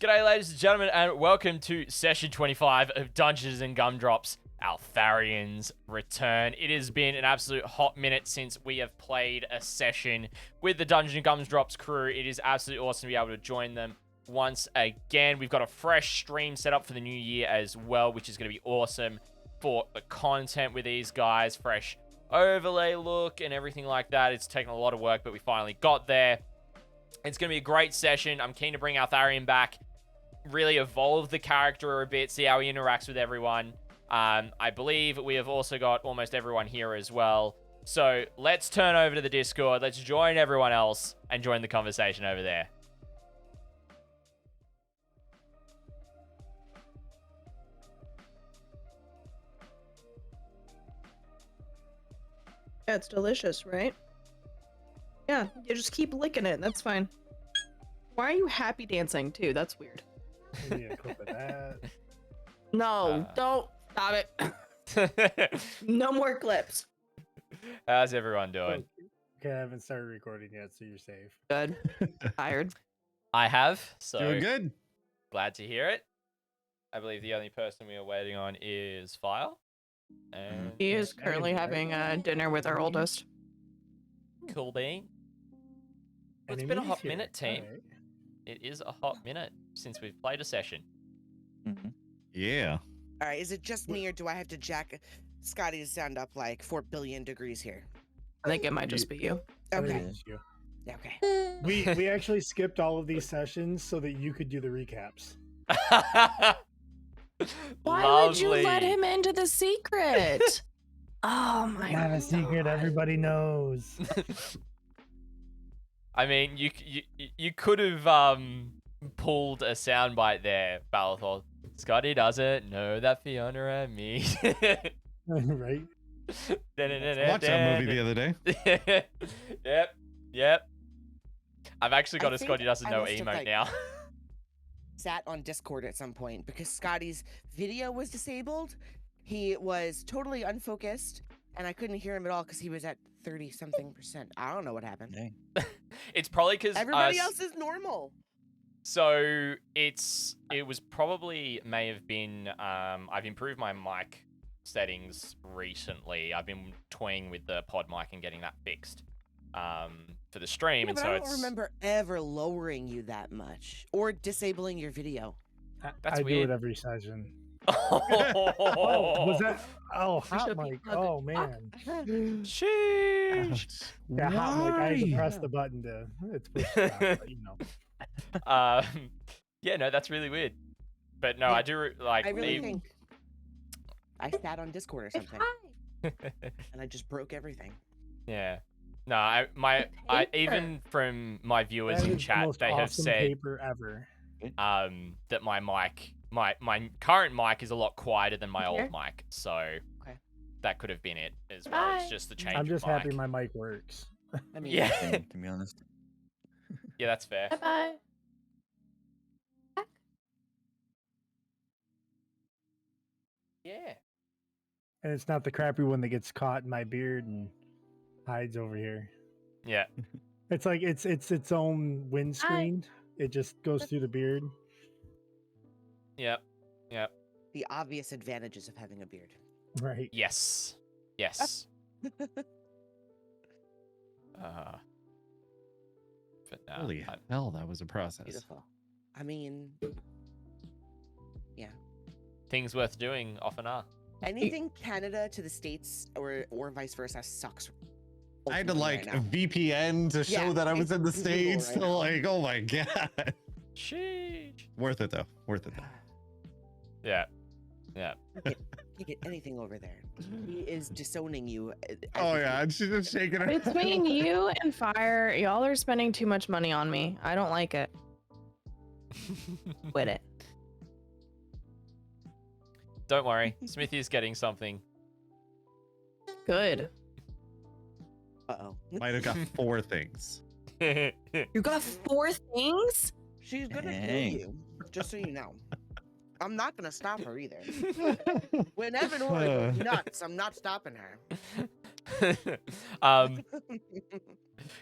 G'day, ladies and gentlemen, and welcome to session 25 of Dungeons and Gumdrops, Altharion's return. It has been an absolute hot minute since we have played a session with the Dungeons and Gumdrops crew. It is absolutely awesome to be able to join them once again. We've got a fresh stream set up for the new year as well, which is going to be awesome for the content with these guys. Fresh overlay look and everything like that. It's taken a lot of work, but we finally got there. It's going to be a great session. I'm keen to bring Altharion back, really evolve the character a bit, see how he interacts with everyone. I believe we have also got almost everyone here as well. So let's turn over to the Discord. Let's join everyone else and join the conversation over there. Yeah, it's delicious, right? Yeah, you just keep licking it. That's fine. Why are you happy dancing too? That's weird. Yeah, clip of that. No, don't. Stop it. No more clips. How's everyone doing? Okay, I haven't started recording yet, so you're safe. Good. Tired. I have, so Doing good. glad to hear it. I believe the only person we are waiting on is Fire. And He is currently having dinner with our oldest. Cool Bean. It's And been a Amy's hot here. minute, team. Alright. It is a hot minute since we've played a session. Yeah. All right, is it just me or do I have to jack Scotty's sound up like 4 billion degrees here? I think it might just be you. I think Okay. it's you. Okay. We actually skipped all of these sessions so that you could do the recaps. Why would you let him into the secret? Oh my god. Not a secret, everybody knows. I mean, you could have pulled a soundbite there, Balathor. Scotty doesn't know that Fiona and me. Right? I watched that movie the other day. Yep. I've actually got I a think Scotty doesn't I know must have, emote like, now. Sat on Discord at some point because Scotty's video was disabled. He was totally unfocused, and I couldn't hear him at all because he was at 30-something%. I don't know what happened. Dang. It's probably because Everybody else is normal. So it was probably may have been I've improved my mic settings recently. I've been toying with the pod mic and getting that fixed for the stream, Yeah, and but so I it's don't remember ever lowering you that much or disabling your video. That's I weird. do it every session. Oh, Was that? Oh, We hot should be mic. plugged Oh, up. man. sheesh. Yeah, hot mic. I had to Why? press the button to. It's pushed out, but, you know. Yeah, no, that's really weird. But no, Yeah, I do like I really even- think I sat on Discord or something and I just broke everything. Yeah. No, I even from my viewers That in is the chat, most they have awesome said paper ever. that my mic, my current mic is a lot quieter than my old Here. mic, so Okay. that could have been it as well. It's Bye. just the change. I'm just of mic. happy my mic works. I mean, Yeah. same, to be honest. Yeah, that's fair. Bye bye. Yeah. And it's not the crappy one that gets caught in my beard and hides over here. Yeah. It's like it's its own windscreen. It just goes through the beard. Yep. Yep. The obvious advantages of having a beard. Right. Yes. Yes. But no, Holy hell, that was a process. Beautiful. I mean, things worth doing often are. anything Canada to the States or vice versa sucks. I had to ultimately like right now. VPN to show Yeah, that I was it's in the brutal States. right So now. like, oh my god. Sheesh. Worth it though. Worth it though. Yeah. Yeah. Can't get anything over there. He is disowning you. Oh yeah, and she's just shaking her. Between you and Fire, y'all are spending too much money on me. I don't like it. Quit it. Don't worry, Smithy is getting something. Good. Uh-oh. Might have got 4 things. You got 4 things? She's gonna kill Dang. you, just so you know. I'm not gonna stop her either. When Evanora goes nuts, I'm not stopping her.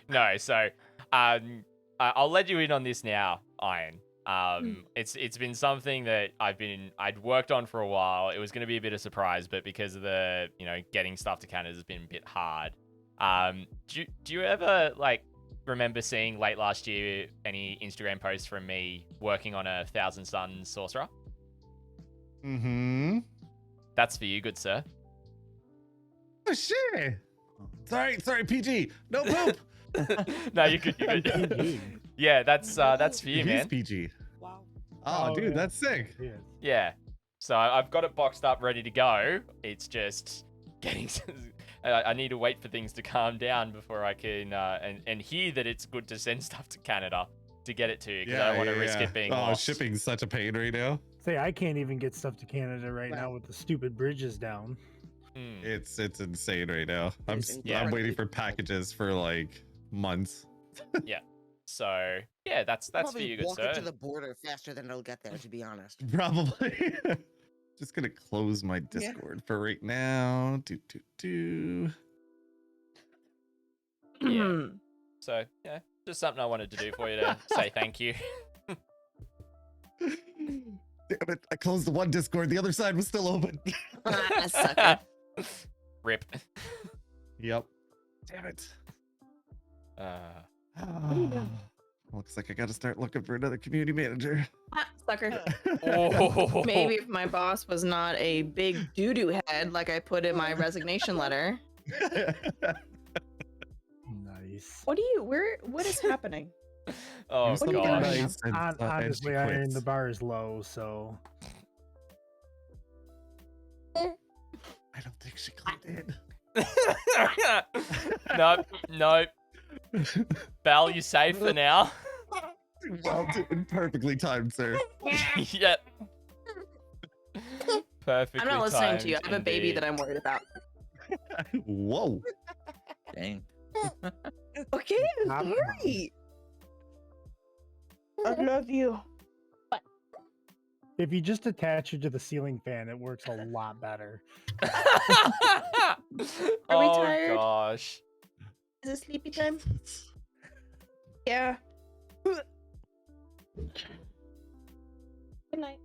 No, so I'll let you in on this now, Iron. It's been something that I'd worked on for a while. It was going to be a bit of a surprise, but because of the getting stuff to Canada has been a bit hard. Do you ever remember seeing late last year any Instagram posts from me working on a 1,000 Suns sorcerer? Mm-hmm. That's for you, good sir. Oh shit! Sorry, PG. No poop. No, you could. PG. Yeah, that's for you, It man. is PG. Wow. Oh, dude, yeah. that's sick. Yes. Yeah. So I've got it boxed up, ready to go. It's just getting. I need to wait for things to calm down before I can and hear that it's good to send stuff to Canada to get it to you because I don't want to risk it being lost. Shipping's such a pain right now. Say, I can't even get stuff to Canada right now Wow. with the stupid bridges down. Mm. It's insane right now. I'm It's I'm incredibly waiting for packages for like months. So yeah, that's for Probably you, good walk sir. it to the border faster than it'll get there, to be honest. Probably. Just gonna close my Yeah. Discord for right now. Do. Yeah. So yeah, just something I wanted to do for you to say thank you. Damn it! I closed the one Discord. The other side was still open. Sucker. Rip. Yep. Damn it. Looks like I gotta start looking for another community manager. Sucker. Oh. Maybe if my boss was not a big doo-doo head like I put in my resignation letter. Nice. What is happening? Oh What are you gosh. doing? Honestly, iron the bar is low, so I don't think she cleaned Nope. Bal, you safe for now? it. Well done. Perfectly timed, sir. Yep. Perfectly I'm not listening to you. I timed have a baby indeed. that I'm worried about. Whoa. Dang. Okay, I'm sorry. I love you. if you just attach it to the ceiling fan, it works a lot better. Are we Oh tired? gosh. Is it sleepy time? Yeah. Good night.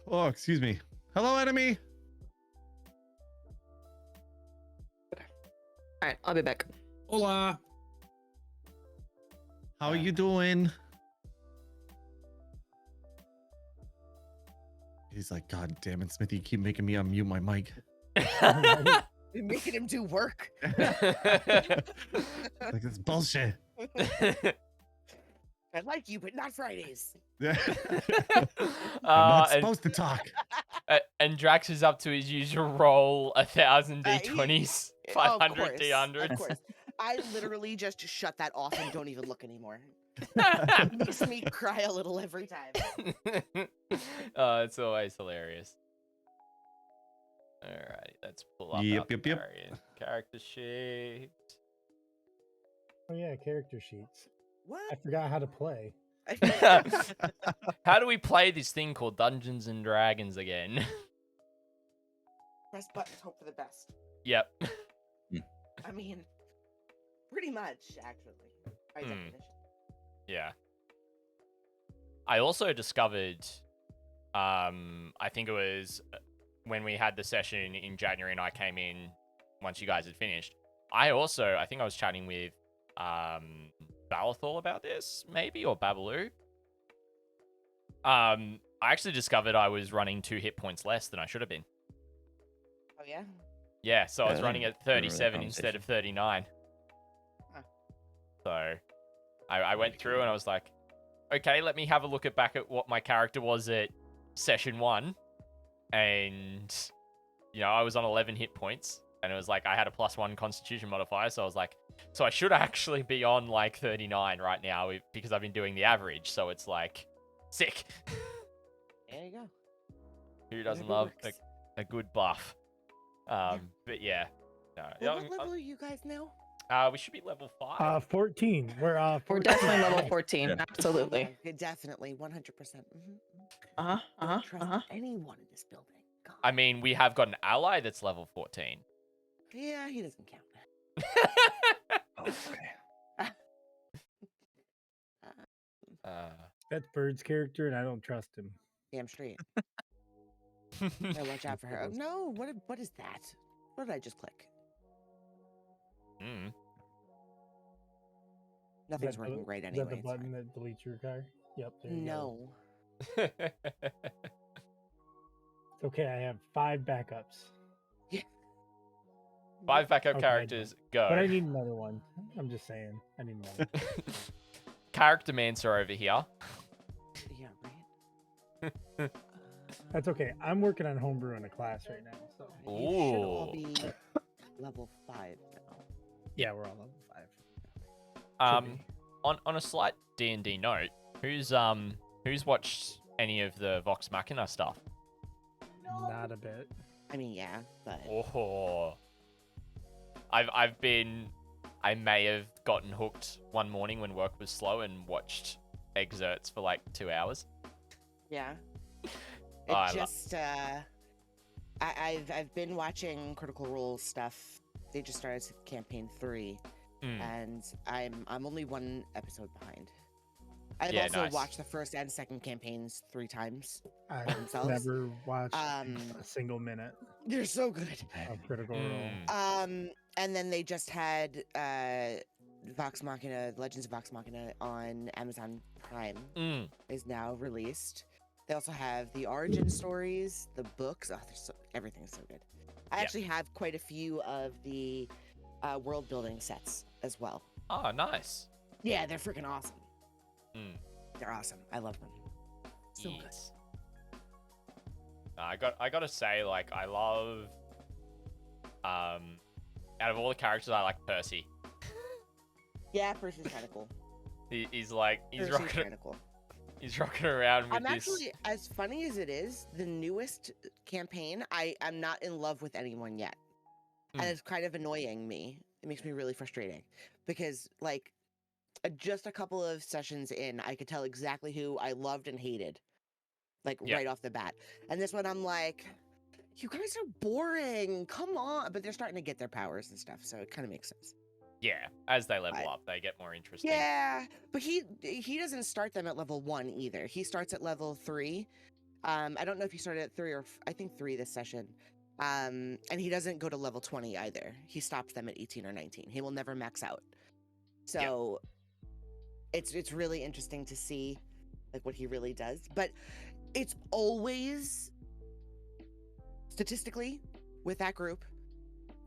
Oh, excuse me. Hello, enemy. All right, I'll be back. Hola. How are you doing? He's like, God damn it, Smithy, you keep making me unmute my mic. You're making him do work. Like, that's bullshit. I like you, but not Fridays. I'm not and, supposed to talk. and Drax is up to his usual roll, 1,000 He- D20s, Of 500 course, D100s. Of course. I literally just shut that off and don't even look anymore. Makes me cry a little every time. It's always hilarious. Alrighty, let's pull up Yep. Altharion character sheet. Oh yeah, character sheets. I What? forgot how to play. How do we play this thing called Dungeons and Dragons again? Press buttons, hope for the best. Yep. I mean, pretty much, actually. By definition. Yeah. I also discovered, I think it was when we had the session in January and I came in once you guys had finished. I think I was chatting with Balathol about this, maybe, or Babaloo. I actually discovered I was running 2 hit points less than I should have been. Oh, yeah? Yeah, so I was Yeah, running at I remember that 37 instead of 39. Huh. So I went through and I was like, okay, let me have a look back at what my character was at session 1. And, I was on 11 hit points. And it was like, I had a +1 constitution modifier. So I was like, so I should actually be on like 39 right now because I've been doing the average. So it's like, sick. There you go. Who doesn't Whatever love works. a good buff? But yeah. No, Well, what level are you guys now? we should be level 5. 14. We're We're 14. definitely level 14. Yeah. Absolutely. Okay, definitely, 100%. Mm-hmm. Uh-huh. Trust anyone in this building. God. I mean, we have got an ally that's level 14. Yeah, he doesn't count. That's Bird's character, and I don't trust him. Damn straight. Gotta watch out for her. Oh, no, what is that? What did I just click? Nothing's working great anyway. Is that the button that deletes your car? Yep. There you go. No. It's okay. I have 5 backups. 5 backup Okay, characters, go. But I need another one. I'm just saying. I need another one. Character Mancer over here. Yeah, right. That's okay. I'm working on homebrewing a class right now. So You should all be level 5 now. yeah, we're all level 5. Should be. On a slight D&D note, who's watched any of the Vox Machina stuff? Not a bit. I mean, yeah, but Oh. I may have gotten hooked one morning when work was slow and watched excerpts for like 2 hours. yeah. I've been watching Critical Role stuff. They just started campaign 3, and I'm only 1 episode behind. I've also watched the first and second campaigns 3 times. I've never watched a single minute They're so good. of Critical Role. And then they just had Vox Machina, Legends of Vox Machina on Amazon Prime is now released. They also have the origin stories, the books. Oh, everything's so good. I actually have quite a few of the world building sets as well. Oh, nice. Yeah, they're freaking awesome. They're awesome. I love them. So good. I gotta say, like, I love out of all the characters, I like Percy. Yeah, Percy's kind of cool. He's He's rocking around with I'm this. actually, as funny as it is, the newest campaign, I'm not in love with anyone yet. And it's kind of annoying me. It makes me really frustrating. Because, like, just a couple of sessions in, I could tell exactly who I loved and hated. Like, right off the bat. And this one, I'm like, you guys are boring. Come on. But they're starting to get their powers and stuff, so it kind of makes sense. Yeah, as they level up, they get more interesting. Yeah, but he doesn't start them at level 1 either. He starts at level 3. I don't know if he started at 3 or I think 3 this session. And he doesn't go to level 20 either. He stops them at 18 or 19. He will never max out. So it's really interesting to see like what he really does. But it's always statistically with that group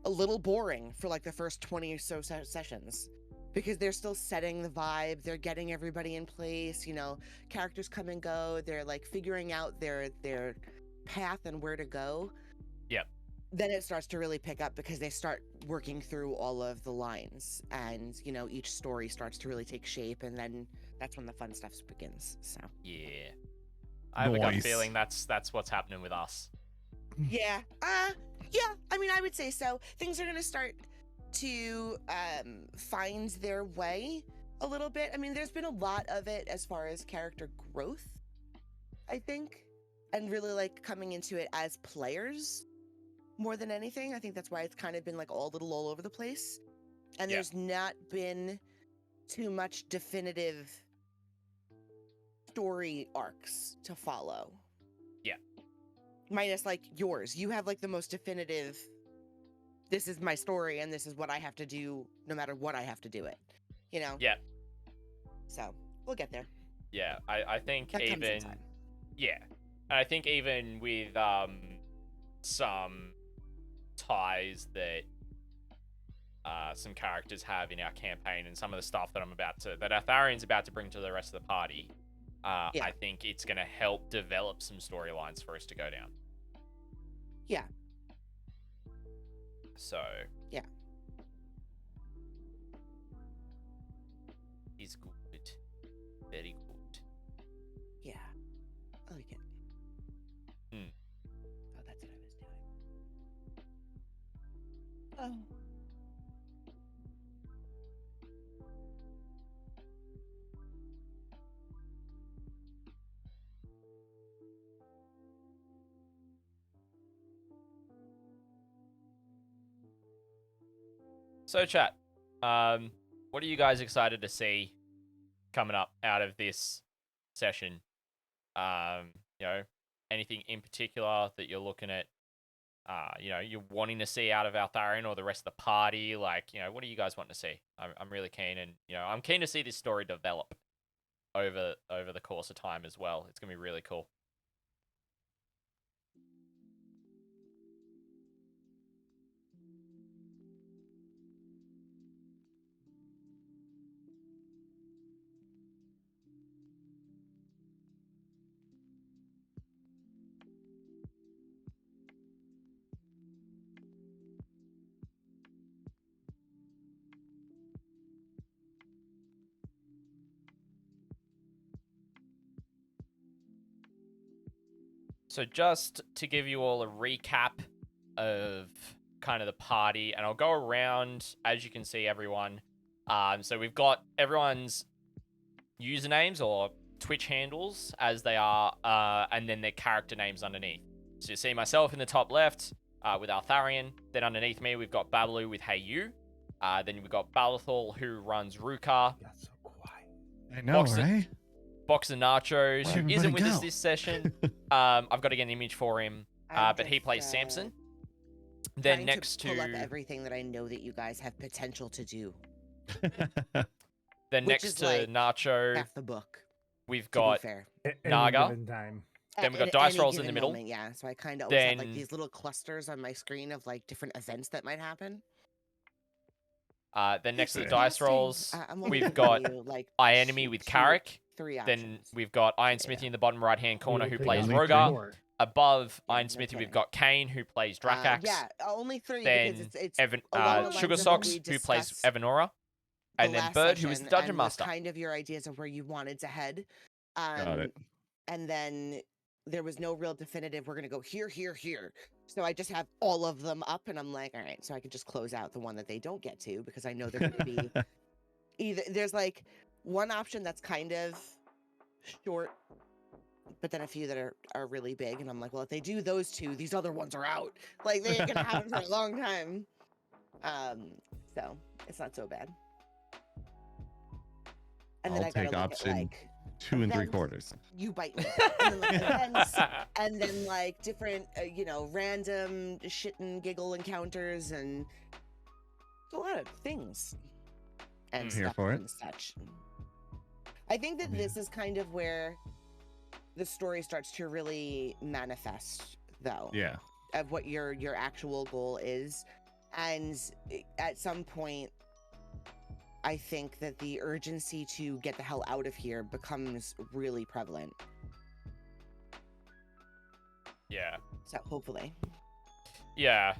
a little boring for like the first 20 or so sessions because they're still setting the vibe, they're getting everybody in place, you know, characters come and go, they're like figuring out their path and where to go. Then it starts to really pick up because they start working through all of the lines and, you know, each story starts to really take shape, and then that's when the fun stuff begins. So yeah, I have a gut feeling that's what's happening with us. Yeah. Yeah, I mean, I would say so. Things are going to start to find their way a little bit. I mean, there's been a lot of it as far as character growth, I think, and really like coming into it as players more than anything. I think that's why it's kind of been like all over the place. And there's not been too much definitive story arcs to follow. Minus like yours. You have like the most definitive, this is my story and this is what I have to do no matter what I have to do it. You know? Yeah. So we'll get there. Yeah, I think That comes in even time. yeah. And I think even with some ties that some characters have in our campaign and some of the stuff that Altharion's about to bring to the rest of the party, I think it's going to help develop some storylines for us to go down. Yeah. So. Yeah. It's good. Very good. Yeah. I like it. Oh, that's what I was doing. Oh. So, chat, what are you guys excited to see coming up out of this session. Anything in particular that you're looking at, you're wanting to see out of Altharion or the rest of the party? Like, what do you guys want to see? I'm really keen, and I'm keen to see this story develop over the course of time as well. It's gonna be really cool. So just to give you all a recap of kind of the party, and I'll go around, as you can see, everyone. So we've got everyone's usernames or Twitch handles as they are, and then their character names underneath. So you see myself in the top left with Altharion. Then underneath me, we've got Babalu with Hey You. Then we've got Balathol, who runs Rukar. Got so quiet. I know, right? Boxer Nachos, Where'd who isn't with us everybody this session. I've got to get an image for him, but he plays Samson. Then next to pull up to everything that I know that you guys have potential to do. then Which next is to like Nacho, half the book. we've To be got fair. Naga. Time. Then we've got At dice any rolls in the given middle. moment, yeah, so I kind of always have like Then- these little clusters on my screen of like different events that might happen. Then next to the Okay. dice Interesting. rolls, I'm we've only got giving you, like Enemy with Carrick. 3 Then options. we've got Iron Yeah. Smithy in the bottom right-hand corner, who You'll plays take only Rogar. more. Above Yeah, Iron no Smithy, we've kidding. got Kane, who plays Drakax. Yeah, only 3 Then because it's Evan, along the lines of what Sugarsockz, we who plays discussed Evanora. the And then last Bird, who is the session, Dungeon and was Master. kind of your ideas of where you wanted to head. Got it. And then there was no real definitive, we're going to go here, here, here. So I just have all of them up, and I'm like, all right, so I can just close out the one that they don't get to, because I know they're going to be either, there's like one option that's kind of short, but then a few that are really big, and I'm like, well, if they do those 2, these other ones are out. Like, they're going to have it for a long time. So it's not so bad. And then I'll I gotta take look option at, like, 2 events. 3/4. You bite me. And then, like, events, and then like different, random shit and giggle encounters, and a lot of things and Here stuff for it. and such. I think that this is kind of where the story starts to really manifest, though. Yeah. Of what your actual goal is, and at some point, I think that the urgency to get the hell out of here becomes really prevalent. Yeah. So hopefully. Yeah.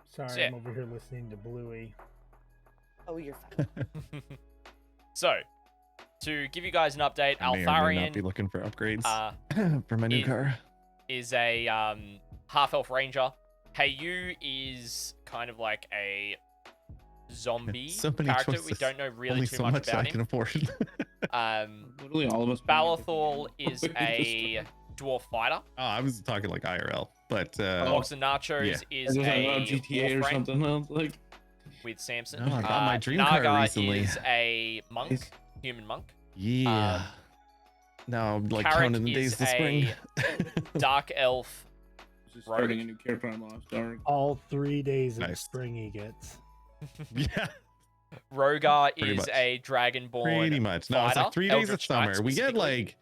Sorry, Yeah. I'm over here listening to Bluey. Oh, you're fine. So, to give you guys an update, I may or may not be Altharion looking for upgrades uh, for my new it- car. is a half-elf ranger. Hey You is kind of like a zombie So many character. We choices. don't know really Only too so much much about I can him. afford. Literally all of us. Balathol is a dwarf fighter. Oh, I was talking like IRL, but Boxer Nachos yeah. is Is a GTA or warframe something else? Like, with Samson. No, I got my dream car Naga recently. is a monk, Nice. human monk. yeah. Now I'm like Carrick counting the days is to spring. Dark elf. just starting a new character on Lost Ark. All 3 days of Nice. spring he gets. Yeah, Rogar Pretty is much. a dragonborn. pretty much. No, it's fighter, like 3 days of Eldritch summer. Knight We get specifically. like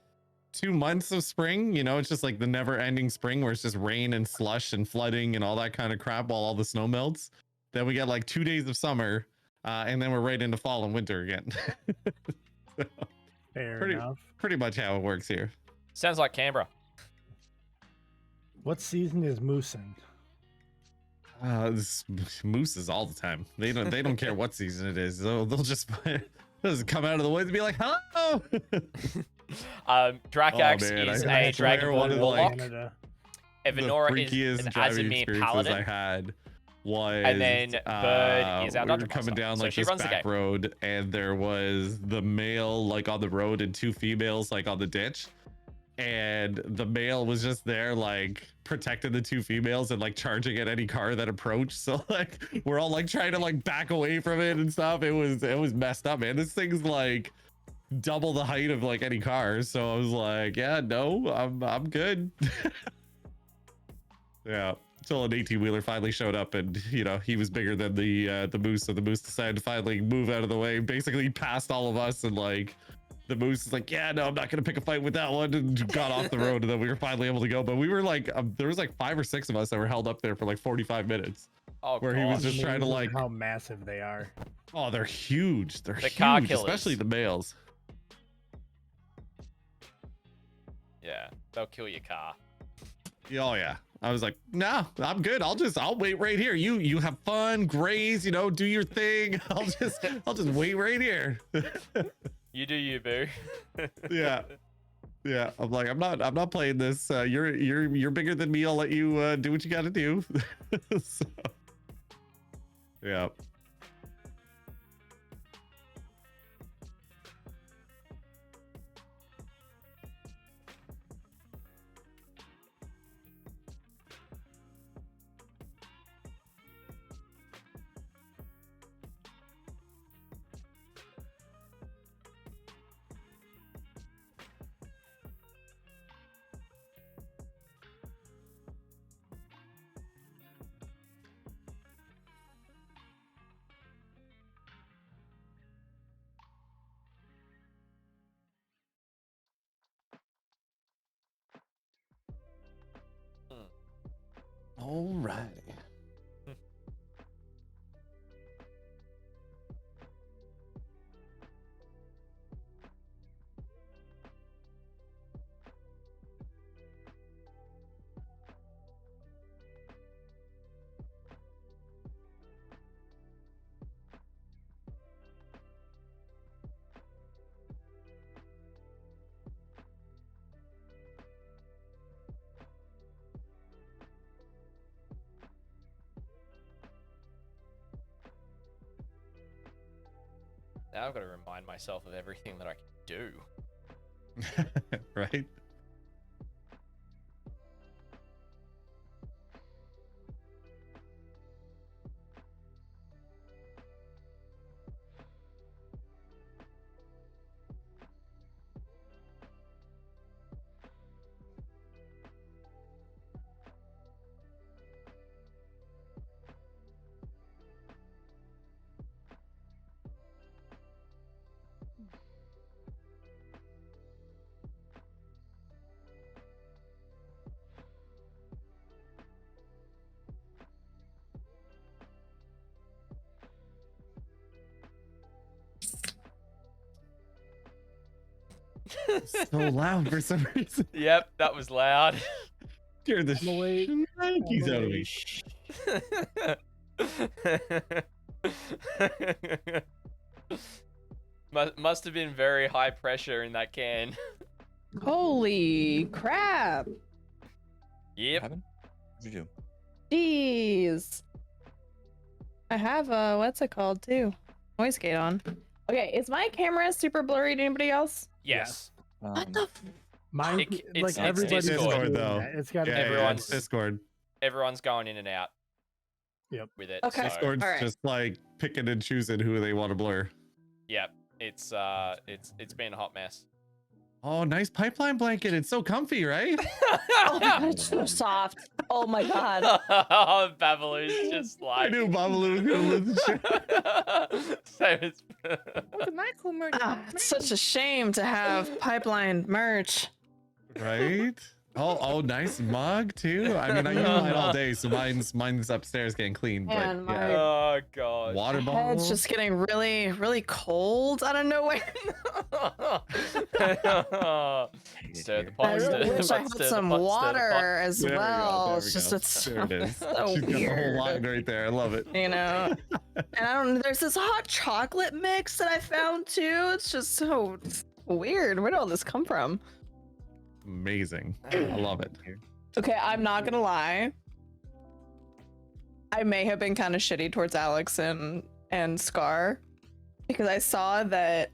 2 months of spring. It's just like the never-ending spring where it's just rain and slush and flooding and all that kind of crap while all the snow melts. Then we get like 2 days of summer, and then we're right into fall and winter again. So, Fair Pretty- enough. pretty much how it works here. Sounds like Canberra. What season is Moose in? This moose is all the time. They don't care what season it is. They'll just come out of the woods and be like, hello. Drakax Oh, man, is I a swear one dragonborn of the, warlock. Canada. Evanora the is freakiest an driving Aasimar experiences paladin. I had was And then Bird is our we were dungeon coming master, down so like she this runs the back game. road, and there was the male like on the road and two females like on the ditch, and the male was just there like protecting the two females and like charging at any car that approached. So like we're all like trying to like back away from it and stuff. It was messed up, man. This thing's like double the height of like any car. So I was like, yeah, no, I'm good. Yeah. Until an 18-wheeler finally showed up, and you know he was bigger than the moose, so the moose decided to finally move out of the way. Basically passed all of us, and like the moose is like, yeah, no, I'm not gonna pick a fight with that one, and got off the road. And then we were finally able to go, but we were like there was like 5 or 6 of us that were held up there for like 45 minutes. Oh, Where he was gosh. just trying to Amazing like, how massive they are. oh, they're huge. They're The huge, car killers. especially the males. Yeah, they'll kill your car. Oh yeah. I was like, no, I'm good. I'll wait right here. You have fun, graze, you know, do your thing. I'll just wait right here. You do you, boo. Yeah. Yeah. I'm like, I'm not playing this. You're bigger than me. I'll let you do what you gotta do. So, yeah. All right. Now I've got to remind myself of everything that I can do. Right? So loud for some reason. Yep, that was loud. Scared the I'm awake. shnikes out of me. Must have been very high pressure in that can. Holy crap. Yep. What'd you do? Jeez. I have what's it called too? Noise gate on. Okay, is my camera super blurry to anybody else? Yes. What the Mine, it's like everybody's Discord, doing though. that. It's got Yeah, Everyone's- it's Discord. Everyone's going in and out. Yep. With it. Okay. So, Discord's Alright. just like picking and choosing who they want to blur. yep. It's been a hot mess. Oh, nice pipeline blanket. It's so comfy, right? Oh my god, it's so soft. Oh my god. Babaloo's just I like knew Babalu was gonna lose the shit. Same as It's such a shame to have pipeline merch. Right? Oh, nice mug too. I mean, I use mine all day, so mine's upstairs getting clean. But Man, my- yeah, Oh god. water My bottle. head's just getting really, really cold out of nowhere. Stir the I pot, stir really the wish pot, I stir had the some pot, stir the pot. water as There we go, well. there It's we just go. it's There it is. so She's got the whole weird. line right there. I love it. You know, and I don't. There's this hot chocolate mix that I found too. It's just so weird. Where did all this come from? Amazing. I love it. Okay, I'm not gonna lie. I may have been kind of shitty towards Alex and Scar because I saw that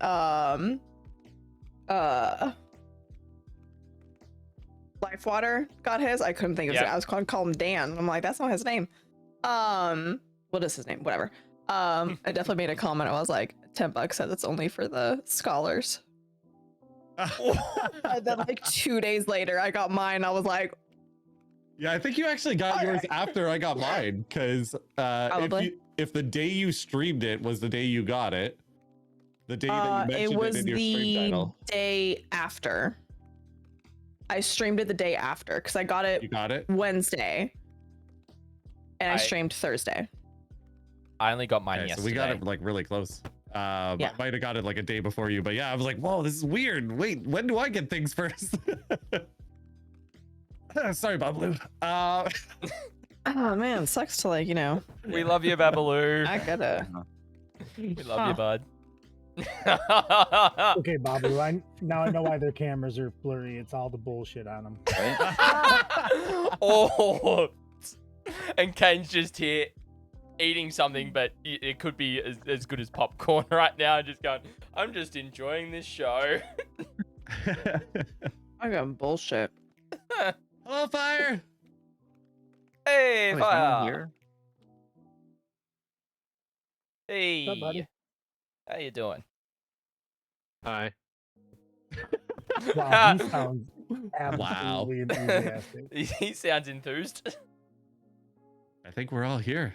Lifewater got his. I couldn't think of his name. I was calling him Dan. I'm like, that's not his name. What is his name? Whatever. I definitely made a comment. I was like, $10 said it's only for the scholars. And then like 2 days later, I got mine. I was like, Yeah, I think you actually got yours after I got mine, because if the day you streamed it was the day you got it, the day that you mentioned it in your stream title. The day after. I streamed it the day after because I got it. You got it Wednesday, and I streamed Thursday. I only got mine yesterday. So we got it like really close. I might have got it like a day before you, but yeah, I was like, whoa, this is weird. Wait, when do I get things first? Sorry, Babaloo. Oh man, sucks to like, We love you, Babaloo. I gotta. We love you, bud. Okay, Babu. Now I know why their cameras are blurry. It's all the bullshit on them. Oh, and Kane's just here eating something, but it could be as good as popcorn right now. Just going, I'm just enjoying this show. I got bullshit. Hello, Fire. Hey, Oh, Fire. here. Hey, What's up, buddy? how you doing? Hi. Wow, he sounds absolutely enthusiastic. He sounds enthused. I think we're all here.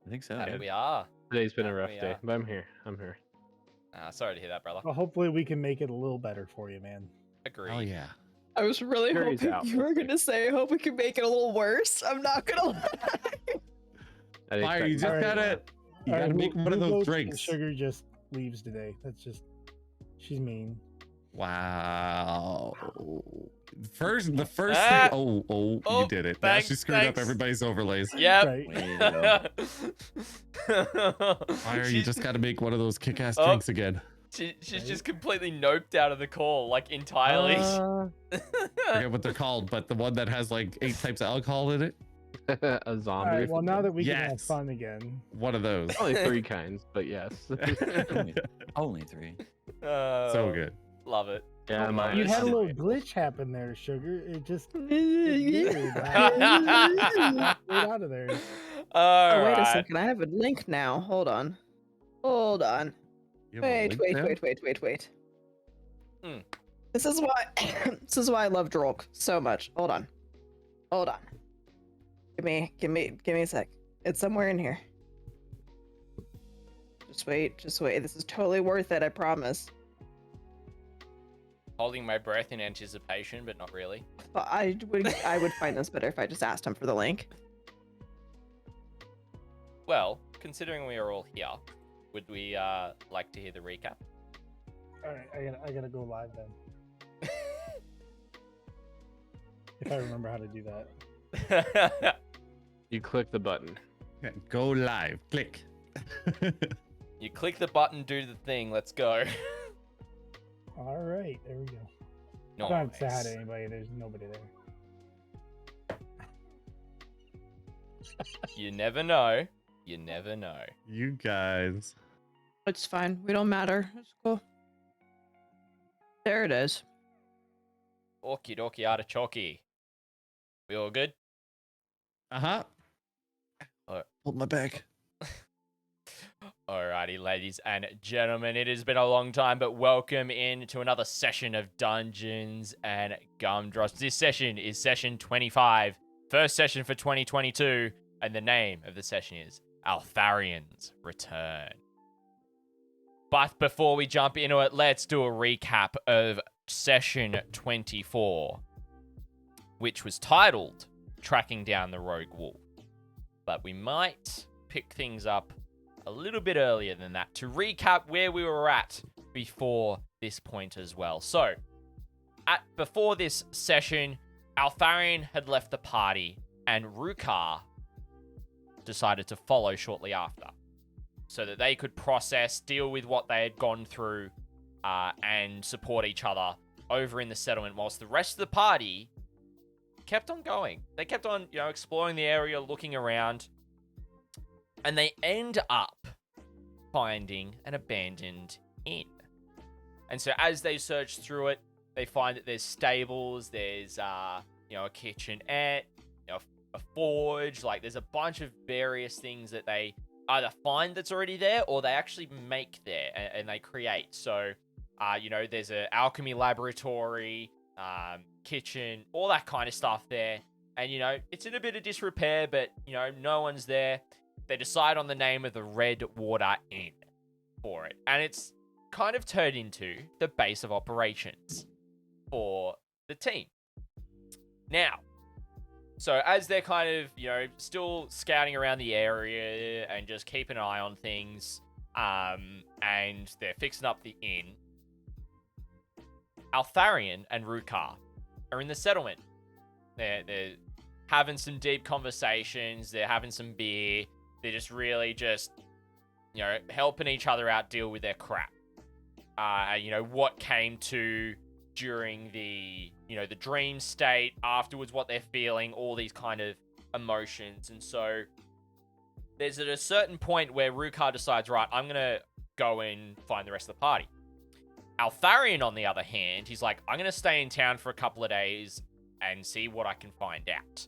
I think so. We are. Today's been a rough we day, are. but I'm here. I'm here. Sorry to hear that, brother. Well, hopefully we can make it a little better for you, man. Agreed. Oh yeah. I was really Carrie's hoping out. you were gonna say, I hope we can make it a little worse. I'm not gonna lie. I didn't Fire, you expect just All right. gotta, you All gotta right, make who one of those goes- drinks. Sugar just leaves today. That's just, she's mean. Wow. The first thing. Ah. Oh, Oh, you did it. Now thanks, she screwed up thanks. everybody's overlays. Yep. Right. Way to go. Fire, you just gotta make one of those kick-ass Oh. drinks again. She's just completely noped out of the call, like entirely. Forget what they're called, but the one that has like 8 types of alcohol in it. a All zombie. right, well, now that we can have Yes. fun again. One of those. Only 3 kinds, but yes. Only 3. So good. Love it. Yeah, mine You is had a little sweet. glitch happen there, Sugar. It just it's weird. Straight out of there. Oh, wait a Alright. second. I have a link now. Hold on. Hold on. You have a Wait, link wait. now? Hmm. This is why this is why I love Drolk so much. Hold on. Give me a sec. It's somewhere in here. Just wait. This is totally worth it, I promise. Holding my breath in anticipation, but not really. But I would find this better if I just asked him for the link. Well, considering we are all here, would we like to hear the recap? All right, I gotta go live then. If I remember how to do that. You click the button. Yeah, go live. Click. You click the button, do the thing. Let's go. All right, there we go. No. I don't have to say hi to anybody. There's nobody there. You never know. You never know. You guys. It's fine. We don't matter. It's cool. There it is. Okie dokie artichoke. We all good? Uh-huh. Alright. Hold my back. Alrighty, ladies and gentlemen, it has been a long time, but welcome in to another session of Dungeons and Gumdrops. This session is session 25, first session for 2022, and the name of the session is Altharion's Return. But before we jump into it, let's do a recap of session 24, which was titled Tracking Down the Rogue Wolf. But we might pick things up a little bit earlier than that to recap where we were at before this point as well. So, before this session, Altharion had left the party and Rukar decided to follow shortly after so that they could process, deal with what they had gone through, and support each other over in the settlement, whilst the rest of the party kept on going. They kept on, exploring the area, looking around, And they end up finding an abandoned inn. And so as they search through it, they find that there's stables, there's a kitchenette, a forge, like there's a bunch of various things that they either find that's already there or they actually make there and they create. So, there's an alchemy laboratory, kitchen, all that kind of stuff there. And, it's in a bit of disrepair, but, no one's there. They decide on the name of the Red Water Inn for it. And it's kind of turned into the base of operations for the team. Now, so as they're kind of, still scouting around the area and just keeping an eye on things, and they're fixing up the inn, Altharion and Rukar are in the settlement. They're having some deep conversations. They're having some beer. They're just really helping each other out deal with their crap. What came to during the dream state, afterwards what they're feeling, all these kind of emotions. And so there's at a certain point where Rukar decides, right, I'm going to go and find the rest of the party. Altharion, on the other hand, he's like, I'm going to stay in town for a couple of days and see what I can find out.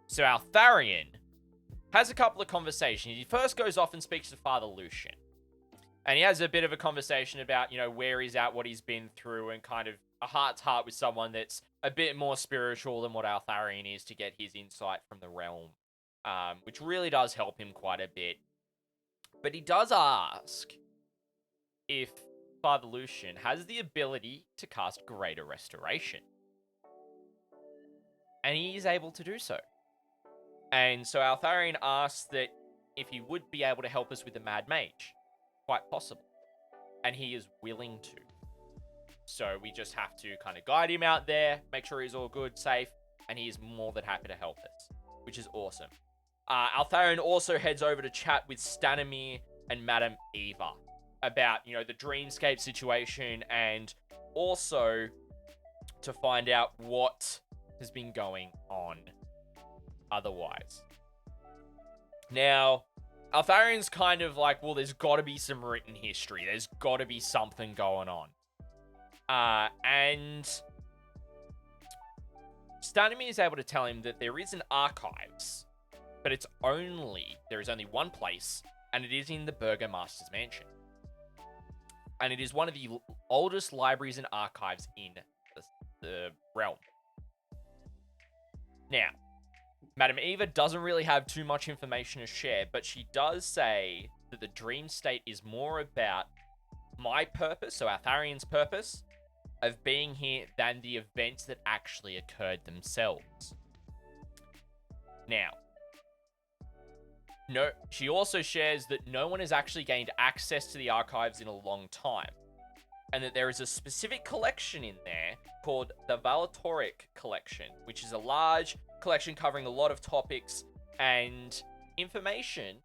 So Altharion has a couple of conversations. He first goes off and speaks to Father Lucian. And he has a bit of a conversation about, where he's at, what he's been through, and kind of a heart-to-heart with someone that's a bit more spiritual than what Altharion is to get his insight from the realm, which really does help him quite a bit. But he does ask if Father Lucian has the ability to cast Greater Restoration. And he is able to do so. And so Altharion asks that if he would be able to help us with the Mad Mage. Quite possible. And he is willing to. So we just have to kind of guide him out there, make sure he's all good, safe, and he is more than happy to help us, which is awesome. Altharion also heads over to chat with Stanimir and Madame Eva about, the dreamscape situation, and also to find out what has been going on otherwise. Now, Altharion's kind of like, well, there's got to be some written history. There's got to be something going on. And Stanimir is able to tell him that there is an archives, but there is only one place, and it is in the Burgomaster's mansion. And it is one of the oldest libraries and archives in the realm. Now, Madame Eva doesn't really have too much information to share, but she does say that the dream state is more about my purpose, so Altharion's purpose, of being here than the events that actually occurred themselves. Now, she also shares that no one has actually gained access to the archives in a long time, and that there is a specific collection in there called the Valatoric Collection, which is a large collection covering a lot of topics, and information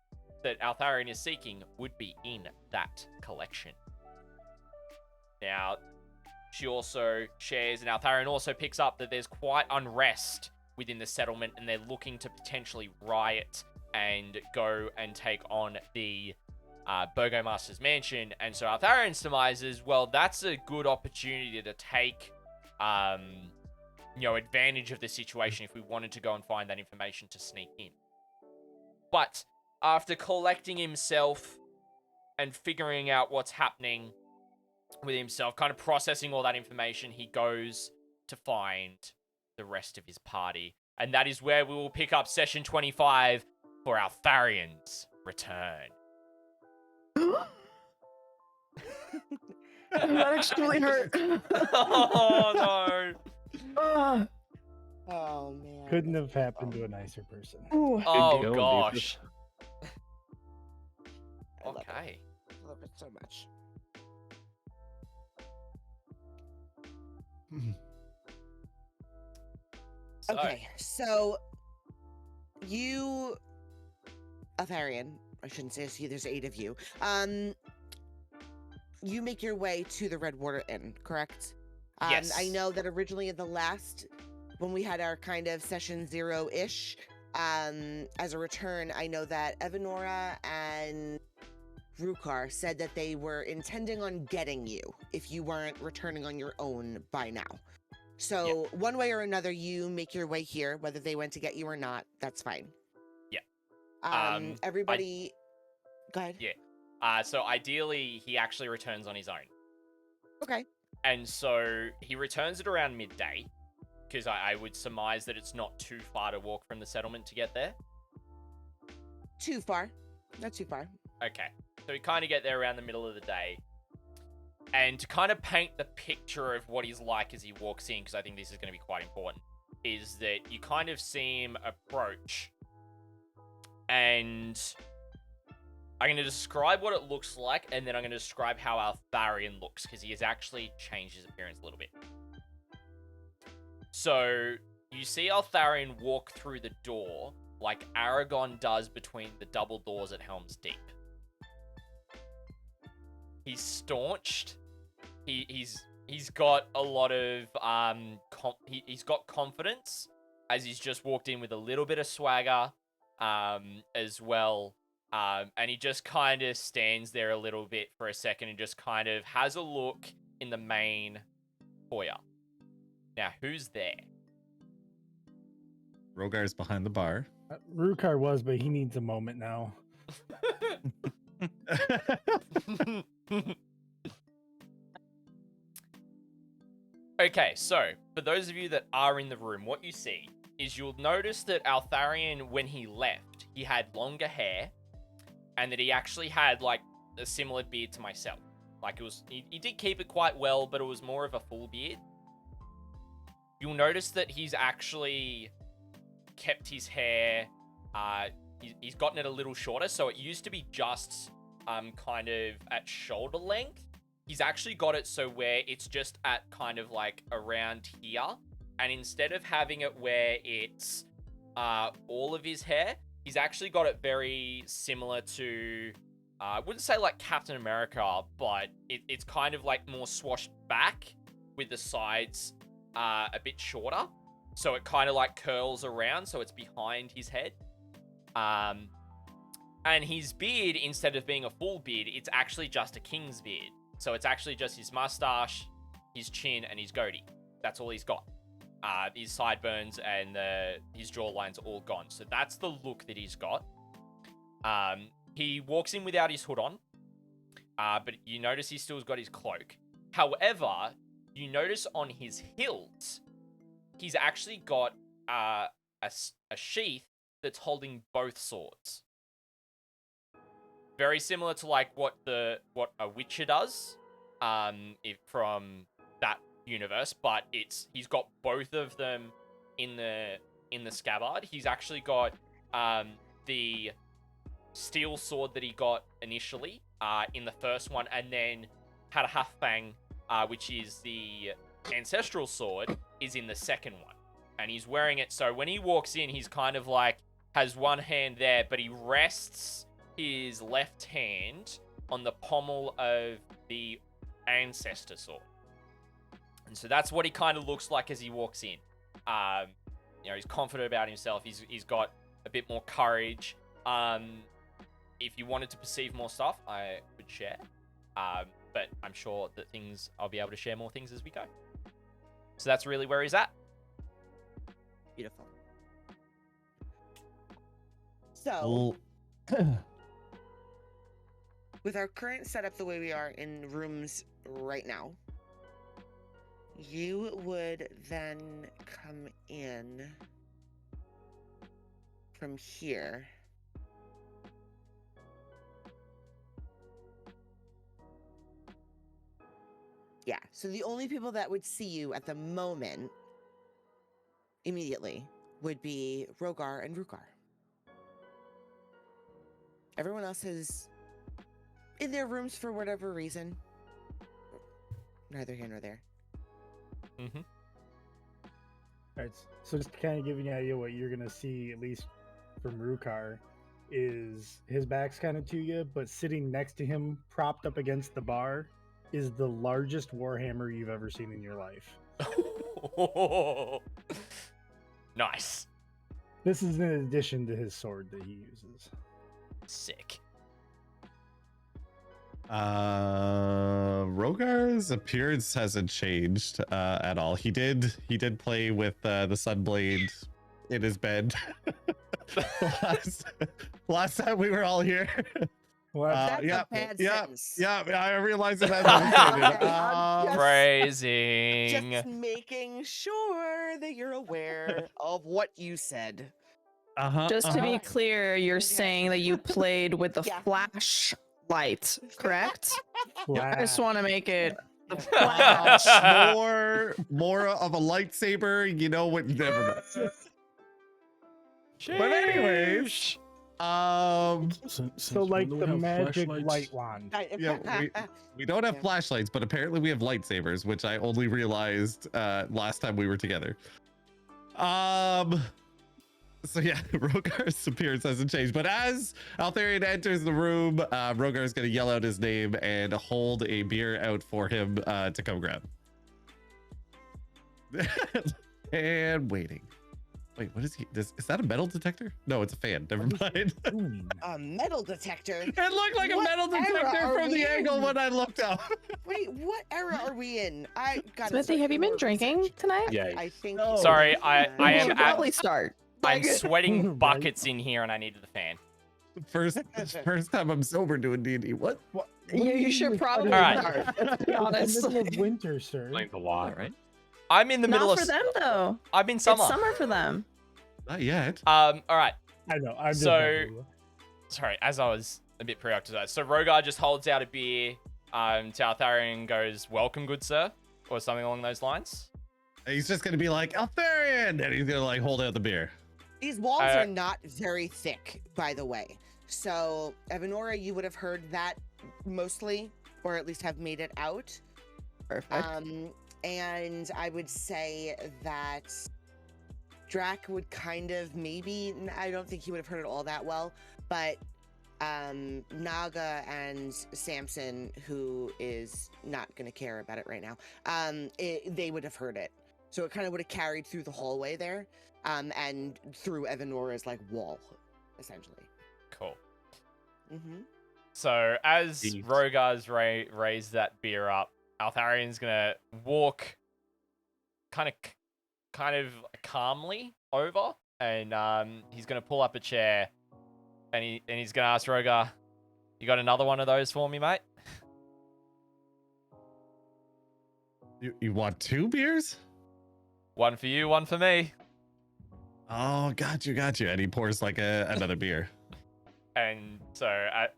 that Altharion is seeking would be in that collection. Now, she also shares, and Altharion also picks up, that there's quite unrest within the settlement, and they're looking to potentially riot and go and take on the Burgomaster's mansion. And so Altharion surmises, well, that's a good opportunity to take advantage of the situation if we wanted to go and find that information to sneak in. But after collecting himself and figuring out what's happening with himself, kind of processing all that information, he goes to find the rest of his party. And that is where we will pick up session 25 for Altharion's return. That actually really hurt. Oh, no. Oh man. Couldn't have happened to a nicer person. Ooh. Oh, Good gosh. I love it. Okay. I love it so much. So, Okay, so you, Altharion, I shouldn't say it's you, there's 8 of you. You make your way to the Redwater Inn, correct? Yes. I know that originally in the last, when we had our kind of session 0-ish, As a return, I know that Evanora and Rukar said that they were intending on getting you if you weren't returning on your own by now. So one way or another, you make your way here, whether they went to get you or not, that's fine. Yeah. Everybody, go ahead. Yeah. So ideally, he actually returns on his own. Okay. And so he returns at around midday, because I would surmise that it's not too far to walk from the settlement to get there. Too far. Not too far. Okay. So we kind of get there around the middle of the day. And to kind of paint the picture of what he's like as he walks in, because I think this is going to be quite important, is that you kind of see him approach. And I'm going to describe what it looks like, and then I'm going to describe how Altharion looks, because he has actually changed his appearance a little bit. So you see Altharion walk through the door like Aragon does between the double doors at Helm's Deep. He's staunched. He's got a lot of he's got confidence, as he's just walked in with a little bit of swagger as well. And he just kind of stands there a little bit for a second and just kind of has a look in the main foyer. Now, who's there? Rogar's behind the bar. Rukar was, but he needs a moment now. Okay, so for those of you that are in the room, what you see is you'll notice that Altharion, when he left, he had longer hair, and that he actually had like a similar beard to myself. Like it was, he did keep it quite well, but it was more of a full beard. You'll notice that he's actually kept his hair, he's gotten it a little shorter, so it used to be just kind of at shoulder length. He's actually got it so where it's just at kind of like around here, and instead of having it where it's all of his hair, he's actually got it very similar to, I wouldn't say like Captain America, but it's kind of like more swashed back with the sides a bit shorter. So it kind of like curls around, so it's behind his head. And his beard, instead of being a full beard, it's actually just a king's beard. So it's actually just his mustache, his chin, and his goatee. That's all he's got. His sideburns and his jawline's all gone. So that's the look that he's got. He walks in without his hood on, but you notice he's still got his cloak. However, you notice on his hilt, he's actually got a sheath that's holding both swords. Very similar to like what a Witcher does, from that universe, but he's got both of them in the scabbard. He's actually got the steel sword that he got initially in the first one, and then had a half-fang, which is the ancestral sword, is in the second one. And he's wearing it, so when he walks in, he's kind of like has one hand there, but he rests his left hand on the pommel of the ancestor sword. And so that's what he kind of looks like as he walks in. He's confident about himself. He's got a bit more courage. If you wanted to perceive more stuff, I would share. But I'm sure that I'll be able to share more things as we go. So that's really where he's at. Beautiful. So, with our current setup the way we are in rooms right now, you would then come in from here. Yeah, so the only people that would see you at the moment, immediately, would be Rogar and Rukar. Everyone else is in their rooms for whatever reason. Neither here nor there. Mm-hmm. All right, so just to kind of give you an idea what you're gonna see, at least from Rukar, is his back's kind of to you, but sitting next to him, propped up against the bar, is the largest warhammer you've ever seen in your life. Nice. This is in addition to his sword that he uses. Sick. Rogar's appearance hasn't changed at all. He did play with the Sunblade in his bed last time we were all here. That's yeah, a bad yeah, sentence. yeah. I realize that as I'm saying it. I'm Phrasing. just making sure that you're aware of what you said. Just to be clear, you're Okay. saying that you played with the Yeah. flashlight, correct? I just Flash. want to make it the flash. more of a lightsaber, you know what? Never mind. But anyways, So like the magic light wand. yeah, we don't have Yeah. flashlights, but apparently we have lightsabers, which I only realized last time we were together. So yeah, Rogar's appearance hasn't changed, but as Altharion enters the room, Rogar is going to yell out his name and hold a beer out for him to come grab. And waiting. Wait, what is he? Is that a metal detector? No, it's a fan. Never mind. A metal detector. It looked like a What metal era detector are from we the angle in? when I looked up. Wait, what era are we in? I got Smithy, have you been drinking tonight? Yeah. I think. No. Sorry, I You am should probably start. I'm Like- sweating Right. buckets in here, and I needed the fan. First time I'm sober doing D&D. What? You should probably Alright. start. Let's be It's honest. the middle of winter, sir. Explains a lot. Right? I'm in the middle Not of. for them though. I'm in summer. It's summer for them. Not yet. All right. I know. I'm just So- messing with you. Sorry, as I was a bit preoccupied. So Rogar just holds out a beer to Altharion and goes, "Welcome, good sir," or something along those lines. He's just gonna be like Altharion, and he's gonna like hold out the beer. These walls are not very thick, by the way. So, Evanora, you would have heard that mostly, or at least have made it out. Perfect. And I would say that Drac would kind of maybe, I don't think he would have heard it all that well, but Naga and Samson, who is not going to care about it right now, they would have heard it. So it kind of would have carried through the hallway there, and through Evanora's like wall, essentially. Cool. Mm-hmm. So as Jeez. Rogar's raised that beer up, Altharion's gonna walk kind of calmly over, and he's gonna pull up a chair, and he's gonna ask Rogar, "You got another one of those for me, mate?" You want 2 beers? One for you, one for me. Oh, got you. And he pours like another beer. And so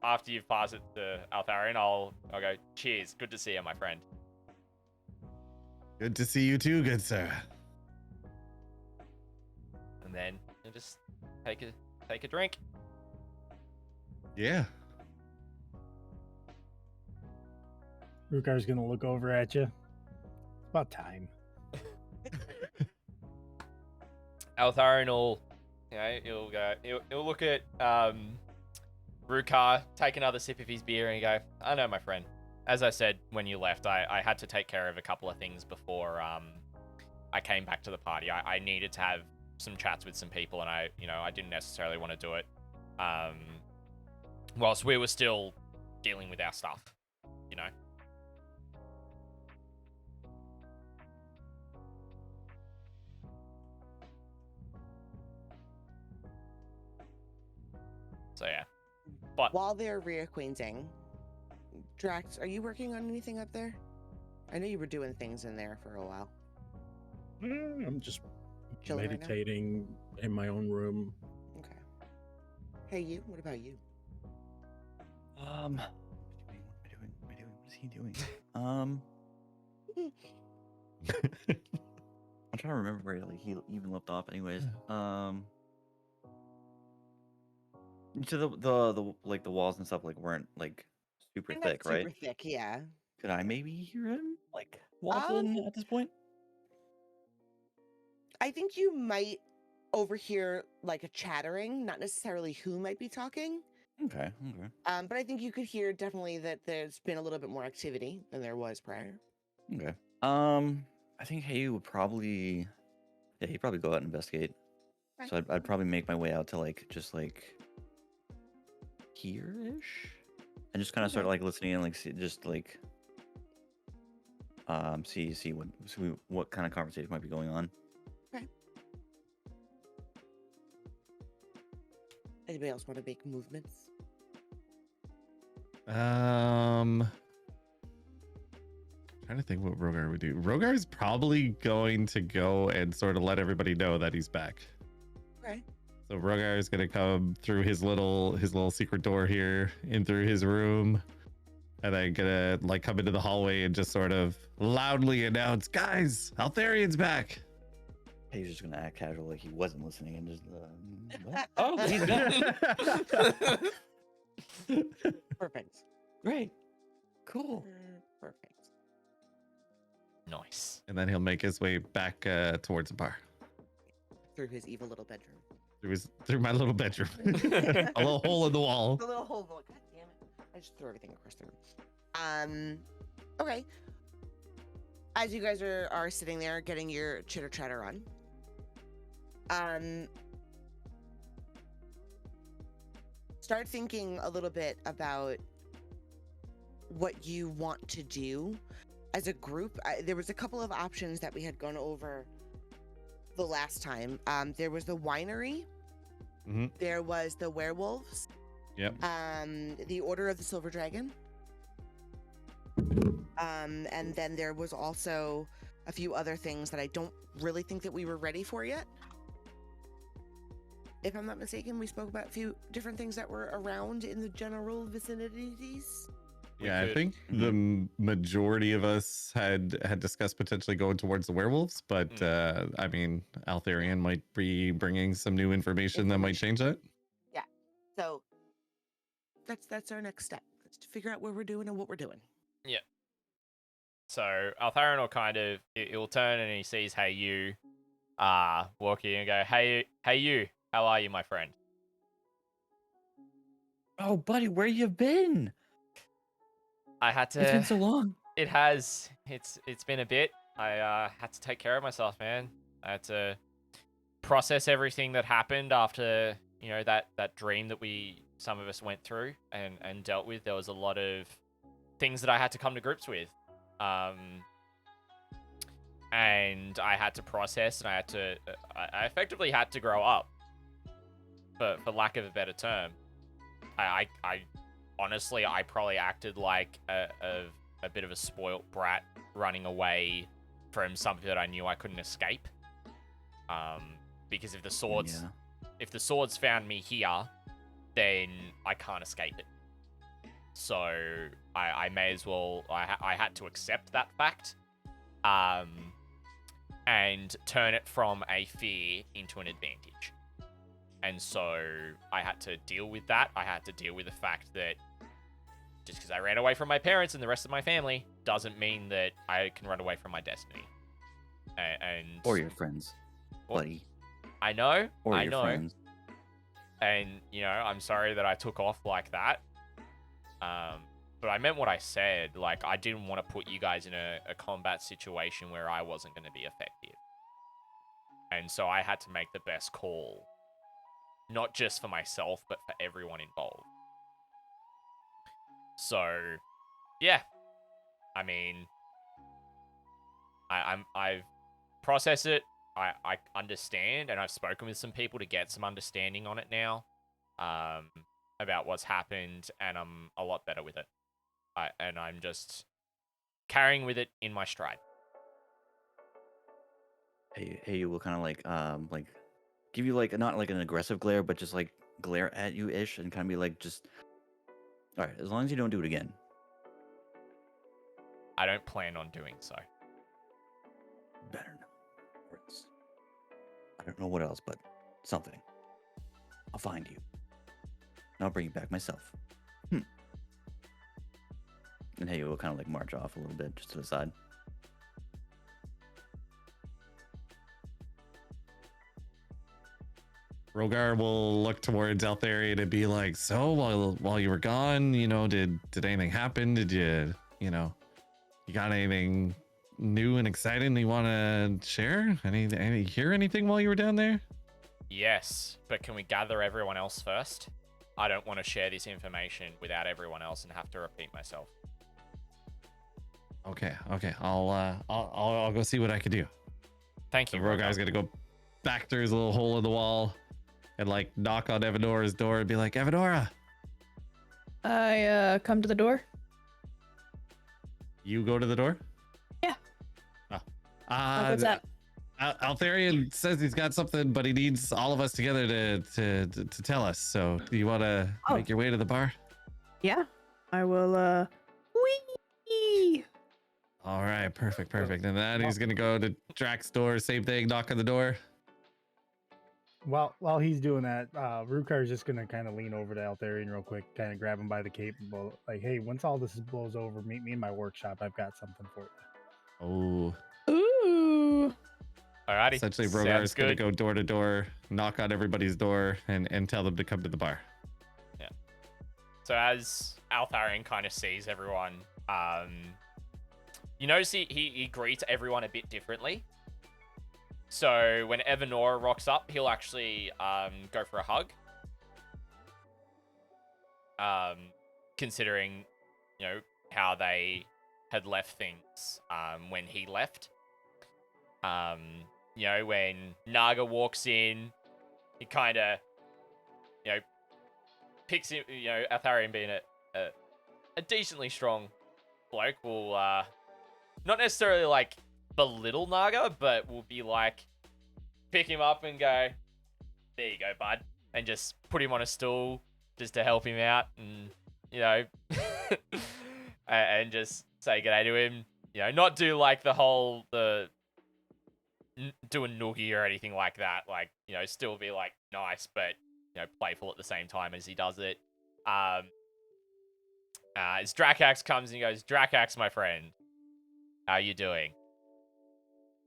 after you've passed it to Altharion, I'll go, "Cheers, good to see you, my friend." Good to see you too, good sir. And then you just take a drink. Yeah. Rukar's gonna look over at you. It's about time. Altharion will, he'll look at Rukar, take another sip of his beer, and go, "I know, my friend. As I said when you left, I had to take care of a couple of things before I came back to the party. I needed to have some chats with some people, and I didn't necessarily want to do it whilst we were still dealing with our stuff, you know." So yeah. But While they're reacquainting, Drax, are you working on anything up there? I know you were doing things in there for a while. I'm just Chilling right now? meditating in my own room. Okay. Hey, you. What about you? What am I doing? What is he doing? I'm trying to remember where like he even left off. Anyways, so the like the walls and stuff like weren't like super They're not thick, right? Super thick, yeah. Could I maybe hear him like walk in at this point? I think you might overhear like a chattering, not necessarily who might be talking. Okay. But I think you could hear definitely that there's been a little bit more activity than there was prior. I think Hey would probably, he'd probably go out and investigate. So I'd probably make my way out to like just like here-ish, and just kind of start like listening and like just like see what kind of conversation might be going on. Okay. Anybody else want to make movements? Trying to think what Rogar would do. Rogar's probably going to go and sort of let everybody know that he's back. Okay. So Rogar is gonna come through his little secret door here in through his room, and then gonna like come into the hallway and just sort of loudly announce, "Guys, Altharion's back." He's just gonna act casual, like he wasn't listening, and just what? Oh, he's perfect. Great, cool. Perfect. Nice. And then he'll make his way back towards the bar Through his evil little bedroom. through my little bedroom, a little hole in the wall. The little hole. God damn it! I just threw everything across the room. Okay. As you guys are sitting there getting your chitter chatter on, start thinking a little bit about what you want to do as a group. There was a couple of options that we had gone over the last time. There was the winery. Mm-hmm. There was the werewolves. Yep. The Order of the Silver Dragon. And then there was also a few other things that I don't really think that we were ready for yet. If I'm not mistaken, we spoke about a few different things that were around in the general vicinities. Yeah, I think the majority of us had discussed potentially going towards the werewolves, but I mean, Altharion might be bringing some new information that might change that. Yeah. So that's our next step. Let's figure out where we're doing and what we're doing. Yeah. So Altharion will kind of he'll turn and he sees Hey You walking and go, Hey You, how are you, my friend? Oh, buddy, where you been? I had to. It's been so long. It has. It's been a bit. I had to take care of myself, man. I had to process everything that happened after, you know, that dream that some of us went through and dealt with. There was a lot of things that I had to come to grips with. And I had to process, and I effectively had to grow up, for lack of a better term. I honestly, I probably acted like a bit of a spoilt brat running away from something that I knew I couldn't escape. Because if the swords found me here, then I can't escape it. So I may as well, I had to accept that fact, and turn it from a fear into an advantage. And so I had to deal with that. I had to deal with the fact that just because I ran away from my parents and the rest of my family doesn't mean that I can run away from my destiny. Or your friends, buddy. I know. Or I your know. friends. And, you know, I'm sorry that I took off like that. But I meant what I said. Like, I didn't want to put you guys in a combat situation where I wasn't going to be effective. And so I had to make the best call. Not just for myself, but for everyone involved. So, yeah. I mean, I've processed it. I understand, and I've spoken with some people to get some understanding on it now, about what's happened, and I'm a lot better with it. And I'm just carrying with it in my stride. Hey, you will kind of like give you like not like an aggressive glare, but just like glare at you ish, and kind of be like, just all right, as long as you don't do it again. I don't plan on doing so. Better know. Or else. I don't know what else, but something. I'll find you. And I'll bring you back myself. And hey, you will kind of like march off a little bit, just to the side. Rogar will look towards Altharion and be like, so while you were gone, you know, did anything happen? Did you know, you got anything new and exciting you want to share? Hear anything while you were down there? Yes, but can we gather everyone else first? I don't want to share this information without everyone else and have to repeat myself. Okay. I'll go see what I can do. Thank The you, rogue Rogar. guy's gonna go back through his little hole in the wall and like knock on Evanora's door and be like, Evanora, I come to the door. you go to the door? Yeah. Oh. What's that? Altharion says he's got something, but he needs all of us together to tell us. So do you want to make your way to the bar? Yeah. I will, wee! All right, perfect. And then he's gonna go to Drax's door, same thing, knock on the door. While he's doing that, Rukar is just gonna kind of lean over to Altharion real quick, kind of grab him by the cape, and like, "Hey, once all this blows over, meet me in my workshop. I've got something for you." Oh, Ooh. Alrighty. essentially, Rogar Sounds is gonna good. go door to door, knock on everybody's door, and tell them to come to the bar. Yeah. So as Altharion kind of sees everyone, you notice he greets everyone a bit differently. So when Evanora rocks up, he'll actually go for a hug. Considering, you know, how they had left things when he left. You know, when Naga walks in, he kind of, you know, picks him, you know, Altharion being a decently strong bloke will not necessarily like belittle Naga, but will be like, pick him up and go, there you go, bud, and just put him on a stool just to help him out, and you know, and just say g'day to him. You know, not do like the whole do a noogie or anything like that. Like, you know, still be like nice, but you know, playful at the same time as he does it. As Drakax comes and he goes, Drakax, my friend, how you doing?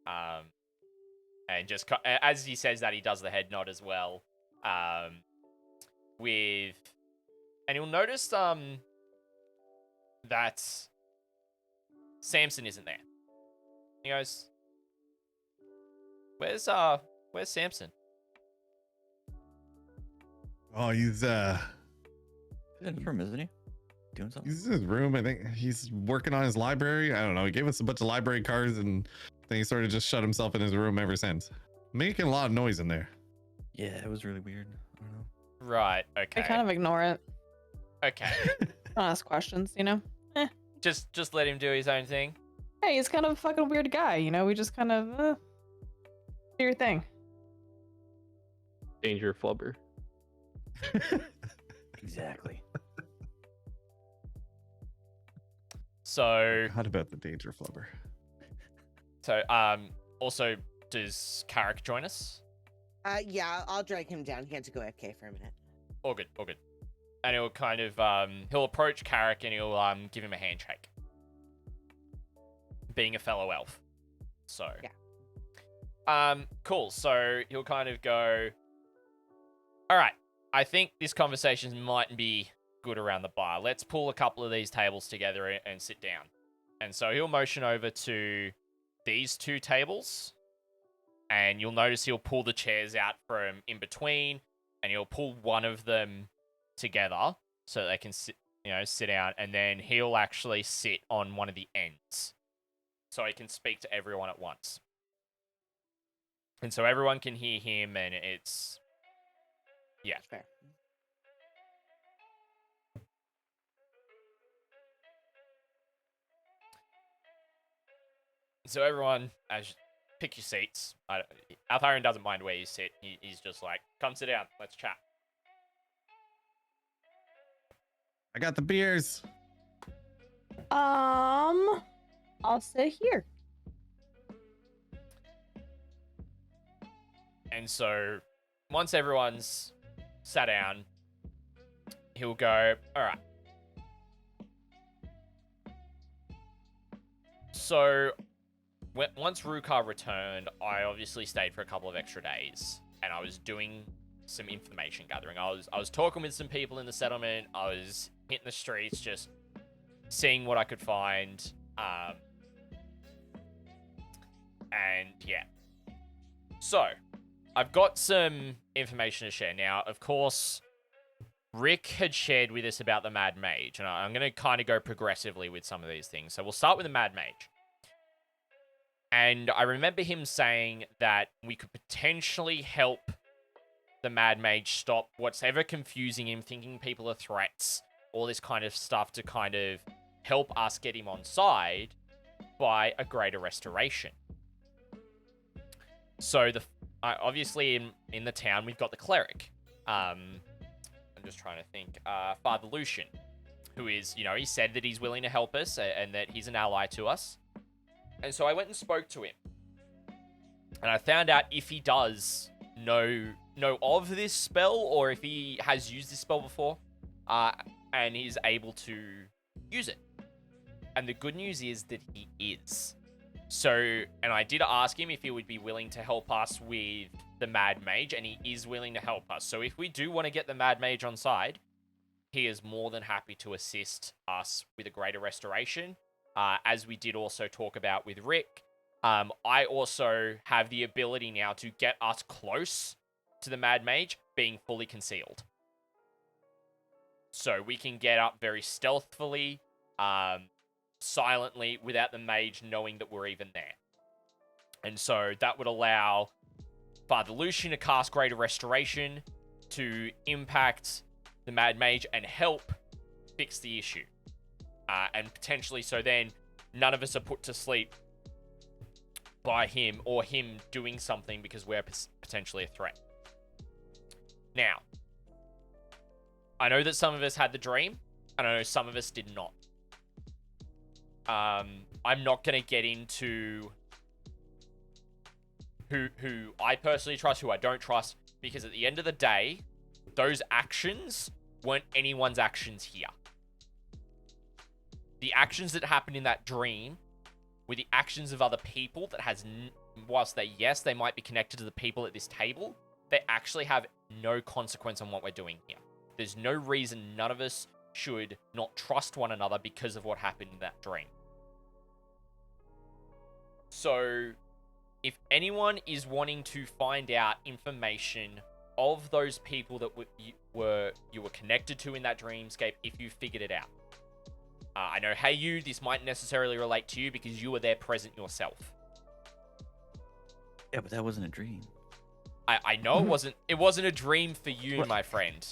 And just as he says that, he does the head nod as well. And you'll notice that Samson isn't there. He goes, where's Samson? Oh, he's in his room, isn't he? Doing something. he's in his room. I think he's working on his library. I don't know. He gave us a bunch of library cards, and then he sort of just shut himself in his room ever since, making a lot of noise in there. Yeah, it was really weird. I don't know. Right. Okay. I kind of ignore it. Okay. Don't ask questions, you know? Just let him do his own thing. Hey, he's kind of a fucking weird guy, you know? We just kind of, do your thing. Danger flubber. Exactly. So, How about the danger flubber? so also, does Carrick join us? Yeah, I'll drag him down. He had to go AFK for a minute. All good. And he'll kind of he'll approach Carrick and he'll give him a handshake. Being a fellow elf. So yeah. Cool. So he'll kind of go, all right, I think this conversation might be good around the bar. Let's pull a couple of these tables together and sit down. And so he'll motion over to these two tables. And you'll notice he'll pull the chairs out from in between, and he'll pull one of them together so they can sit down, and then he'll actually sit on one of the ends so he can speak to everyone at once. And so everyone can hear him, and it's Fair. So everyone, pick your seats. Altharion doesn't mind where you sit. He's just like, come sit down. Let's chat. I got the beers. I'll sit here. And so once everyone's sat down, he'll go, all right. So once Rukar returned, I obviously stayed for a couple of extra days, and I was doing some information gathering. I was talking with some people in the settlement. I was hitting the streets, just seeing what I could find. And yeah. So, I've got some information to share now. Of course, Rick had shared with us about the Mad Mage, and I'm going to kind of go progressively with some of these things. So we'll start with the Mad Mage. And I remember him saying that we could potentially help the Mad Mage stop what's ever confusing him, thinking people are threats, all this kind of stuff to kind of help us get him on side by a greater restoration. So obviously in the town we've got the cleric. I'm just trying to think. Father Lucian, who is, he said that he's willing to help us and that he's an ally to us. And so I went and spoke to him. And I found out if he does know of this spell or if he has used this spell before and he's able to use it. And the good news is that he is. So, and I did ask him if he would be willing to help us with the Mad Mage, and he is willing to help us. So if we do want to get the Mad Mage on side, he is more than happy to assist us with a greater restoration. As we did also talk about with Rick, I also have the ability now to get us close to the Mad Mage being fully concealed. So we can get up very stealthily, silently, without the mage knowing that we're even there. And so that would allow Father Lucian to cast Greater Restoration to impact the Mad Mage and help fix the issue. And potentially, so then none of us are put to sleep by him or him doing something because we're potentially a threat. Now, I know that some of us had the dream, and I know some of us did not. I'm not going to get into who I personally trust, who I don't trust, because at the end of the day, those actions weren't anyone's actions here. The actions that happened in that dream were the actions of other people that has, whilst they might be connected to the people at this table, they actually have no consequence on what we're doing here. There's no reason none of us should not trust one another because of what happened in that dream. So, if anyone is wanting to find out information of those people that you were connected to in that dreamscape, if you figured it out. I know, hey you, this might necessarily relate to you because you were there present yourself. Yeah, but that wasn't a dream. I know it wasn't a dream for you, my friend.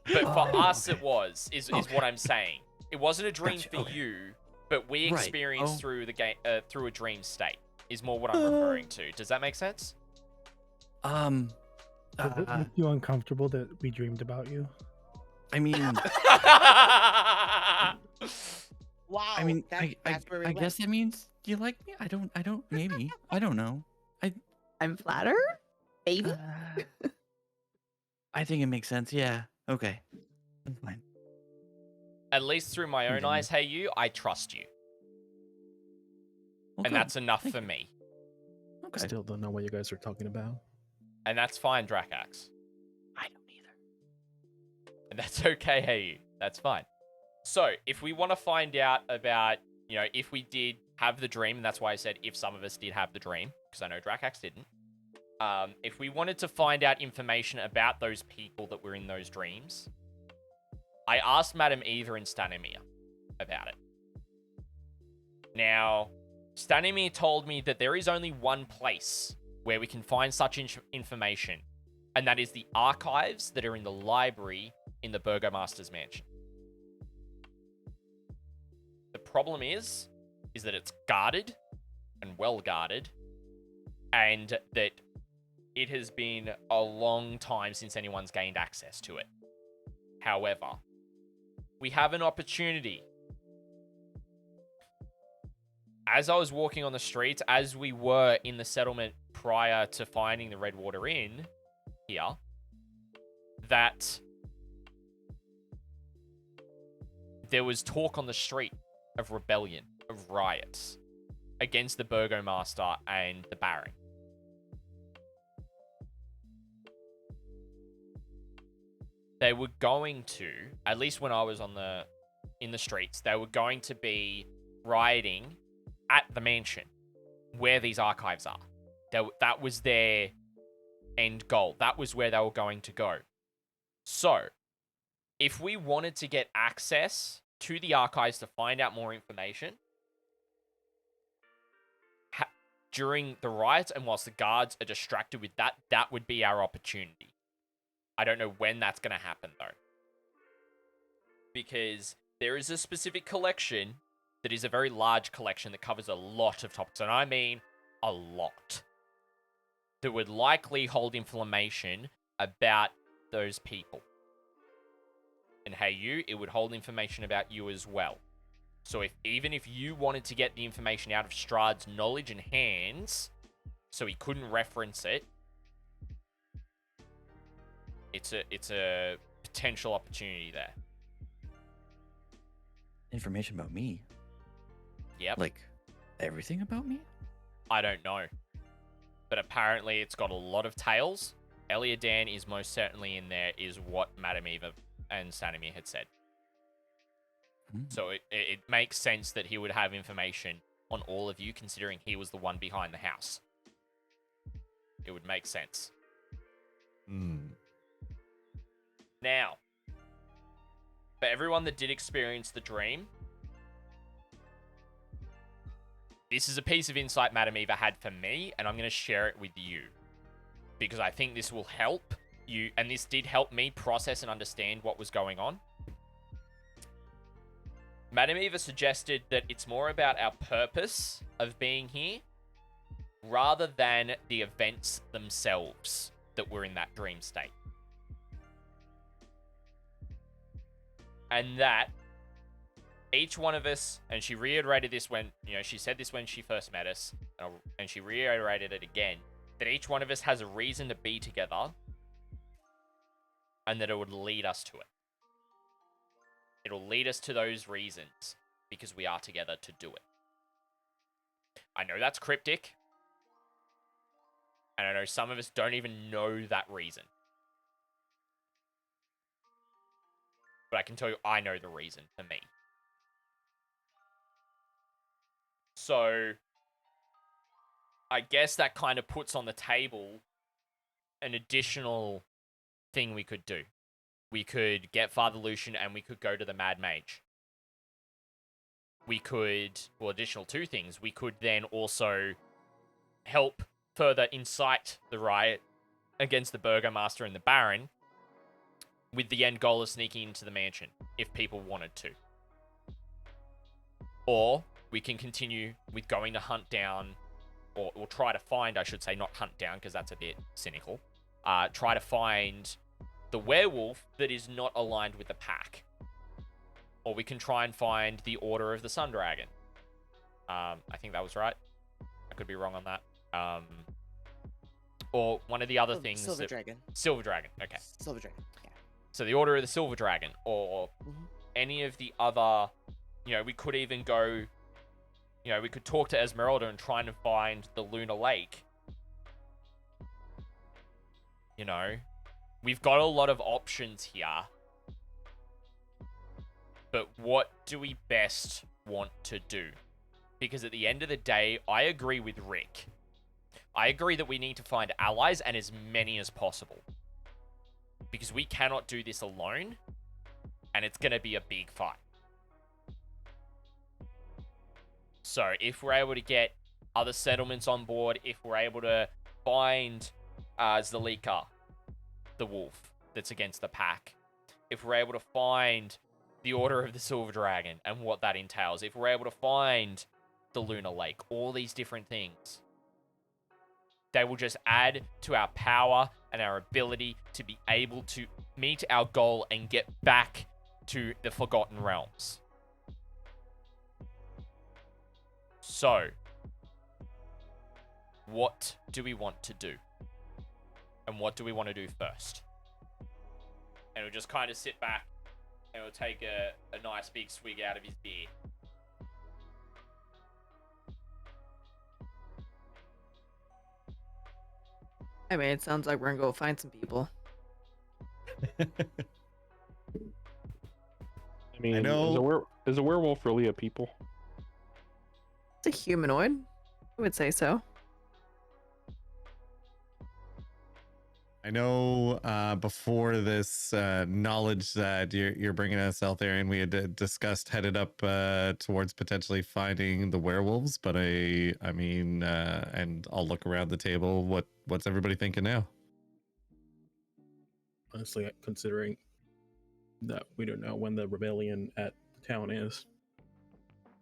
But for us it was, is what I'm saying. It wasn't a dream for you, but we experienced through the game, through a dream state, is more what I'm referring to. Does that make sense? Does it make you uncomfortable that we dreamed about you? I mean, Wow. I mean, that's where we I went. guess it means you like me. I don't. Maybe. I don't know. I'm flattered. Maybe. I think it makes sense. Yeah. Okay. That's fine. At least through my own eyes, hey you, I trust you. Well, And that's enough for me. I still don't know what you guys are talking about. And that's fine, Drakax. I don't either. And that's okay, hey you. That's fine. So, if we want to find out about, if we did have the dream, and that's why I said if some of us did have the dream, because I know Drakax didn't. If we wanted to find out information about those people that were in those dreams, I asked Madame Eva and Stanimir about it. Now, Stanimir told me that there is only one place where we can find such information, and that is the archives that are in the library in the Burgomaster's mansion. The problem is that it's guarded and well guarded, and that it has been a long time since anyone's gained access to it. However, we have an opportunity. As I was walking on the streets, as we were in the settlement prior to finding the Redwater Inn here, that there was talk on the street of rebellion, of riots against the Burgomaster and the Baron. They were going to, at least when I was in the streets, they were going to be rioting at the mansion where these archives are. That was their end goal. That was where they were going to go. So, if we wanted to get access to the archives to find out more information during the riots, and whilst the guards are distracted with that, that would be our opportunity. I don't know when that's going to happen, though. Because there is a specific collection that is a very large collection that covers a lot of topics, and I mean a lot, that would likely hold information about those people. And hey, it would hold information about you as well. So even if you wanted to get the information out of Strahd's knowledge and hands, so he couldn't reference it, it's a potential opportunity there. Information about me? Yep. Like, everything about me? I don't know. But apparently it's got a lot of tales. Eliadan is most certainly in there, is what Madame Eva and Sanimir had said. So it makes sense that he would have information on all of you, considering he was the one behind the house. It would make sense. Now, for everyone that did experience the dream, this is a piece of insight Madame Eva had for me, and I'm going to share it with you. Because I think this will help you, and this did help me process and understand what was going on. Madame Eva suggested that it's more about our purpose of being here, rather than the events themselves that were in that dream state. And that each one of us, and she reiterated this when, she said this when she first met us, and she reiterated it again, that each one of us has a reason to be together, and that it would lead us to it. It'll lead us to those reasons, because we are together to do it. I know that's cryptic, and I know some of us don't even know that reason. But I can tell you, I know the reason for me. So, I guess that kind of puts on the table an additional thing we could do. We could get Father Lucian and we could go to the Mad Mage. We could, well, additional two things. We could then also help further incite the riot against the Burgomaster and the Baron, with the end goal of sneaking into the mansion, if people wanted to. Or we can continue with going to hunt down, or try to find, I should say, not hunt down, because that's a bit cynical. Try to find the werewolf that is not aligned with the pack. Or we can try and find the Order of the Sun Dragon. I think that was right. I could be wrong on that. Or one of the other things. Silver Dragon. Silver Dragon, okay. Silver Dragon, yeah. So the Order of the Silver Dragon, or any of the other, we could even go, we could talk to Esmeralda and try and find the Lunar Lake. We've got a lot of options here. But what do we best want to do? Because at the end of the day, I agree with Rick. I agree that we need to find allies, and as many as possible. Because we cannot do this alone, and it's going to be a big fight. So if we're able to get other settlements on board, if we're able to find Zalika, the wolf that's against the pack, if we're able to find the Order of the Silver Dragon and what that entails, if we're able to find the Lunar Lake, all these different things, they will just add to our power and our ability to be able to meet our goal and get back to the Forgotten Realms. So, what do we want to do? And what do we want to do first? And we'll just kind of sit back and we'll take a nice big swig out of his beer. I mean, it sounds like we're gonna go find some people. I mean, I know. Is a werewolf really a people? It's a humanoid. I would say so. I know before this knowledge that you're bringing us out there, and we had discussed headed up towards potentially finding the werewolves. But I mean, and I'll look around the table. What's everybody thinking now? Honestly, considering that we don't know when the rebellion at the town is,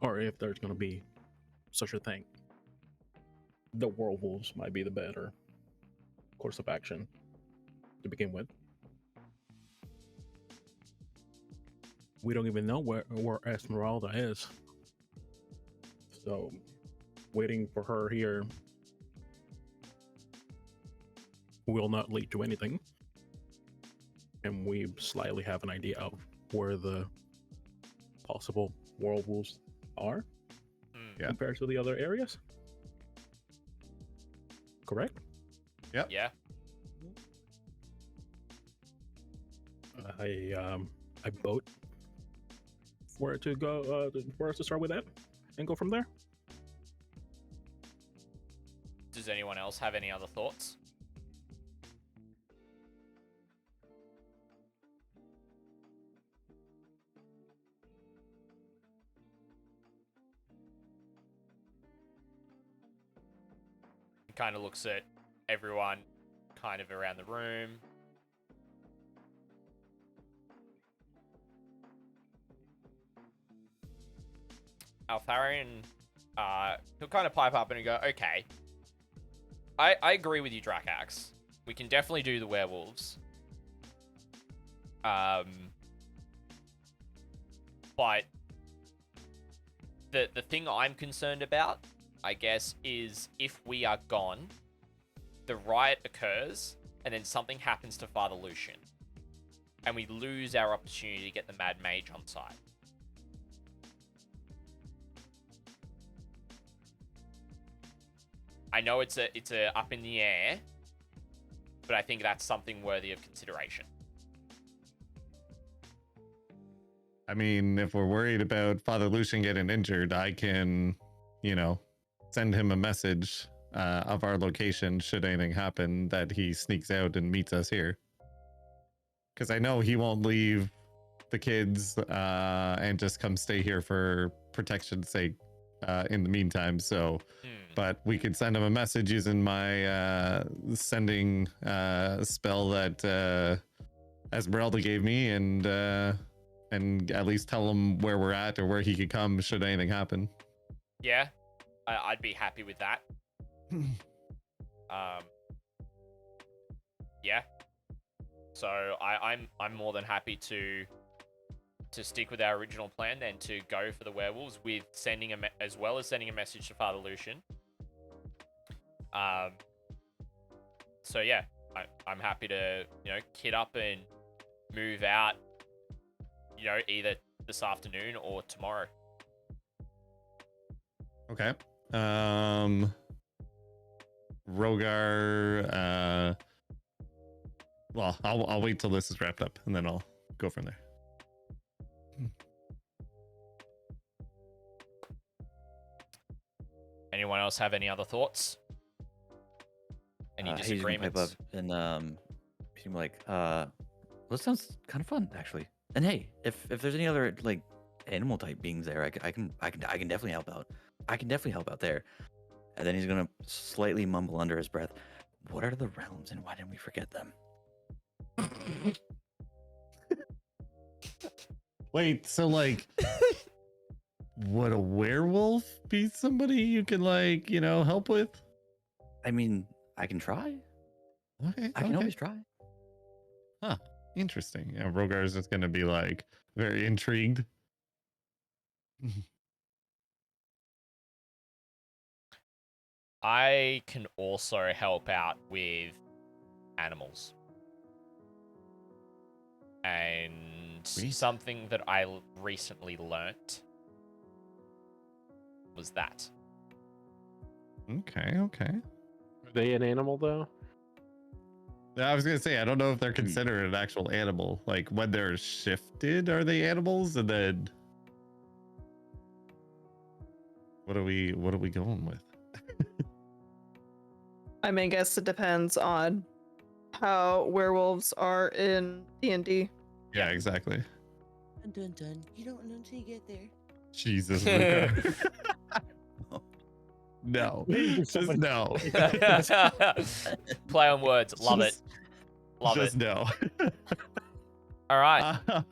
or if there's going to be such a thing, the werewolves might be the better course of action to begin with. We don't even know where Esmeralda is, so waiting for her here will not lead to anything. And we slightly have an idea of where the possible werewolves are compared to the other areas. Correct? Yep. Yeah. I vote for it to go for us to start with that and go from there. Does anyone else have any other thoughts? He kind of looks at everyone kind of around the room. Altharion, he'll kind of pipe up and go, okay, I agree with you, Drakax. We can definitely do the werewolves. But the thing I'm concerned about, I guess, is if we are gone, the riot occurs, and then something happens to Father Lucian, and we lose our opportunity to get the Mad Mage on side. I know it's a up in the air, but I think that's something worthy of consideration. I mean, if we're worried about Father Lucian getting injured, I can, send him a message of our location should anything happen, that he sneaks out and meets us here. Because I know he won't leave the kids and just come stay here for protection's sake in the meantime. So, but we could send him a message using my sending spell that Esmeralda gave me, and at least tell him where we're at or where he could come should anything happen. Yeah, I'd be happy with that. Yeah. So I'm more than happy to stick with our original plan, then to go for the werewolves with sending as well as sending a message to Father Lucian. So yeah, I'm happy to kit up and move out. Either this afternoon or tomorrow. Okay. Rogar. Well, I'll wait till this is wrapped up, and then I'll go from there. Anyone else have any other thoughts? Any disagreements? Pipe up and seem like, well, that sounds kind of fun actually. And hey, if there's any other like animal type beings there, I can definitely help out. I can definitely help out there. And then he's gonna slightly mumble under his breath, "What are the realms, and why didn't we forget them?" Wait, so like, would a werewolf be somebody you can help with? I mean, I can try. Okay, I can always try. Huh. Interesting. Yeah, Rogar is just gonna be very intrigued. I can also help out with animals. And something that I recently learnt was that. Okay. Are they an animal though? I was gonna say, I don't know if they're considered an actual animal. Like when they're shifted, are they animals? And then what are we going with? I mean, I guess it depends on how werewolves are in D&D. Yeah, exactly. Dun dun dun. You don't know until you get there. Jesus, Rukar. No, Please, just no. Play on words. Love it. Love just it. no. All right. All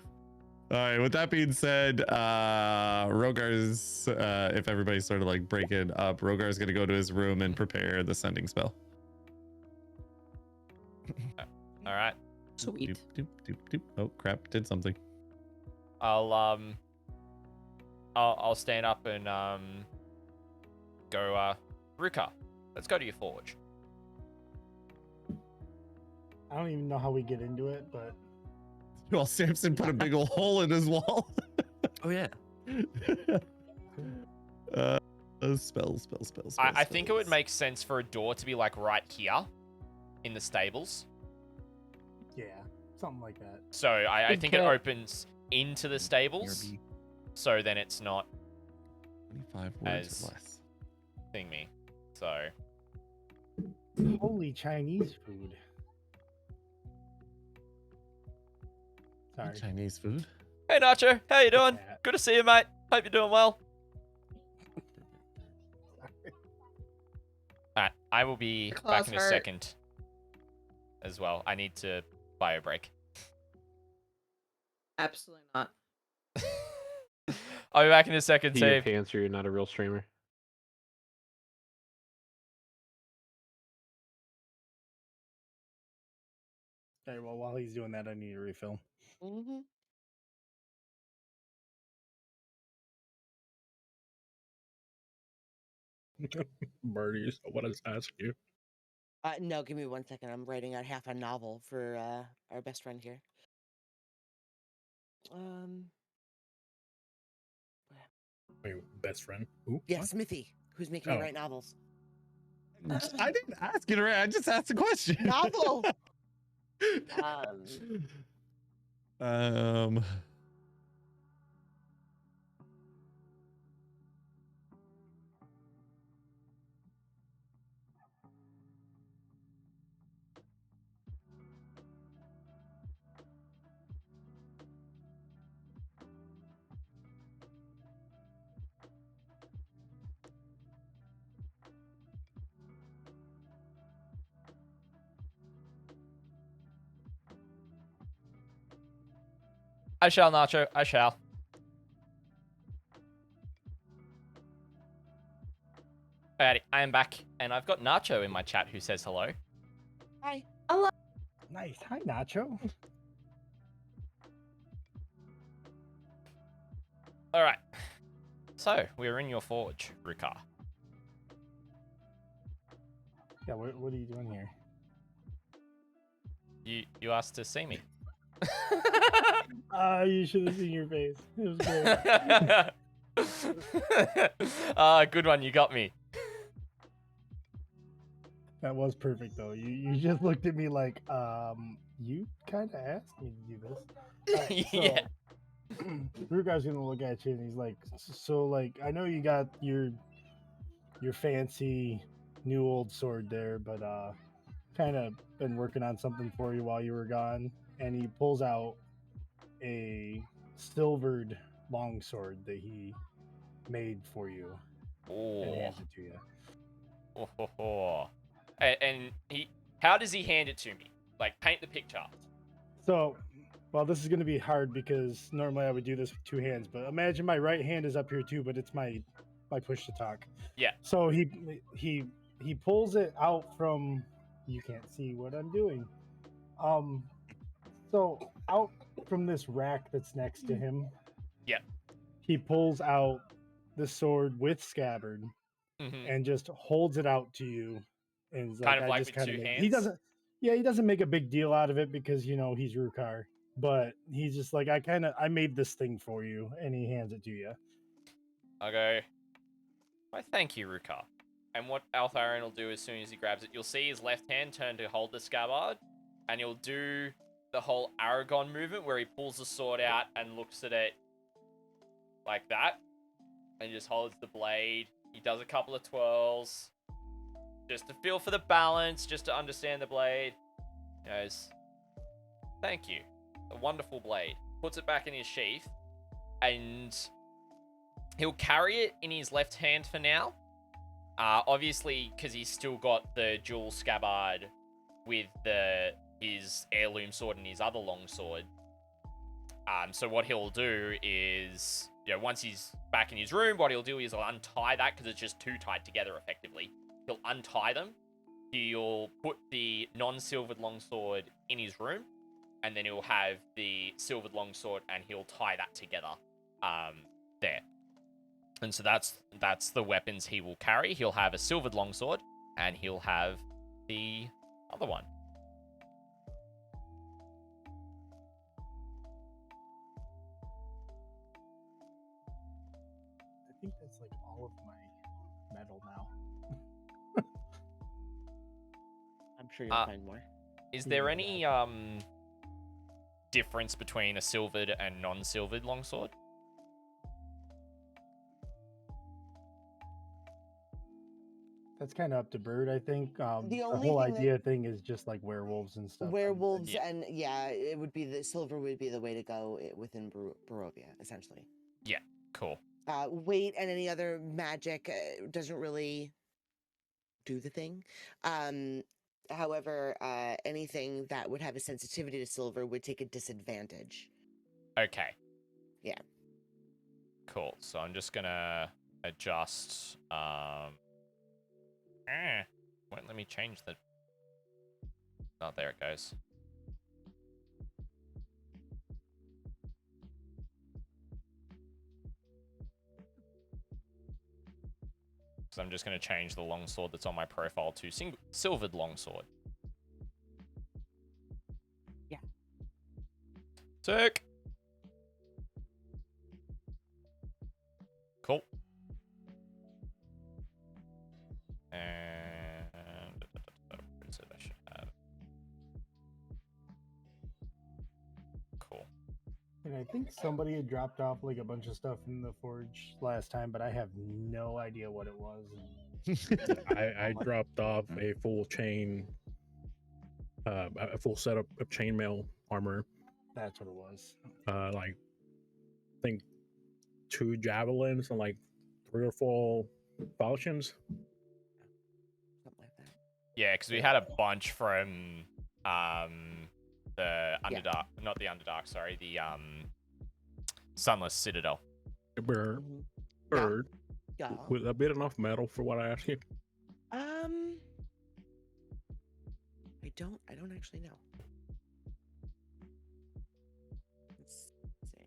right. With that being said, Rogar's, if everybody's sort of like breaking up, Rogar's gonna go to his room and prepare the sending spell. All right. Sweet. Doop, doop, doop, doop. Oh crap! Did something. I'll stand up and go. Ruka, let's go to your forge. I don't even know how we get into it, but Well, Samson put a big old hole in his wall. Oh yeah. Spells. I think it would make sense for a door to be like right here in the stables. yeah, something like that. So I think it Okay. opens into the stables. BRB. So then it's not 25 words As- or less. thingy. So Holy Chinese food. Sorry. Chinese food. hey Nacho, how you doing? Yeah. Good to see you, mate. Hope you're doing well. Alright, I will be Claws back in a hurt. second as well. I need to bio break. Absolutely not. I'll be back in a second, See your Steve. pants, or you're not a real streamer. Okay, well, while he's doing that, I need a refill. Mm-hmm. Birdie, so what does ask you? No, give me 1 second. I'm writing out half a novel for our best friend here. Wait, best friend? Who? Yeah, What? Smithy, who's making me Oh. write novels. I didn't ask you, right? I just asked a question. Novel. Um. I shall, Nacho. I shall. Alrighty, I am back, and I've got Nacho in my chat who says hello. Hi. Nice. Hi, Nacho. Alright. So, we're in your forge, Ruka. Yeah, what are you doing here? You asked to see me. You should have seen your face. It was great. Good one, you got me. That was perfect, though. You just looked at me like, you kind of asked me to do this. Alright, so, Yeah. Rugar's gonna look at you and he's like, so like, I know you got your fancy new old sword there, but kind of been working on something for you while you were gone. And he pulls out a silvered longsword that he made for you and Oh. hands it to you. Oh, ho, ho. And how does he hand it to me? Like, paint the picture. So, well, this is going to be hard because normally I would do this with two hands, but imagine my right hand is up here too, but it's my push to talk. Yeah. So he pulls it out from, you can't see what I'm doing. So out from this rack that's next to him. Yeah. He pulls out the sword with scabbard Mm-hmm. and just holds it out to you. And he's Kind of I like just with kind of two make, hands? he doesn't make a big deal out of it because he's Rukar, but he's just like, I made this thing for you, and he hands it to you. I go, why thank you, Ruka. And what Altharion will do as soon as he grabs it, you'll see his left hand turn to hold the scabbard, and he'll do the whole Aragon movement where he pulls the sword out and looks at it like that, and just holds the blade. He does a couple of twirls, just to feel for the balance, just to understand the blade. He goes, "Thank you. A wonderful blade." Puts it back in his sheath, and he'll carry it in his left hand for now. Obviously, because he's still got the dual scabbard with his heirloom sword and his other long sword. So what he'll do is, once he's back in his room, what he'll do is he'll untie that because it's just too tied together effectively. He'll untie them. He'll put the non-silvered longsword in his room, and then he'll have the silvered longsword and he'll tie that together there. And so that's the weapons he will carry. He'll have a silvered longsword and he'll have the other one. I think that's like all of my metal now. I'm sure you'll find more. Is there any difference between a silvered and non-silvered longsword? That's kind of up to Bird, I think. The The only whole thing that- idea thing is just like werewolves and stuff. Werewolves and it would be the silver would be the way to go within Barovia, essentially. Yeah, cool. Weight and any other magic doesn't really do the thing. However, anything that would have a sensitivity to silver would take a disadvantage. Okay. Yeah. Cool. So I'm just gonna adjust. Wait, let me change the. Oh, there it goes. So I'm just going to change the longsword that's on my profile to silvered longsword. Yeah. Sick. Cool. And what is it I should have? Cool. And I think somebody had dropped off like a bunch of stuff in the forge last time, but I have no idea what it was. I dropped off a full chain, a full set of chainmail armor. That's what it was. Like, I think 2 javelins and like 3 or 4 falchions. Something like that. Yeah, because we had a bunch from the Underdark, not the Underdark, sorry, the Sunless Citadel. Bird. Yeah. Would that be enough metal for what I asked you? I don't actually know. Let's see.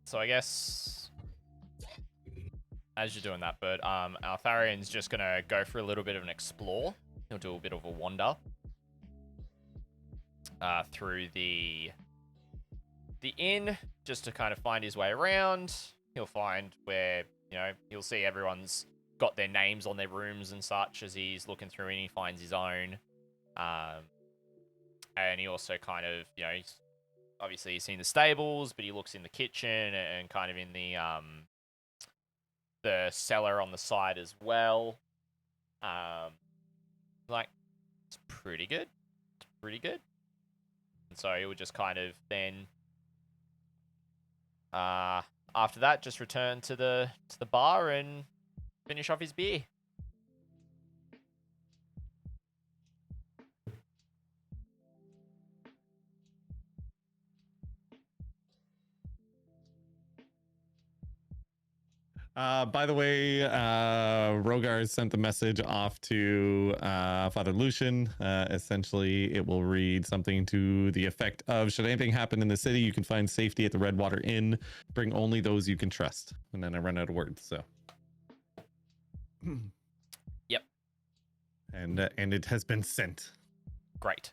So I guess as you're doing that, Bird, Altharion's just gonna go for a little bit of an explore. He'll do a bit of a wander through the inn just to kind of find his way around. He'll find where, he'll see everyone's got their names on their rooms and such as he's looking through, and he finds his own. And he also kind of, obviously he's seen the stables, but he looks in the kitchen and kind of in the cellar on the side as well. It's pretty good. It's pretty good. And so he would just kind of then, after that, just return to the bar and finish off his beer. By the way, Rogar sent the message off to Father Lucian. Essentially, it will read something to the effect of, should anything happen in the city, you can find safety at the Redwater Inn. Bring only those you can trust. And then I run out of words, so. Yep. And it has been sent. Great.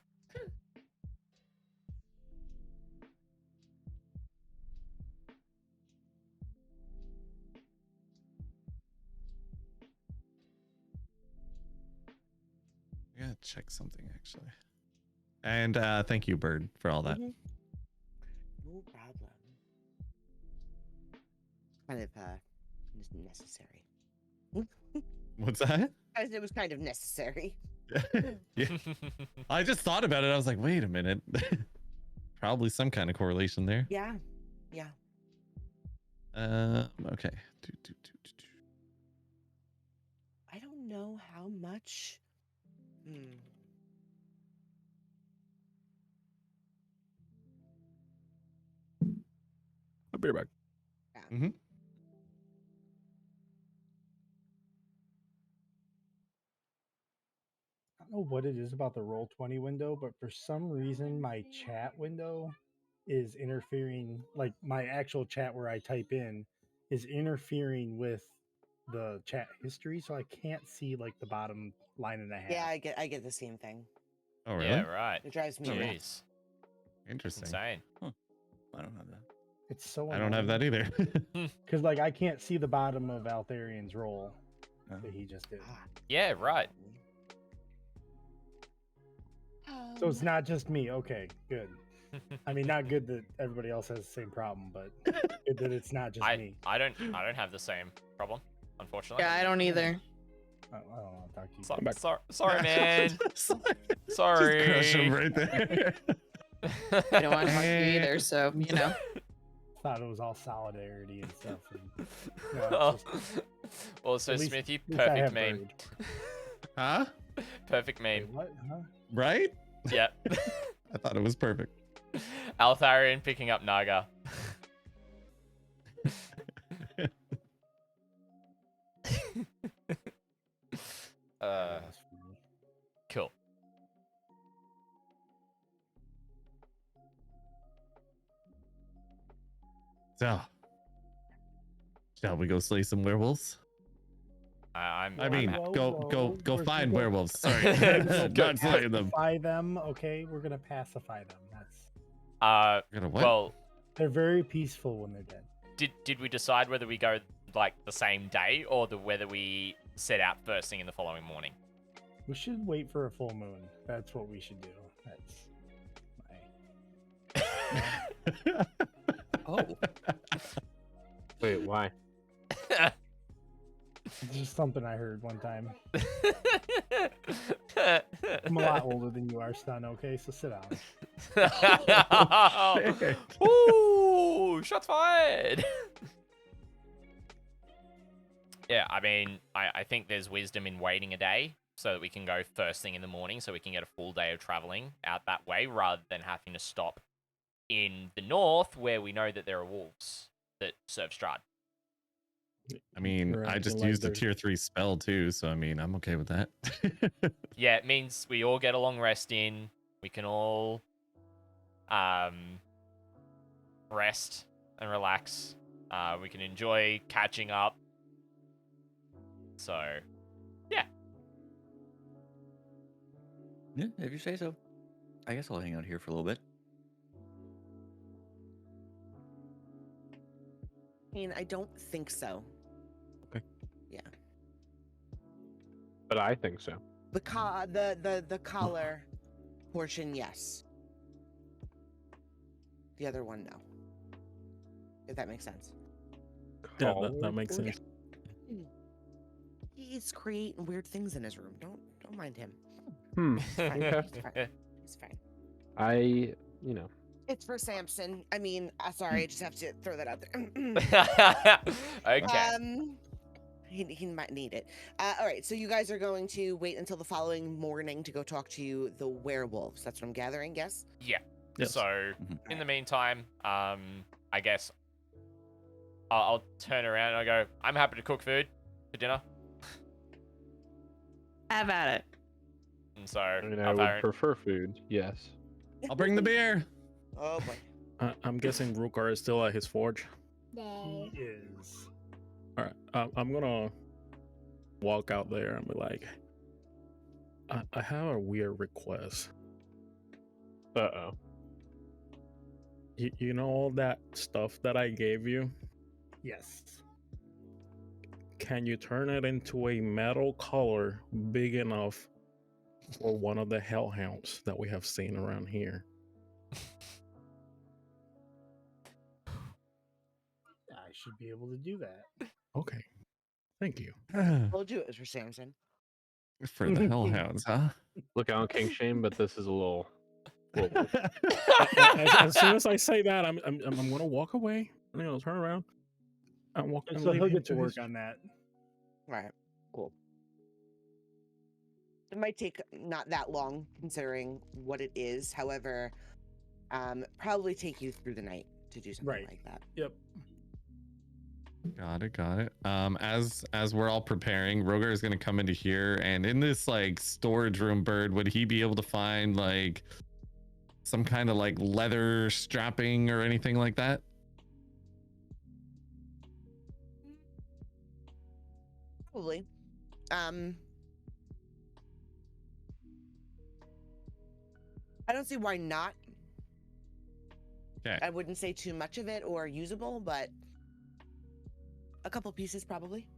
I gotta check something actually. And thank you, Bird, for all that. No problem. kind of necessary. What's that? As it was kind of necessary. Yeah. I just thought about it. I was like, wait a minute. Probably some kind of correlation there. Yeah. Okay. I don't know how much. I'll be right back. Mm-hmm. I don't know what it is about the Roll20 window, but for some reason my chat window is interfering, like my actual chat where I type in is interfering with the chat history, so I can't see like the bottom line and a half. Yeah, I get the same thing. Oh, really? Yeah, right. It drives me nuts. Jeez. Interesting. Insane. I don't have that. It's so I don't have that either. because like I can't see the bottom of Altharion's roll that he just did. Yeah, right. So it's not just me. Okay, good. I mean, not good that everybody else has the same problem, but good that it's not just me. I don't have the same problem, unfortunately. Yeah, I don't either. I don't know. I'll talk to you. Sorry, man. Sorry. Just crush him right there. I don't want to talk to you either, so you know. Thought it was all solidarity and stuff. And, Also, at least- Smithy, at least I perfect have meme. Bird. Huh? Perfect Wait, meme. what? Huh? Right? Yeah. I thought it was perfect. Altharion picking up Naga. That's funny. Cool. So, shall we go slay some werewolves? I'm I mean, Whoa, go whoa, find we're- werewolves. Sorry, Go not slaying them. Pacify them, okay? We're gonna pacify them. That's Gonna what? well, they're very peaceful when they're dead. did we decide whether we go like the same day or whether we set out first thing in the following morning? We should wait for a full moon. That's what we should do. That's my. Oh, Wait, why? It's just something I heard one time. I'm a lot older than you are, son. Okay, so sit down. Ooh, shots fired. Yeah, I mean, I think there's wisdom in waiting a day so that we can go first thing in the morning so we can get a full day of traveling out that way rather than having to stop in the north where we know that there are wolves that serve Strahd. I mean, You're I just acting like used a there's- tier 3 spell too, so I mean, I'm okay with that. Yeah, it means we all get a long rest in. We can all rest and relax. We can enjoy catching up. So, yeah. yeah, if you say so. I guess I'll hang out here for a little bit. I mean, I don't think so. Okay. Yeah. But I think so. The collar portion, yes. The other one, no. If that makes sense. Yeah, that makes sense. He's creating weird things in his room. Don't mind him. Hmm. He's fine. Okay. He's fine. He's fine. You know. It's for Samson. I mean, sorry, I just have to throw that out there. Okay. He might need it. All right, so you guys are going to wait until the following morning to go talk to the werewolves. That's what I'm gathering, yes? Yeah. Yes. So, in the meantime, I guess I'll turn around and I go, I'm happy to cook food for dinner. Have at it. And so, I mean, I would prefer food, yes. I'll bring the beer. Oh boy. I'm guessing Rukar is still at his forge. He is. All right, I'm gonna walk out there and be like, I have a weird request. Uh-oh. You know all that stuff that I gave you? Yes. Can you turn it into a metal color big enough for one of the hellhounds that we have seen around here? I should be able to do that. Okay. Thank you. We'll do it for Samson. For the hellhounds, huh? Look, I don't king shame, but this is a little. As soon as I say that, I'm gonna walk away. You know, turn around. I'm walking. So he'll get to work on that. All right, cool. It might take not that long considering what it is. However, probably take you through the night to do something like that. Yep. Got it. As we're all preparing, Rogar is gonna come into here, and in this like storage room, Bird, would he be able to find like some kind of like leather strapping or anything like that? Probably. I don't see why not. Okay. I wouldn't say too much of it or usable, but a couple pieces probably.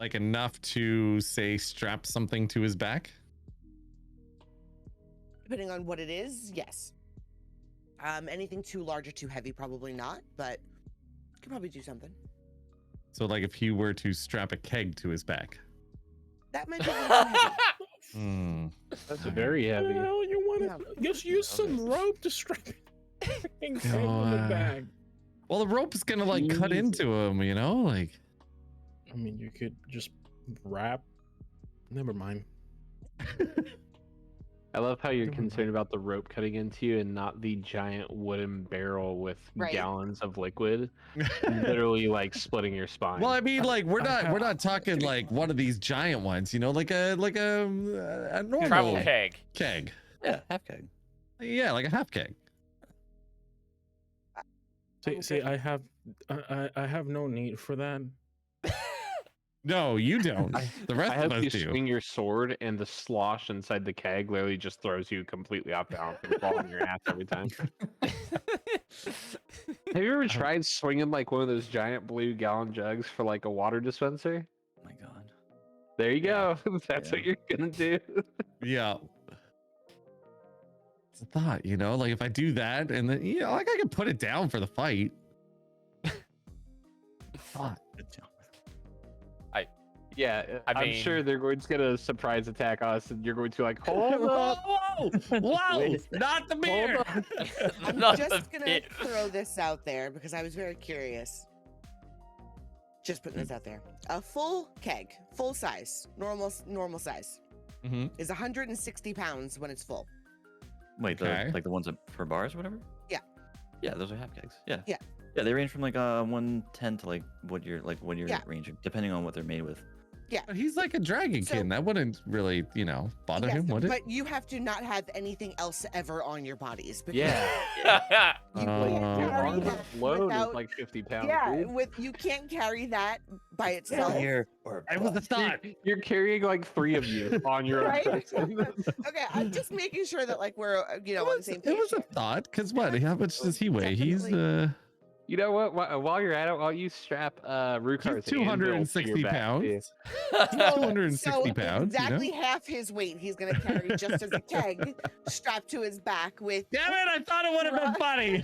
Like enough to say strap something to his back? Depending on what it is, yes. Anything too large or too heavy, probably not, but could probably do something. So like if he were to strap a keg to his back. That might be a little heavy. That's very heavy. Well, you want to just use some rope to strap it on the back. Well, the rope is gonna like cut into him, you know, like. I mean, you could just wrap. Never mind. I love how you're concerned about the rope cutting into you and not the giant wooden barrel with gallons of liquid, literally like splitting your spine. Well, I mean, like we're not talking like one of these giant ones, you know, like a normal travel keg. Keg. Yeah, half keg. Yeah, like a half keg. See, I have no need for that. No, you don't. The rest I of hope us you do. swing your sword and the slosh inside the keg literally just throws you completely off balance and fall on your ass every time. Have you ever tried swinging like one of those giant blue gallon jugs for like a water dispenser? Oh my god. There you go. That's what you're gonna do. Yeah. It's a thought, you know, like if I do that and then, you know, like I can put it down for the fight. Thought. Yeah, I'm sure they're going to get a surprise attack us, and you're going to like, hold up. Whoa, not the beer. I'm just gonna throw this out there because I was very curious. Just putting this out there. A full keg, full size, normal size, is 160 pounds when it's full. Wait, like the ones for bars or whatever? Yeah. Yeah, those are half kegs. Yeah. Yeah. Yeah, they range from like 110 to like what you're ranging, depending on what they're made with. Yeah. But he's like a dragonkin. That wouldn't really, you know, bother him, would it? But you have to not have anything else ever on your bodies. Because Yeah. You can't carry that Load without, is like 50 pounds. yeah, dude. you can't carry that by itself. I was the thought. You're carrying like 3 of you on your own Right? person. Okay, I'm just making sure that like we're on the same page. It was a thought, because what? How much does he weigh? He's You know what? While you're at it, while you strap Rukar's 260 pounds. He's 260 pounds. Exactly half his weight he's gonna carry just as a keg strapped to his back with. Damn it! I thought it would have been funny.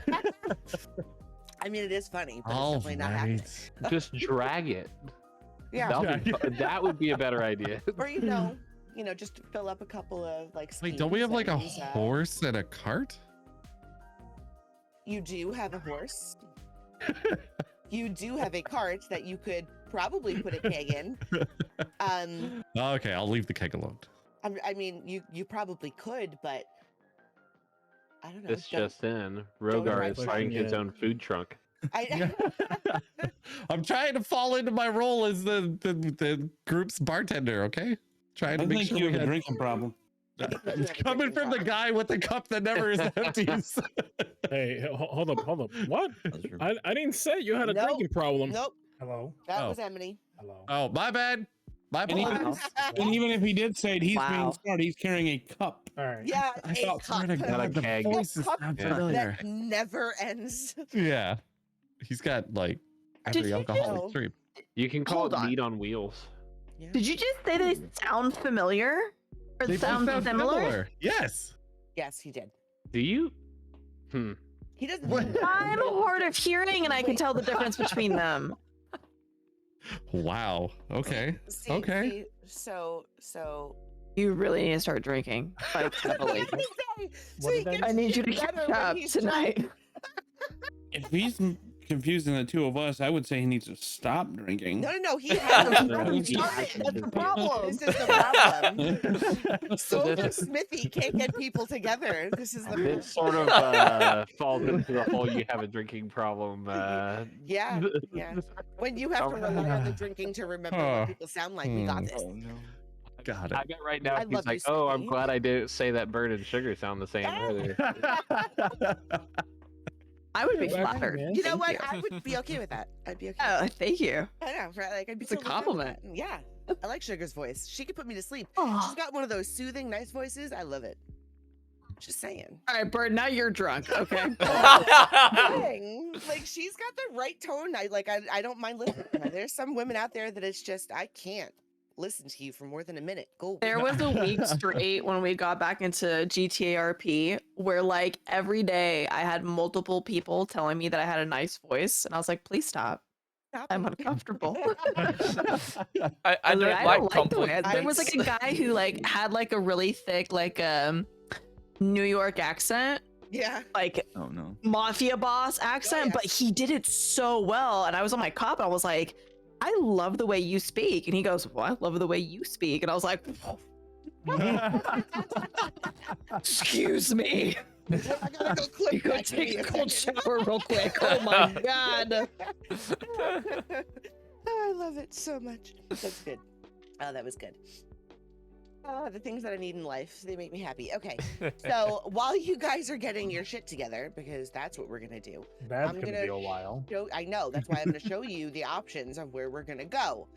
I mean, it is funny, but it's definitely not happening. Just drag it. Yeah. That would be a better idea. Or just fill up a couple of like. Wait, don't we have like a skis and, horse and a cart? You do have a horse. You do have a cart that you could probably put a keg in. Okay, I'll leave the keg alone. I mean, you probably could, but I don't know. This just in, Rogar is starting his own food trunk. I'm trying to fall into my role as the group's bartender. Okay, trying to make sure you we have a had... drinking problem. It's coming from the guy with the cup that never is empty. Hey, hold up. What? I didn't say you had a drinking problem. Nope. Hello. That was Emily. Hello. Oh, my bad. My apologies. And even if he did say it, he's being smart. He's carrying a cup. All right. Yeah, I thought cup. not a keg. A cup that never ends. Yeah, he's got like every alcoholic drink. You can call it meat on wheels. Yeah. Did you just say they sound familiar? Or They sound both similar? Yes. Yes, he did. Do you? He doesn't. I'm of hearing, and I can tell the difference between them. Wow. Okay. Okay. So You really need to start drinking. Like, heavily. I need you to catch up tonight. If he's confusing the two of us, I would say he needs to stop drinking. No, he has. That's the problem. This is the problem. Soldier Smithy can't get people together. This is the problem. This sort of falls into the whole you have a drinking problem. Yeah. When you have to rely on the drinking to remember what people sound like, we got this. Oh no. Got it. I bet right now I he's love like, you, "Oh, I'm Smithy." glad I didn't say that Bird and Sugar sound the same earlier." I would be flattered. You know what? I would be okay with that. I'd be okay. Oh, thank you. I know, right? Like, I'd be It's a totally fine with compliment. that. Yeah. I like Sugar's voice. She could put me to sleep. Oh. She's got one of those soothing, nice voices. I love it. Just saying. All right, Bird. Now you're drunk. Okay. Dang. Like, she's got the right tone. I don't mind listening to her. There's some women out there that it's just I can't listen to you for more than a minute. Go. There was a week straight when we got back into GTA RP where like every day I had multiple people telling me that I had a nice voice, and I was like, please stop. I'm uncomfortable. I don't like compliments. There was like a guy who like had like a really thick like New York accent. Yeah. Like Oh no. mafia boss accent, but he did it so well. And I was on my cop and I was like, I love the way you speak. And he goes, well, I love the way you speak. And I was like, excuse me. I gotta go quick. You gotta take a cold shower real quick. Oh my god. Oh, I love it so much. That's good. Oh, that was good. Oh, the things that I need in life, they make me happy. Okay, so while you guys are getting your shit together, because that's what we're gonna do. That's gonna be a while. I know, that's why I'm gonna show you the options of where we're gonna go.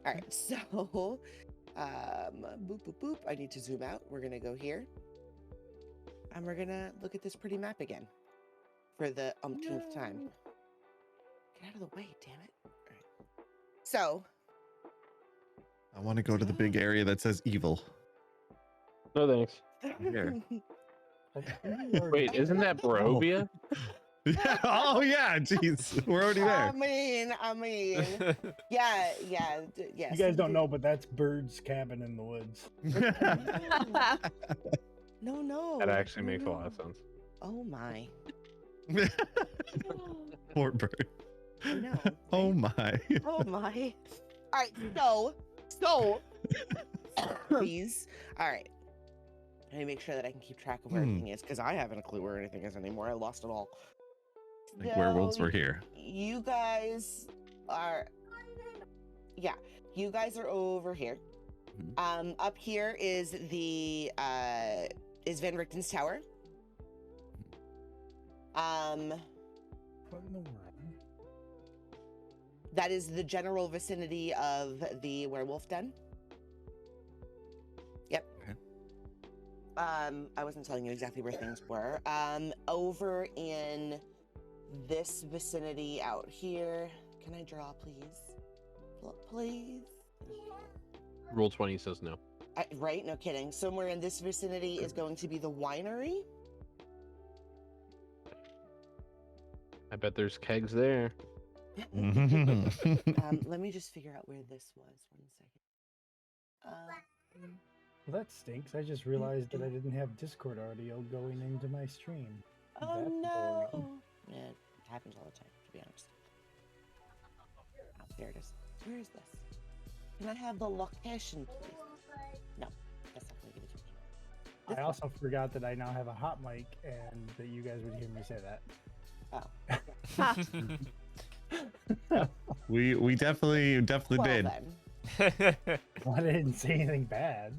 All right, so, boop, boop, boop. I need to zoom out. We're gonna go here. And we're gonna look at this pretty map again for the umpteenth time. Get out of the way, damn it. All right. So, I want to go to the big area that says evil. No thanks. Here. Wait, isn't that Barovia? Yeah. Oh yeah. Jeez, we're already there. I mean, yeah. You guys don't know, but that's Bird's cabin in the woods. No. That actually makes a lot of sense. Oh my. Poor Bird. I know. Oh my. Oh my. All right, so please. All right. Let me make sure that I can keep track of where everything is, because I haven't a clue where anything is anymore. I lost it all. Like werewolves were here. You guys are, yeah. You guys are over here. Up here is the is Van Richten's tower. What in the world? That is the general vicinity of the werewolf den. Yep. Okay. I wasn't telling you exactly where things were. Over in this vicinity out here. Can I draw, please? Please? Rule 20 says no. Right? No kidding. Somewhere in this vicinity is going to be the winery. I bet there's kegs there. Let me just figure out where this was. 1 second. Well, that stinks. I just realized that I didn't have Discord audio going into my stream. Oh That's no! boring. Yeah, it happens all the time, to be honest. Oh, there it is. Where is this? Can I have the location, please? No, that's not going to give it to me. I also forgot that I now have a hot mic and that you guys would hear me say that. Oh. We definitely Well, did. then, Well, I didn't say anything bad.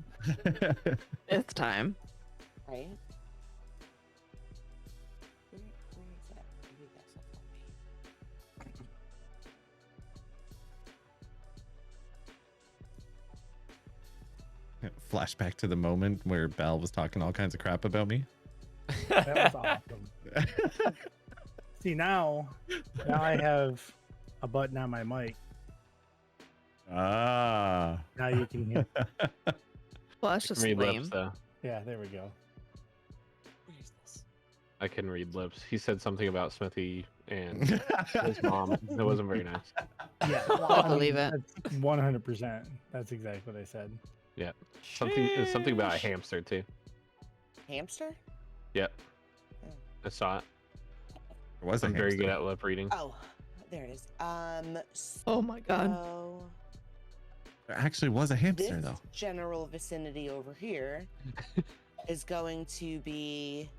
Fifth time. right? Where is that? Maybe that's not for me. Flashback to the moment where Belle was talking all kinds of crap about me. That was awesome. See, now I have a button on my mic. Ah. Now you can hear. Well, that's just Read lame. lips, though. Yeah, there we go. Where is this? I can read lips. He said something about Smithy and his mom. It wasn't very nice. Yeah, I'll believe it. That's 100%. That's exactly what I said. Yeah, something about a hamster too. Hamster? Yep, I saw it. There was a I'm very hamster. good at lip reading. Oh, there it is. Oh my god. So There actually was a hamster this though. general vicinity over here is going to be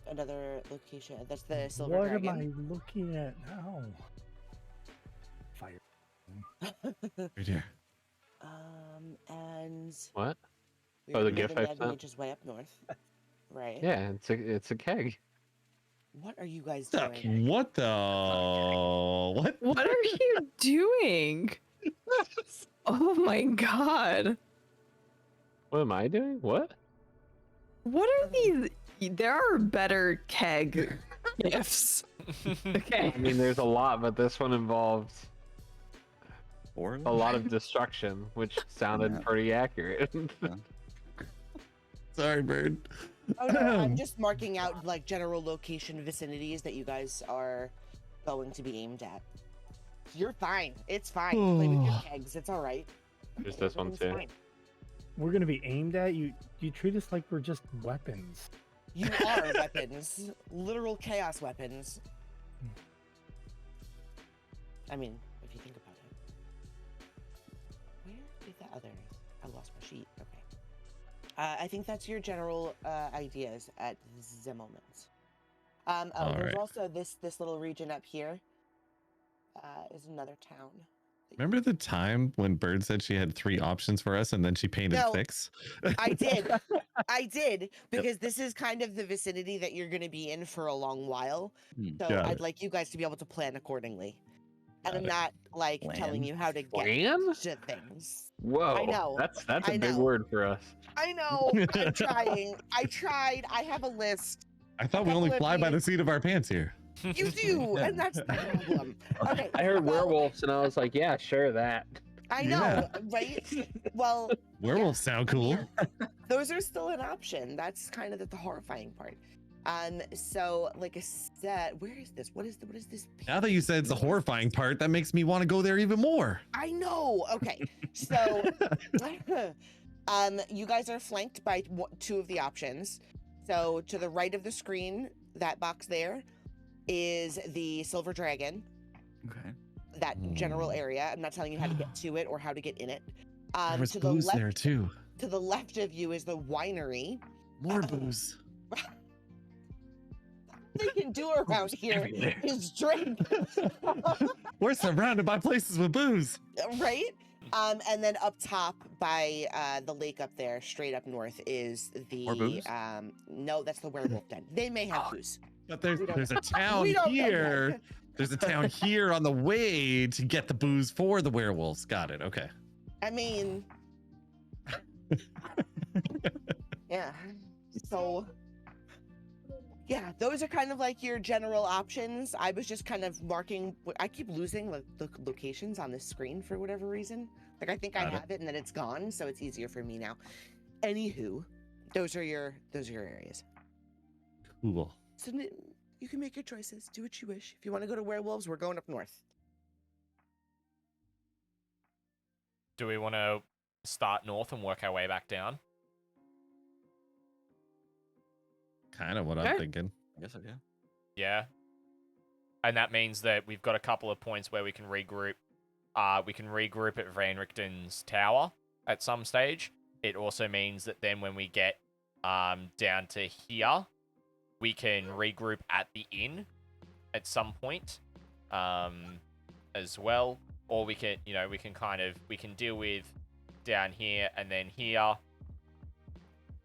another location. That's the Silver What Dragon. am I looking at now? Fire. Right here. And What? we Oh, the already know gift I Mad sent? Mage is way up north. Right. Yeah, it's a keg. What are you guys doing? What the? What? What are you doing? Oh my god. What am I doing? What? What are these? There are better keg gifts. Okay. I mean, there's a lot, but this one involved Or a lot of destruction, which sounded Yeah. pretty accurate. Sorry, Bird. Oh no, I'm just marking out like general location vicinities that you guys are going to be aimed at. You're fine. It's fine. Play with your kegs. It's all right. There's this one Everything's too. fine. We're gonna be aimed at you. You treat us like we're just weapons. You are weapons. Literal chaos weapons. I mean, if you think about it. Where did the other... I lost my sheet. Okay. I think that's your general ideas at the moment. There's Alright. also this little region up here. Is another town. Remember the time when Bird said she had 3 options for us and then she painted No. 6? I did. I did, because this is kind of the vicinity that you're going to be in for a long while. So Got I'd it. like you guys to be able to plan accordingly. And Got I'm it. not like telling Plan? you how to get Plan? to things. Whoa, I know, that's I a big know. word for us. I know. I'm trying. I tried. I have a list. I thought we only couple of fly by you- the seat of our pants here. You do, and that's the problem. Okay. I heard well, werewolves, and I was like, yeah, sure, that. I know, Yeah. right? Well, Werewolves sound cool. those are still an option. That's kind of the horrifying part. So like I said, where is this? What is this? Now that you said it's the horrifying part, that makes me want to go there even more. I know. Okay. So you guys are flanked by 2 of the options. So to the right of the screen, that box there is the Silver Dragon, Okay. that general area. I'm not telling you how to get to it or how to get in it. There was To the booze left, there too. to the left of you is the winery. More booze. They can do around here Everywhere. is drink. We're surrounded by places with booze. Right? And then up top by the lake up there, straight up north, is More booze? the no, that's the werewolf den. They may have booze. But there's We don't there's a know. town We don't know here. yet. There's a town here on the way to get the booze for the werewolves. Got it. Okay. I mean, yeah. So, yeah, those are kind of like your general options. I was just kind of marking. I keep losing the locations on the screen for whatever reason. Like I think I Got it. have it and then it's gone, so it's easier for me now. Anywho, those are your areas. Cool. So you can make your choices. Do what you wish. If you want to go to werewolves, we're going up north. Do we want to start north and work our way back down? Kind of what Okay. I'm thinking. I guess so, yeah. Yeah. And that means that we've got a couple of points where we can regroup. We can regroup at Van Richten's tower at some stage. It also means that then when we get down to here, we can regroup at the inn at some point as well. Or we can, we can deal with down here and then here.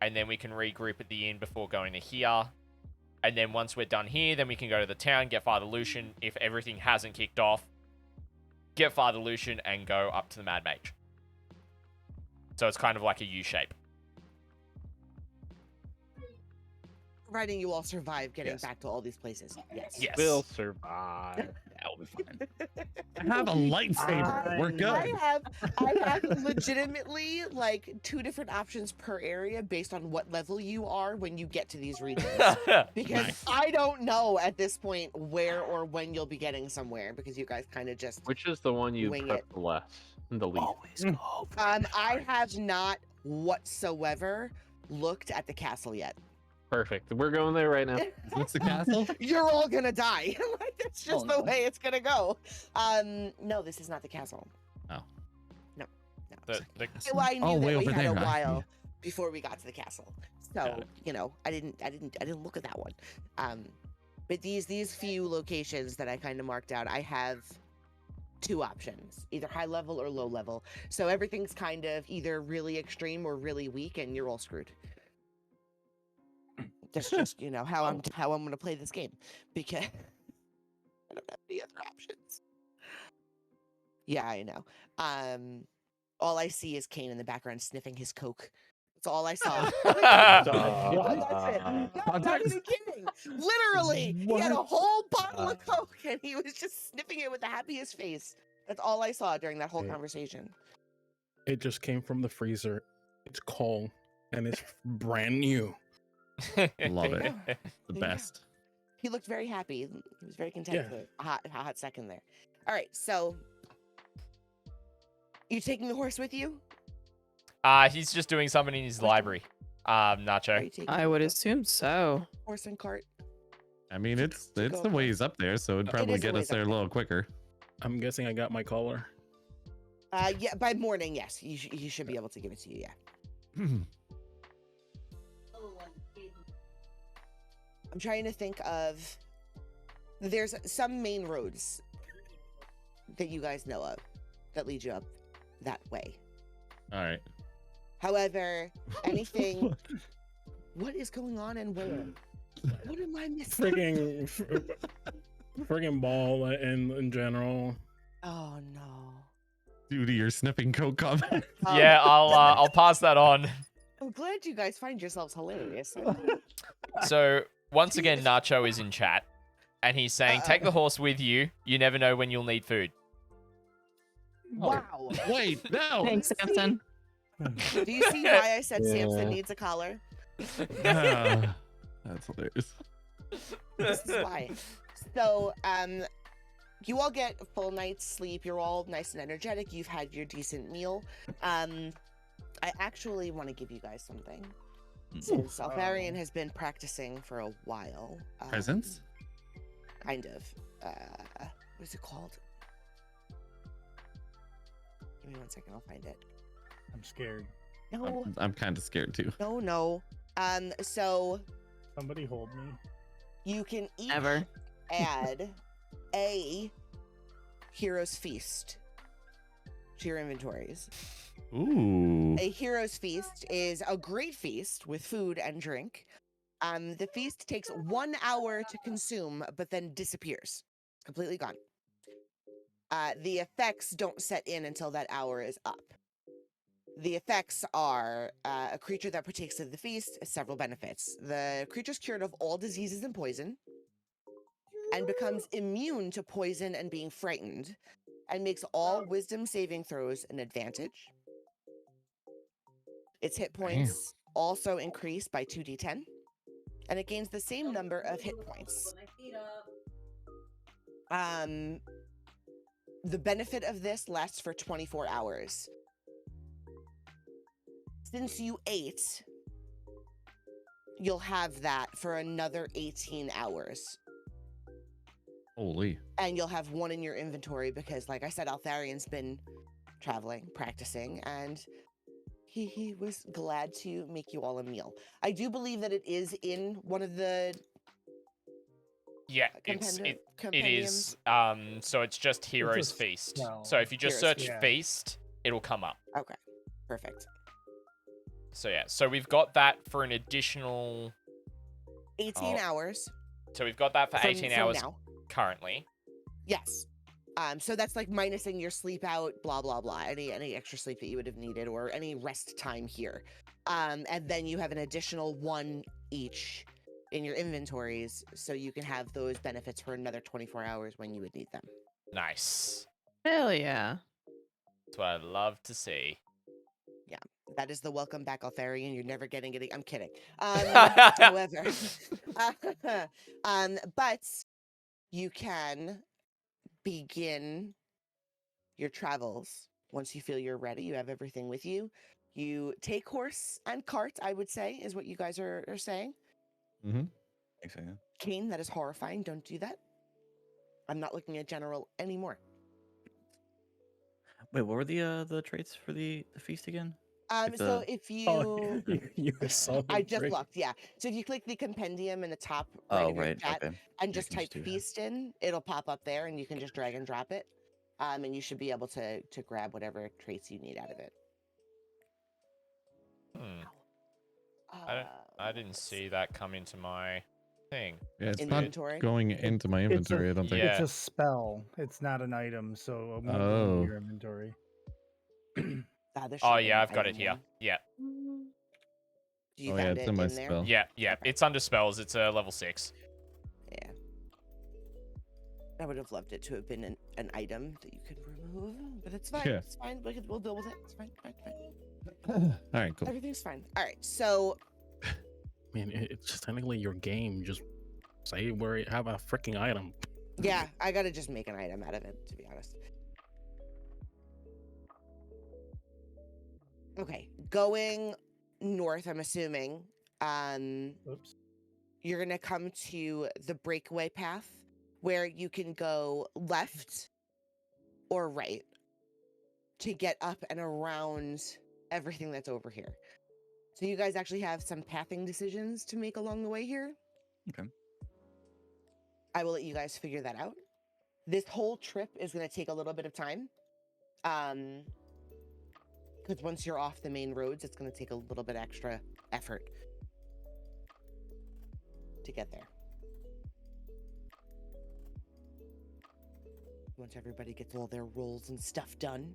And then we can regroup at the inn before going to here. And then once we're done here, then we can go to the town, get Father Lucian. If everything hasn't kicked off, get Father Lucian and go up to the Mad Mage. So it's kind of like a U shape. Providing you all survive getting Yes. back to all these places. Yes. Yes. We'll survive. That'll be fine. I have a lightsaber. We're good. I have legitimately like 2 different options per area based on what level you are when you get to these regions. Because Nice. I don't know at this point where or when you'll be getting somewhere because you guys kind of just Which is the one you Wing prep it. the less, the least? Always go. I have not whatsoever looked at the castle yet. Perfect. We're going there right now. What's the castle? You're all gonna die. Like that's just Oh, the no. way it's gonna go. No, this is not the castle. Oh. No. The, Well, I knew Oh, that way we over had there. a I see. while before we got to the castle. So, Got it. you know, I didn't look at that one. But these few locations that I kind of marked out, I have 2 options, either high level or low level. So everything's kind of either really extreme or really weak, and you're all screwed. That's just, you know, how I'm going to play this game because I don't have any other options. Yeah, I know. All I see is Kane in the background sniffing his Coke. That's all I saw. That's it. No, I'm not even kidding. Literally, he had a whole bottle of Coke and he was just sniffing it with the happiest face. That's all I saw during that whole Hey. conversation. It just came from the freezer. It's cold and it's brand new. Love it. Yeah. The Yeah. best. He looked very happy. He was very content Yeah. for a hot second there. All right, so you taking the horse with you? He's just doing something in his library. Nacho. Are you taking I would the assume so. horse and cart? I mean, it's go the ways up there, so it'd probably is a get us ways up there a there. little quicker. I'm guessing I got my collar. Yeah, by morning, yes. You should be able to give it to you, yeah. I'm trying to think of. There's some main roads that you guys know of that lead you up that way. All right. However, anything. What is going on and where? What am I missing? Friggin' ball in general. Oh no. Due to your sniffing coke comment. Yeah, I'll pass that on. I'm glad you guys find yourselves hilarious. So once again, Nacho is in chat, and he's saying, "Take the horse with you. You never know when you'll need food." Wow. Wait, no. Thanks, Samson. Do you see why I said Yeah. Samson needs a collar? That's hilarious. This is why. So, you all get a full night's sleep. You're all nice and energetic. You've had your decent meal. I actually want to give you guys something. Since Altharion has been practicing for a while. Presents? Kind of. What is it called? Give me 1 second. I'll find it. I'm scared. No, I'm kind of scared too. no. So Somebody hold me. you can each Ever. add a hero's feast to your inventories. Ooh. A hero's feast is a great feast with food and drink. The feast takes 1 hour to consume, but then disappears. It's completely gone. The effects don't set in until that hour is up. The effects are a creature that partakes of the feast has several benefits. The creature's cured of all diseases and poison, and becomes immune to poison and being frightened, and makes all wisdom saving throws an advantage. Its hit points also increase by 2d10, and it gains the same number of hit points. The benefit of this lasts for 24 hours. Since you ate, you'll have that for another 18 hours. Holy. And you'll have 1 in your inventory because, like I said, Altharion's been traveling, practicing, and he was glad to make you all a meal. I do believe that it is in one of the Yeah, it is. compendiums. So it's just Hero's just- Feast. no. So if you just Hero's search Feast. Feast, it'll come up. Okay, perfect. So yeah, so we've got that for an additional. 18 Oh. hours. So we've got that for from- 18 from hours now. currently. Yes. So that's like minusing your sleep out, blah blah blah. Any extra sleep that you would have needed, or any rest time here. And then you have an additional 1 each in your inventories so you can have those benefits for another 24 hours when you would need them. Nice. Hell yeah. That's what I'd love to see. Yeah, that is the welcome back, Altharion. You're never getting it. I'm kidding. However, but you can begin your travels once you feel you're ready. You have everything with you. You take horse and cart, I would say, is what you guys are saying. Mm-hmm. Exactly. Kane, that is horrifying. Don't do that. I'm not looking at General anymore. Wait, what were the traits for the feast again? So if you, Oh, you saw I the just break. looked, yeah. So if you click the compendium in the top right Oh, of your right. chat Okay. and Yeah, just I can type do that. feast in, it'll pop up there, and you can just drag and drop it, and you should be able to grab whatever traits you need out of it. I didn't see that come into my thing. Yeah, it's Inventory? not going into my It's inventory. I don't think. Yeah. It's a spell. It's not an item, so it won't go Oh. into your inventory. There Oh should be yeah, an I've got it item here. one. Yeah. You Oh yeah, found it's it in my there? spell. Yeah. Okay. It's under spells. It's a level 6. Yeah. I would have loved it to have been an item that you could remove, but it's fine. Yeah. It's fine. We'll deal with it. It's fine. Fine. All right, cool. Everything's fine. All right. So Man, it's just technically your game. Just say where you have a freaking item. yeah, I gotta just make an item out of it, to be honest. Okay, going north, I'm assuming. Oops. You're gonna come to the breakaway path where you can go left or right to get up and around everything that's over here. So you guys actually have some pathing decisions to make along the way here. Okay. I will let you guys figure that out. This whole trip is going to take a little bit of time. Because once you're off the main roads, it's going to take a little bit extra effort to get there. Once everybody gets all their rolls and stuff done.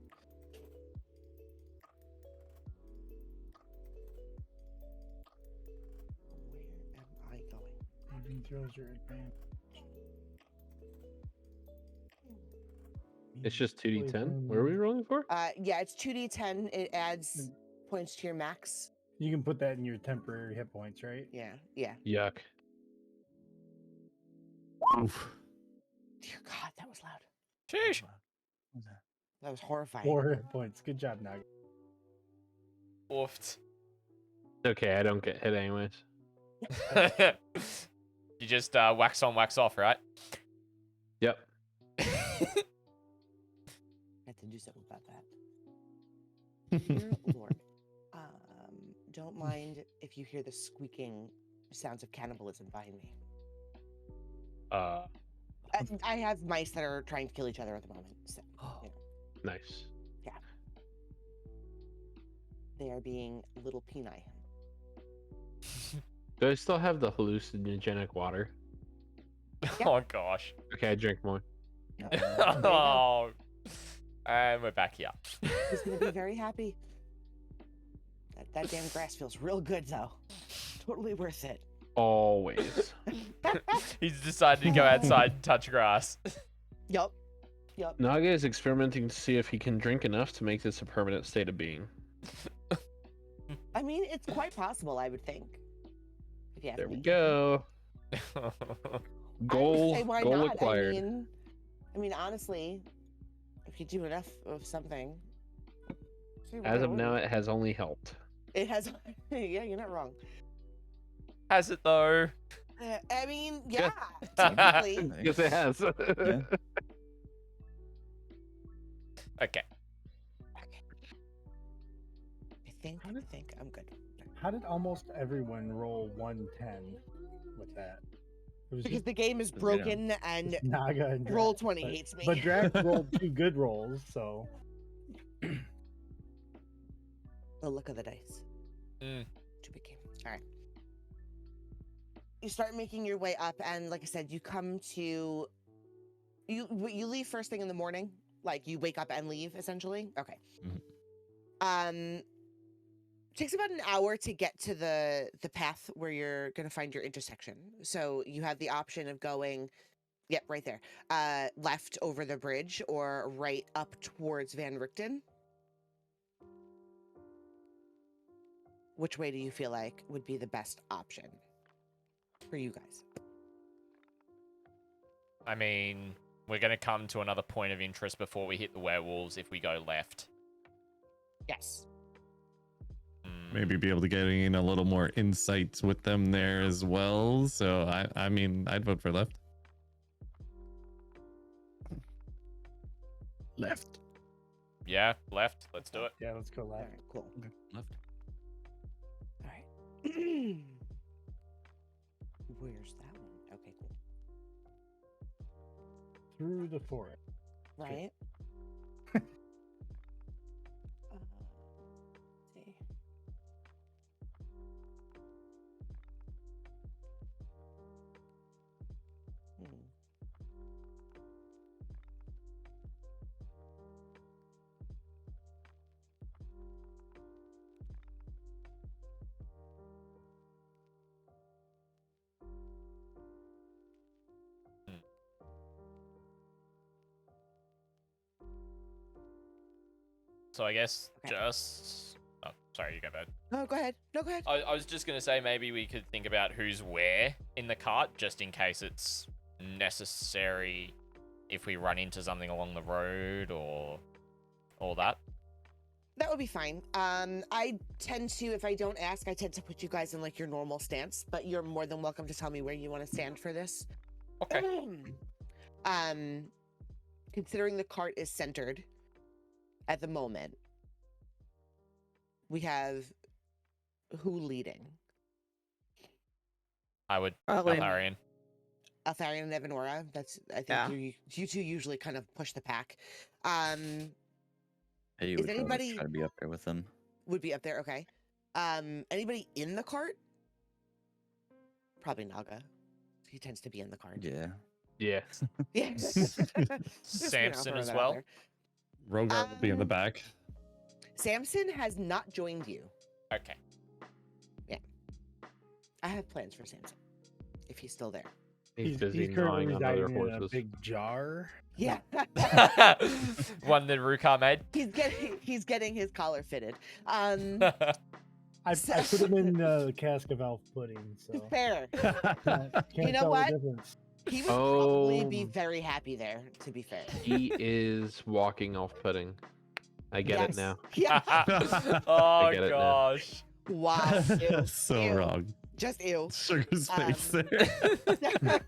Where am I going? Saving throws your advantage. It's just 2d10. What are we rolling for? Yeah, it's 2d10. It adds points to your max. You can put that in your temporary hit points, right? Yeah, yeah. Yuck. Oof. Dear God, that was loud. Sheesh. That was horrifying. 4 hit points. Good job, Naga. Oofed. Okay, I don't get hit anyways. You just wax on, wax off, right? Yep. I have to do something about that. Dear Lord. Don't mind if you hear the squeaking sounds of cannibalism behind me. I have mice that are trying to kill each other at the moment. So, you know, Nice. they are being little peni. Do I still have the hallucinogenic water? Oh gosh. Okay, I drink more. Oh. And we're back here. He's gonna be very happy. That damn grass feels real good though. Totally worth it. Always. He's decided to go outside and touch grass. Yup. Yup. Naga is experimenting to see if he can drink enough to make this a permanent state of being. I mean, it's quite possible, I would think. If you ask There we me. go. I Goal, would say why goal not? acquired. I mean, honestly, if you do enough of something. As of now, it has only helped. It has. Yeah, you're not wrong. Has it though? I mean, yeah, Yeah. technically. Yes, it has. Yeah. Okay. I think I'm good. How did almost everyone roll 110 with that? It was Because just the game is broken and Naga and Drax, Roll 20 but- hates me. But Drax rolled 2 good rolls, so The look of the dice. Mm. To begin. All right. You start making your way up, and like I said, you come to. You leave first thing in the morning. Like you wake up and leave, essentially. Okay. takes about an hour to get to the path where you're going to find your intersection. So you have the option of going, yep, right there, left over the bridge or right up towards Van Richten. Which way do you feel like would be the best option for you guys? I mean, we're going to come to another point of interest before we hit the werewolves if we go left. Yes. Maybe be able to get in a little more insights with them there as well. So I mean, I'd vote for left. Left. Yeah, left. Let's do it. Yeah, let's go All left. right, cool. Okay, left. All right. Where's that one? Okay, cool. Through the forest. Right. Let's see. So I guess Okay. just... Oh, sorry, you go, bud. No, go ahead. No, go ahead. I was just going to say maybe we could think about who's where in the cart, just in case it's necessary if we run into something along the road or all that. That would be fine. I tend to, if I don't ask, I tend to put you guys in like your normal stance, but you're more than welcome to tell me where you want to stand for this. Okay. Considering the cart is centered at the moment, we have who leading? I would Probably. Altharion. Altharion and Evanora. That's, I think Yeah. you two usually kind of push the pack. Hey, Is would probably anybody- try to be up there with them? Would be up there, okay. Anybody in the cart? Probably Naga. He tends to be in the cart. Yeah. Yeah. Yeah. Samson as well. Rogar will be in the Um, back. Samson has not joined you. Okay. I have plans for Samson, if he's still there. He's busy He's currently gnawing on other residing in a horses. big jar. Yeah. One that Rukar made. he's getting his collar fitted. I put him in the cask of elf pudding, so Fair. can't You know tell what? the difference. He would probably be Oh. very happy there, to be fair. He is walking off pudding. I get it Yes. now. Yeah. Oh get it now. gosh. Wow. Ew. That's so Ew. wrong. Just ew. Sugar's face Um, there.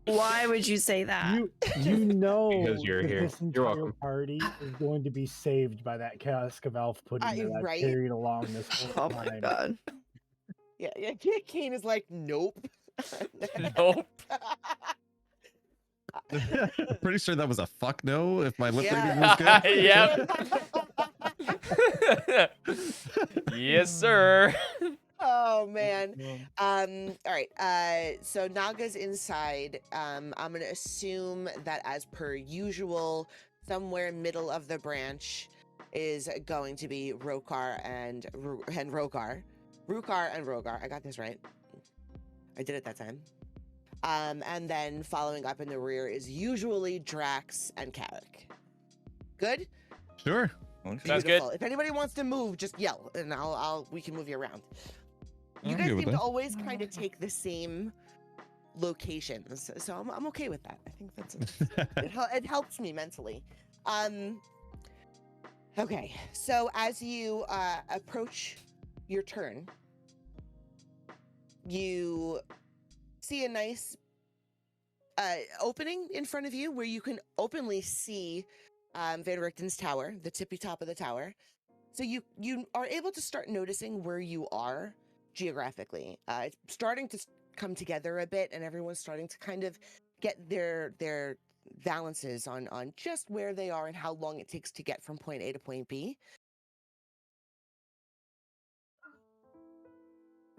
Why would you say that? You know Because you're that here. this You're entire welcome. party is going to be saved by that cask of elf pudding that I've right? carried along this whole Oh my time. god. Yeah. Kane is like, nope. Nope. Pretty sure that was a fuck no if my lip Yeah. reading was good. Yep. Yes, sir. Oh man. All right. So Naga's inside. I'm gonna assume that, as per usual, somewhere middle of the branch is going to be Rogar and Rogar. Rukar and Rogar. I got this right. I did it that time. And then following up in the rear is usually Drax and Kalik. Good? Sure. Sounds good. Beautiful. If anybody wants to move, just yell, and we can move you around. You I'm guys good with seem to that. always kind of take the same locations, so I'm okay with that. I think that's it helps me mentally. Okay, so as you approach your turn, you see a nice opening in front of you where you can openly see Van Richten's tower, the tippy top of the tower. So you are able to start noticing where you are geographically. It's starting to come together a bit, and everyone's starting to kind of get their balances on just where they are and how long it takes to get from point A to point B.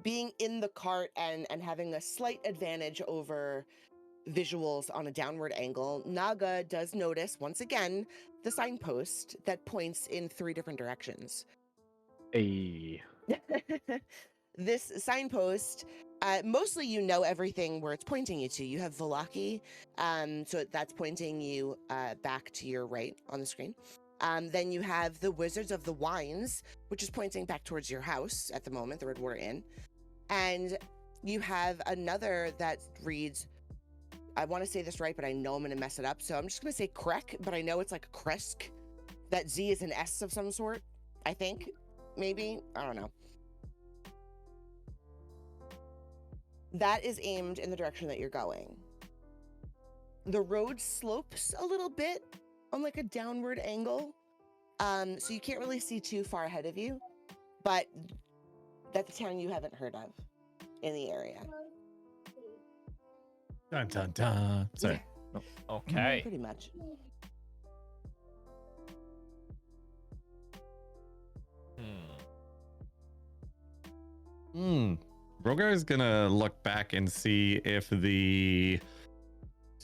Being in the cart and having a slight advantage over visuals on a downward angle, Naga does notice once again the signpost that points in 3 different directions. A This signpost, mostly you know everything where it's pointing you to. You have Velaki, so that's pointing you back to your right on the screen. Then you have the Wizards of the Wines, which is pointing back towards your house at the moment, the Redwater Inn. And you have another that reads, I want to say this right, but I know I'm going to mess it up. So I'm just going to say Krek, but I know it's like Kresk. That Z is an S of some sort, I think. Maybe. I don't know. That is aimed in the direction that you're going. The road slopes a little bit on like a downward angle. So you can't really see too far ahead of you, but that's a town you haven't heard of in the area. Dun dun dun. Sorry. Okay. Pretty much. Rogar is gonna look back and see if the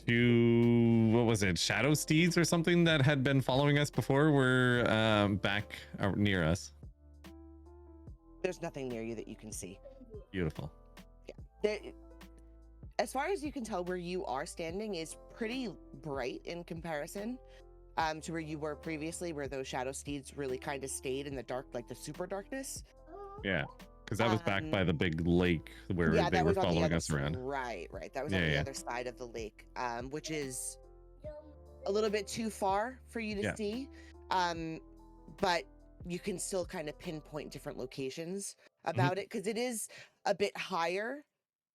two, what was it, shadow steeds or something that had been following us before were back near us. There's nothing near you that you can see. Beautiful. Yeah. As far as you can tell, where you are standing is pretty bright in comparison to where you were previously, where those shadow steeds really kind of stayed in the dark, like the super darkness. Yeah, because that was back by the big lake where they were following us around. Right. That was on the other side of the lake, which is a little bit too far for you to see. But you can still kind of pinpoint different locations about it, because it is a bit higher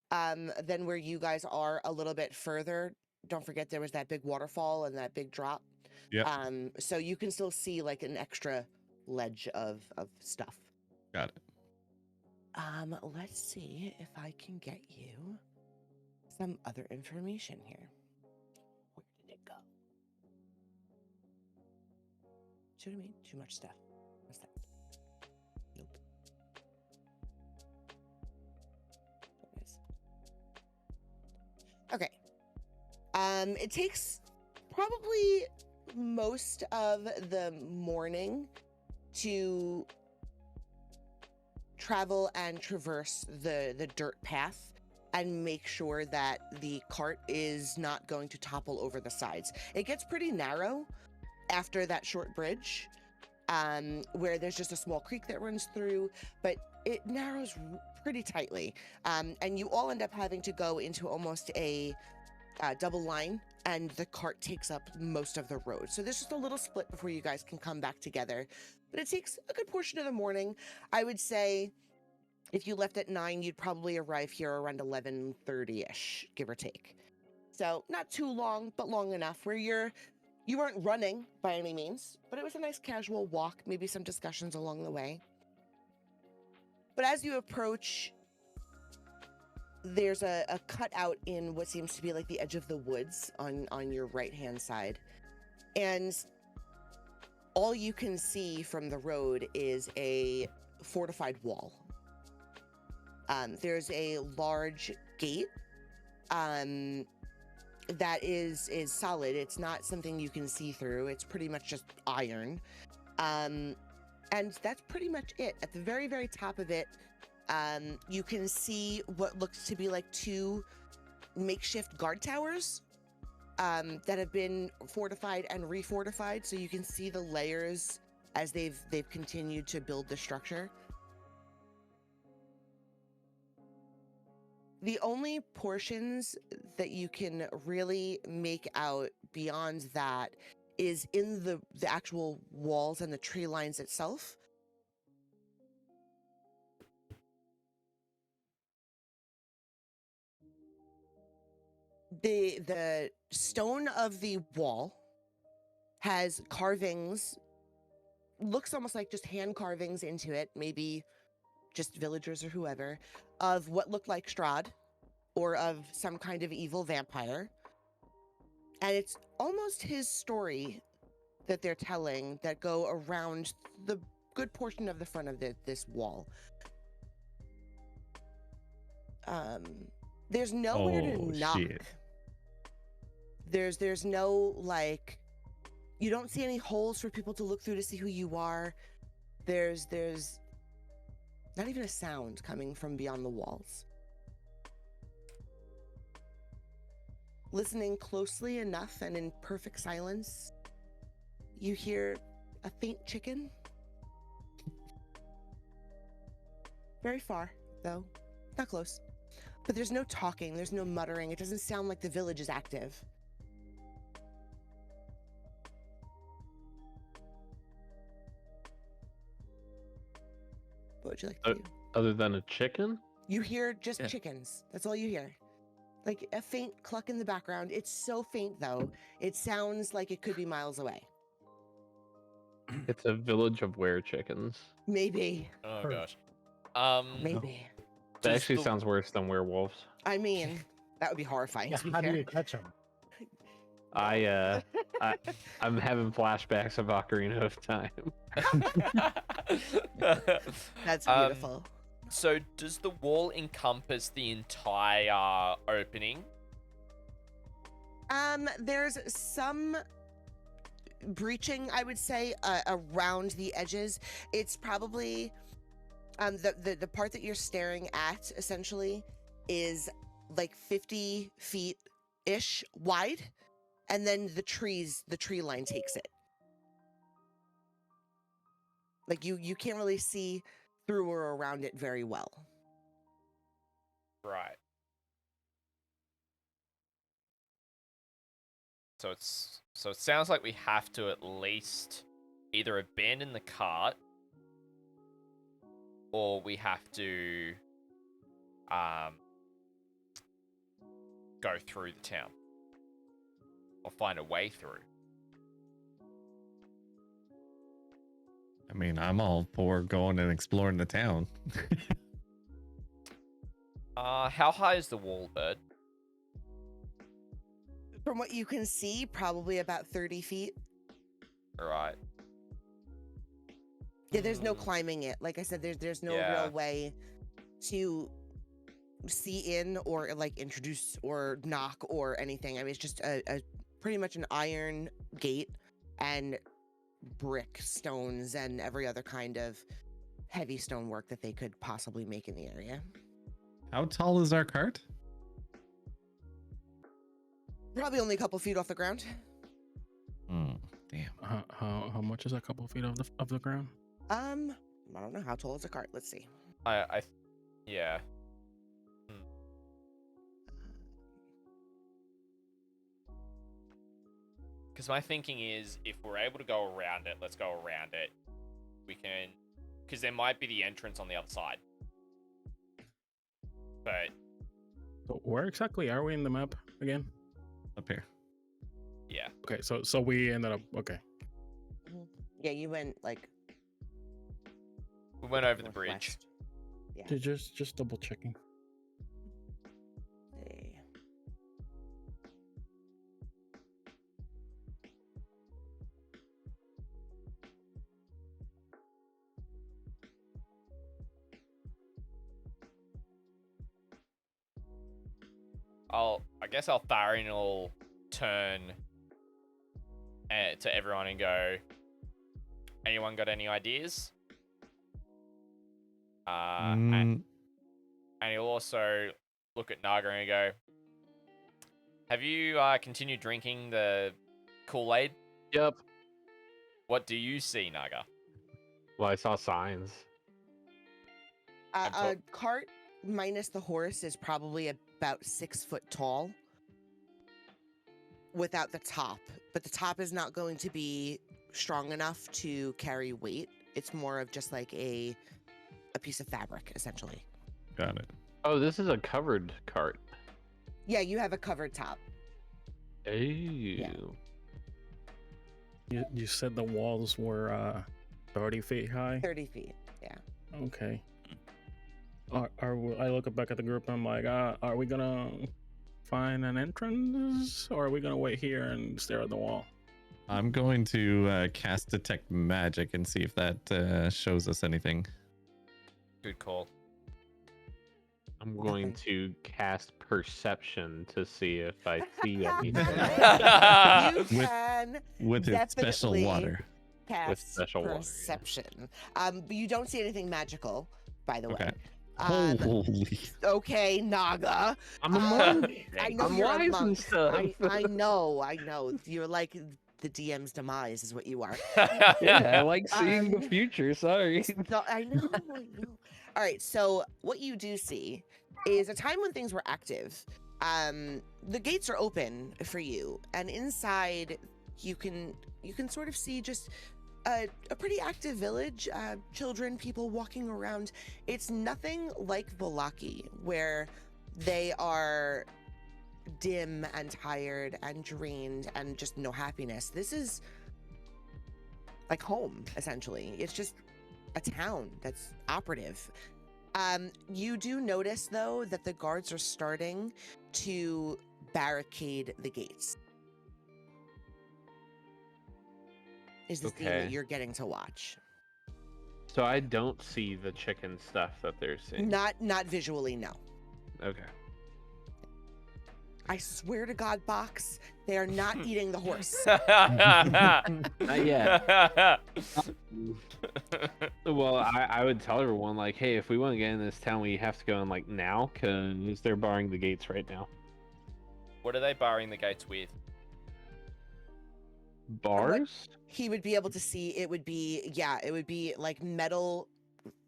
than where you guys are, a little bit further. Don't forget there was that big waterfall and that big drop. Yeah. So you can still see like an extra ledge of stuff. Got it. Let's see if I can get you some other information here. Where did it go? Should have made too much stuff. What's that? Nope. There it is. Okay. It takes probably most of the morning to travel and traverse the dirt path and make sure that the cart is not going to topple over the sides. It gets pretty narrow after that short bridge, where there's just a small creek that runs through, but it narrows pretty tightly. And you all end up having to go into almost a double line, and the cart takes up most of the road. So there's just a little split before you guys can come back together. But it takes a good portion of the morning. I would say if you left at 9, you'd probably arrive here around 11:30-ish, give or take. So not too long, but long enough where you weren't running by any means, but it was a nice casual walk, maybe some discussions along the way. But as you approach, there's a cutout in what seems to be like the edge of the woods on your right-hand side. And all you can see from the road is a fortified wall. There's a large gate that is solid. It's not something you can see through. It's pretty much just iron. And that's pretty much it. At the very, very top of it, you can see what looks to be like 2 makeshift guard towers that have been fortified and refortified, so you can see the layers as they've continued to build the structure. The only portions that you can really make out beyond that is in the actual walls and the tree lines itself. The stone of the wall has carvings, looks almost like just hand carvings into it, maybe just villagers or whoever, of what looked like Strahd or of some kind of evil vampire. And it's almost his story that they're telling that go around the good portion of the front of this wall. There's nowhere to knock. Shit. There's no, like, you don't see any holes for people to look through to see who you are. There's Not even a sound coming from beyond the walls. Listening closely enough and in perfect silence, you hear a faint chicken. Very far, though. Not close. But there's no talking, there's no muttering. It doesn't sound like the village is active. What would you like to do? Other than a chicken? You hear just chickens. That's all you hear. Like a faint cluck in the background. It's so faint, though. It sounds like it could be miles away. It's a village of were chickens. Maybe. Oh gosh. Maybe. That actually sounds worse than werewolves. I mean, that would be horrifying. Yeah, to be how do fair. you catch them? I'm having flashbacks of Ocarina of Time. That's beautiful. So does the wall encompass the entire opening? There's some breaching, I would say, around the edges. It's probably the part that you're staring at essentially is like 50 feet ish wide, and then the tree line takes it. Like you can't really see through or around it very well. Right. So it sounds like we have to at least either abandon the cart or we have to go through the town or find a way through. I mean, I'm all for going and exploring the town. How high is the wall, Bird? From what you can see, probably about 30 feet. All right. Yeah, there's no climbing it. Like I said, there's no real way to see in or like introduce or knock or anything. I mean, it's just a pretty much an iron gate and brick stones and every other kind of heavy stonework that they could possibly make in the area. How tall is our cart? Probably only a couple feet off the ground. Damn. How much is a couple feet of the ground? I don't know. How tall is a cart? Let's see. Yeah. Because my thinking is, if we're able to go around it, let's go around it. We can, because there might be the entrance on the other side. But So where exactly are we in the map again? Up here. yeah, Okay, so we ended up okay. Yeah, you went like we went over the bridge. northwest. Yeah. Just double checking. See. I guess Altharion will turn to everyone and go, anyone got any ideas? And he'll also look at Naga and go, have you continued drinking the Kool-Aid? Yep. What do you see, Naga? Well, I saw signs. A cart minus the horse is probably about 6 foot tall without the top, but the top is not going to be strong enough to carry weight. It's more of just like a piece of fabric, essentially. Got it. Oh, this is a covered cart. Yeah, you have a covered top. Ew. You said the walls were 30 feet high. 30 feet. Yeah. Okay. I look back at the group and I'm like, are we gonna find an entrance, or are we gonna wait here and stare at the wall? I'm going to cast detect magic and see if that shows us anything. Good call. I'm going to cast perception to see if I see anything. You can With its special definitely water. cast special water, yeah. perception. But you don't see anything magical, by the way. Okay. Holy. Okay, Naga. I'm a Um, monk. I know I'm you're a wise and monk. stuff. I know. You're like the DM's demise is what you are. Yeah, I like seeing the Um, future. Sorry. So, I know. All right, so what you do see is a time when things were active. The gates are open for you, and inside you can sort of see just a pretty active village, children, people walking around. It's nothing like Volaki, where they are dim and tired and drained and just no happiness. This is like home, essentially. It's just a town that's operative. You do notice, though, that the guards are starting to barricade the gates. Is the theme that Okay. you're getting to watch. So I don't see the chicken stuff that they're seeing. Not visually, no. Okay. I swear to God, Box, they are not eating the horse. Not yet. Well, I would tell everyone, like, hey, if we want to get in this town, we have to go in, like, now, because they're barring the gates right now. What are they barring the gates with? Bars? He would be able to see, it would be like metal,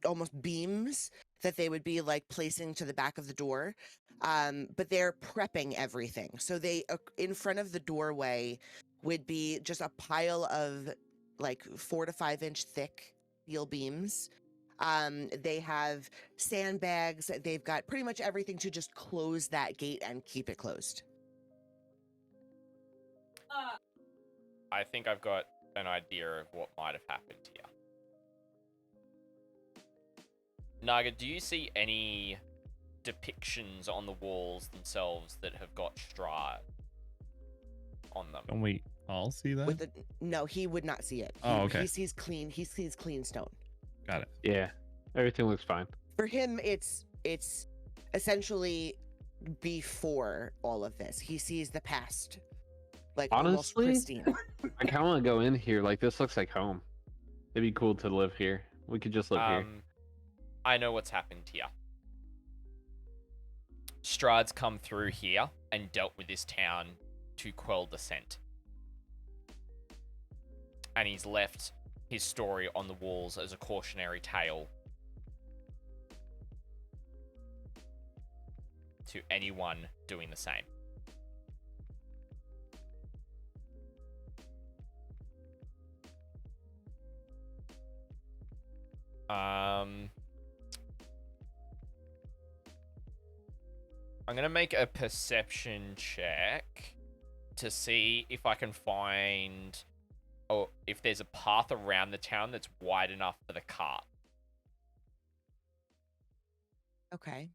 almost beams that they would be like placing to the back of the door. But they're prepping everything. So they, in front of the doorway would be just a pile of like 4 to 5 inch thick steel beams. They have sandbags. They've got pretty much everything to just close that gate and keep it closed. I think I've got an idea of what might have happened here. Naga, do you see any depictions on the walls themselves that have got Strahd on them? Don't we all see that? No, he would not see it. Oh, okay. He sees clean stone. Got it. Yeah. Everything looks fine. For him, it's essentially before all of this. He sees the past, like almost Honestly, pristine. I kind of want to go in here. Like, this looks like home. It'd be cool to live here. We could just live here. I know what's happened here. Strahd's come through here and dealt with this town to quell dissent. And he's left his story on the walls as a cautionary tale to anyone doing the same. I'm gonna make a perception check to see if I can find, or if there's a path around the town that's wide enough for the cart. Okay.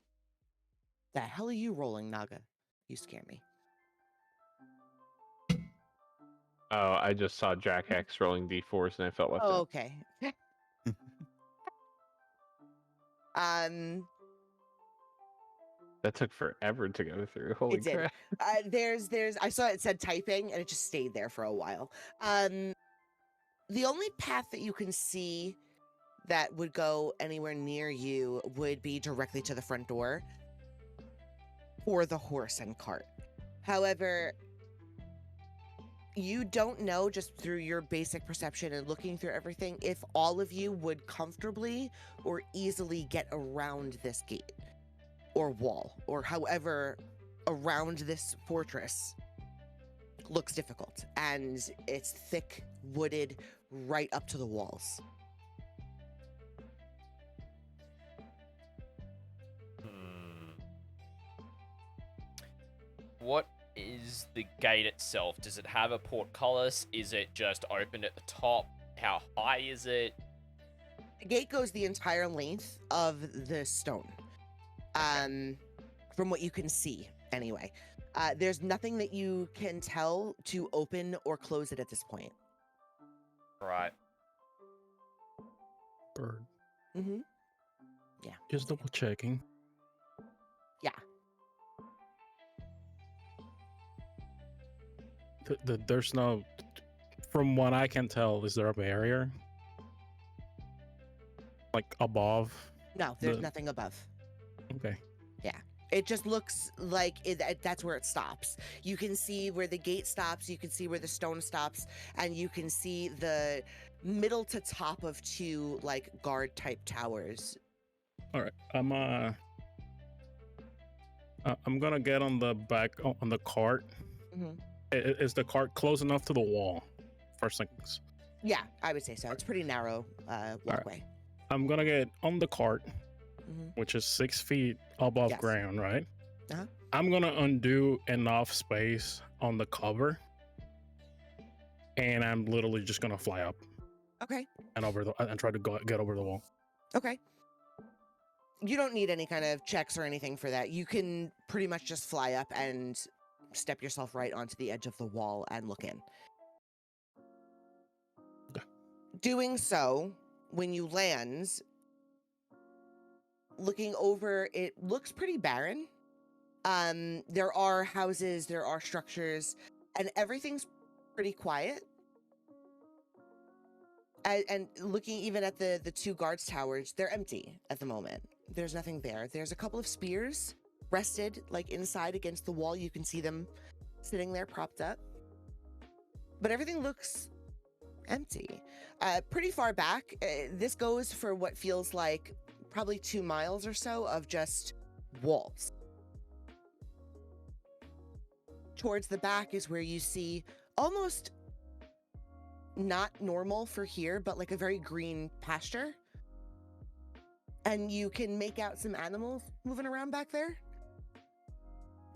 The hell are you rolling, Naga? You scare me. Oh, I just saw Jack X rolling D4s and I felt left Oh, out. okay. That took forever to go through. Holy It did. crap. I saw it said typing and it just stayed there for a while. The only path that you can see that would go anywhere near you would be directly to the front door or the horse and cart. However, you don't know, just through your basic perception and looking through everything, if all of you would comfortably or easily get around this gate or wall, or however around this fortress looks difficult, and it's thick, wooded, right up to the walls. What is the gate itself? Does it have a portcullis? Is it just open at the top? How high is it? The gate goes the entire length of the stone. From what you can see, anyway. There's nothing that you can tell to open or close it at this point. Right. Bird. Mm-hmm. Just double checking. Yeah. There's no, from what I can tell, is there a barrier? Like above? No, there's nothing above. Okay. It just looks like that's where it stops. You can see where the gate stops, you can see where the stone stops, and you can see the middle to top of 2 like guard type towers. All right. I'm gonna get on the back on the cart. Mhm. Is the cart close enough to the wall? First things. Yeah, I would say so. It's pretty narrow walkway. I'm gonna get on the cart, Mhm. which is 6 feet above Yes. ground, right? Uh-huh. I'm gonna undo enough space on the cover, and I'm literally just gonna fly up Okay. and try to get over the wall. Okay. You don't need any kind of checks or anything for that. You can pretty much just fly up and step yourself right onto the edge of the wall and look in. Okay. Doing so, when you land, looking over, it looks pretty barren. There are houses, there are structures, and everything's pretty quiet. And looking even at the 2 guards towers, they're empty at the moment. There's nothing there. There's a couple of spears rested like inside against the wall. You can see them sitting there propped up. But everything looks empty. Pretty far back, this goes for what feels like probably 2 miles or so of just walls. Towards the back is where you see almost not normal for here, but like a very green pasture. And you can make out some animals moving around back there,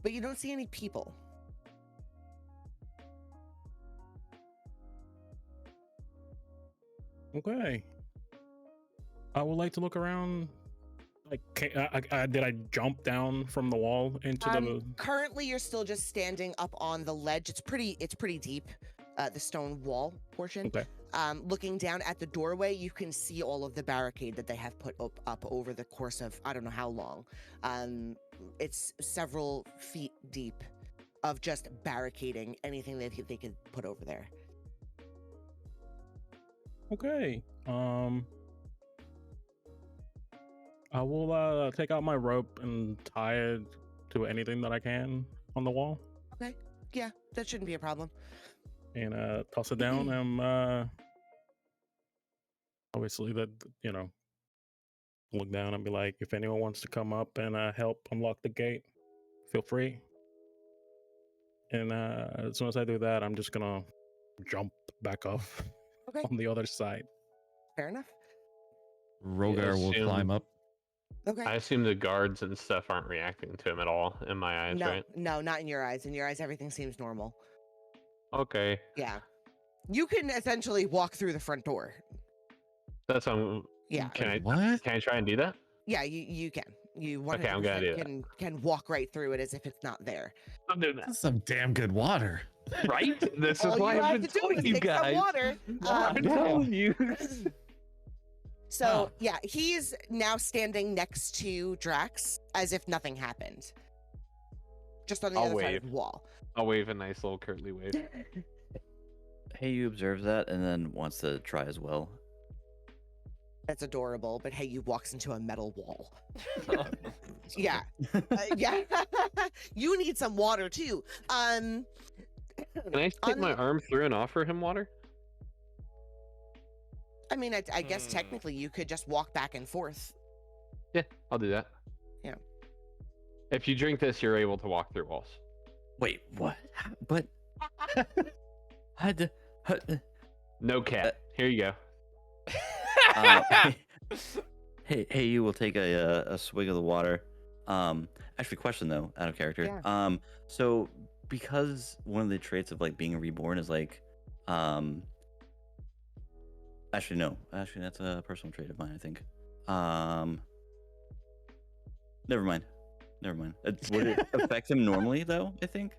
but you don't see any people. Okay. I would like to look around. Like, did I jump down from the wall into the? Currently, you're still just standing up on the ledge. It's pretty deep, the stone wall portion. Okay. Looking down at the doorway, you can see all of the barricade that they have put up over the course of I don't know how long. It's several feet deep of just barricading anything that they could put over there. Okay. I will take out my rope and tie it to anything that I can on the wall. Okay. Yeah, that shouldn't be a problem. And toss it down and obviously that, look down and be like, if anyone wants to come up and help unlock the gate, feel free. And as soon as I do that, I'm just gonna jump back up on the other side. Fair enough. Rogar will climb up. Okay. I assume the guards and stuff aren't reacting to him at all in my eyes, right? No, not in your eyes. In your eyes, everything seems normal. Okay. Yeah. You can essentially walk through the front door. That's Yeah. Can I try and do that? Yeah, you can. You 100% Okay, I'm gonna do can walk right through it as if it's not there. I'm doing that. That's some damn good water. Right? This is All why you I've have been to do telling is you take some guys. water. I've been telling you. So yeah, he's now standing next to Drax as if nothing happened. Just on the I'll other side wave. of the wall. I'll wave a nice little curtly wave. Hey, you observes that and then wants to try as well. That's adorable, but hey, you walks into a metal wall. Yeah. Yeah. You need some water too. Can I stick my arm through and offer him water? I mean, I guess technically you could just walk back and forth. Yeah, I'll do that. Yeah. If you drink this, you're able to walk through walls. Wait, what? But no cat. Here you go. Hey, you will take a swig of the water. Actually, question though, out of character. Yeah. So because one of the traits of like being reborn is like, actually no, that's a personal trait of mine, I think. Never mind. Would it affect him normally though? I think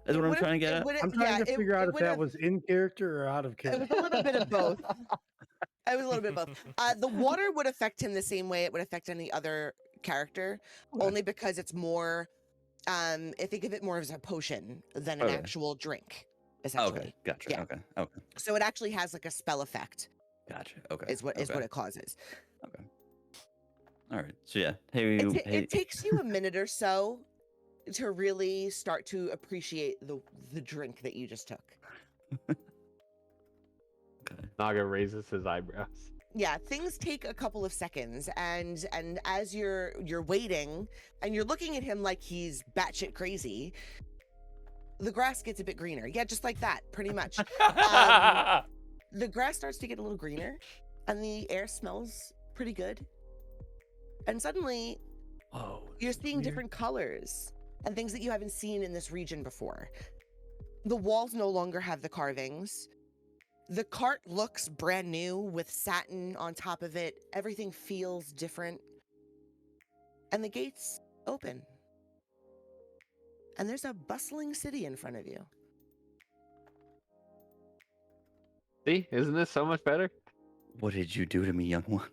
is what I'm trying to get at. I'm trying to figure out if that was in character or out of It character. was a little bit of both. It was a little bit of both. The water would affect him the same way it would affect any other character, only because it's more. I think of it more as a potion than an actual drink, essentially. Okay, gotcha. Yeah. Okay. So it actually has like a spell effect. Gotcha. Okay. Is what it causes. Okay. All right. So yeah, hey, It takes you a minute or so to really start to appreciate the drink that you just took. Okay. Naga raises his eyebrows. Yeah, things take a couple of seconds, and as you're waiting and you're looking at him like he's batshit crazy, the grass gets a bit greener. Yeah, just like that, pretty much. The grass starts to get a little greener, and the air smells pretty good. And suddenly, you're seeing different colors and things that you haven't seen in this region before. The walls no longer have the carvings. The cart looks brand new with satin on top of it. Everything feels different. And the gates open. And there's a bustling city in front of you. See, isn't this so much better? What did you do to me, young one?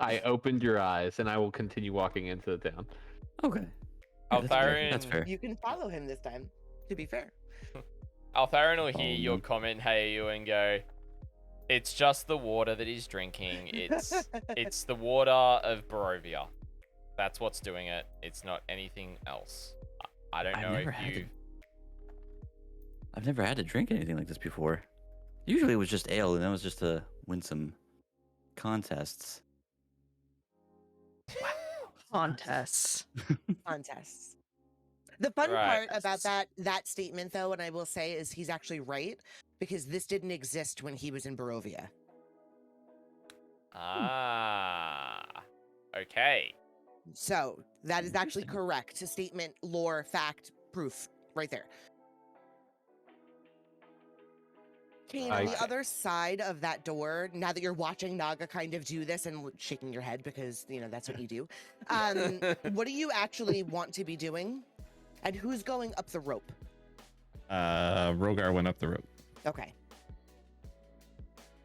I opened your eyes, and I will continue walking into the town. Okay. Yeah, Altharion, that's fair. You can follow him this time, to be fair. Altharion will hear Oh, your no. comment, hey you, and go, it's just the water that he's drinking. It's the water of Barovia. That's what's doing it. It's not anything else. I don't know if you... I've never had to drink anything like this before. Usually it was just ale, and that was just to win some contests. Contests. Contests. The fun Right. part about that statement, though, and I will say, is he's actually right, because this didn't exist when he was in Barovia. Ah. Okay. So that is actually correct. A statement, lore, fact, proof, right there. Kane, on the Okay. other side of that door, now that you're watching Naga kind of do this and shaking your head because, you know, that's what you do, what do you actually want to be doing? And who's going up the rope? Rogar went up the rope. Okay.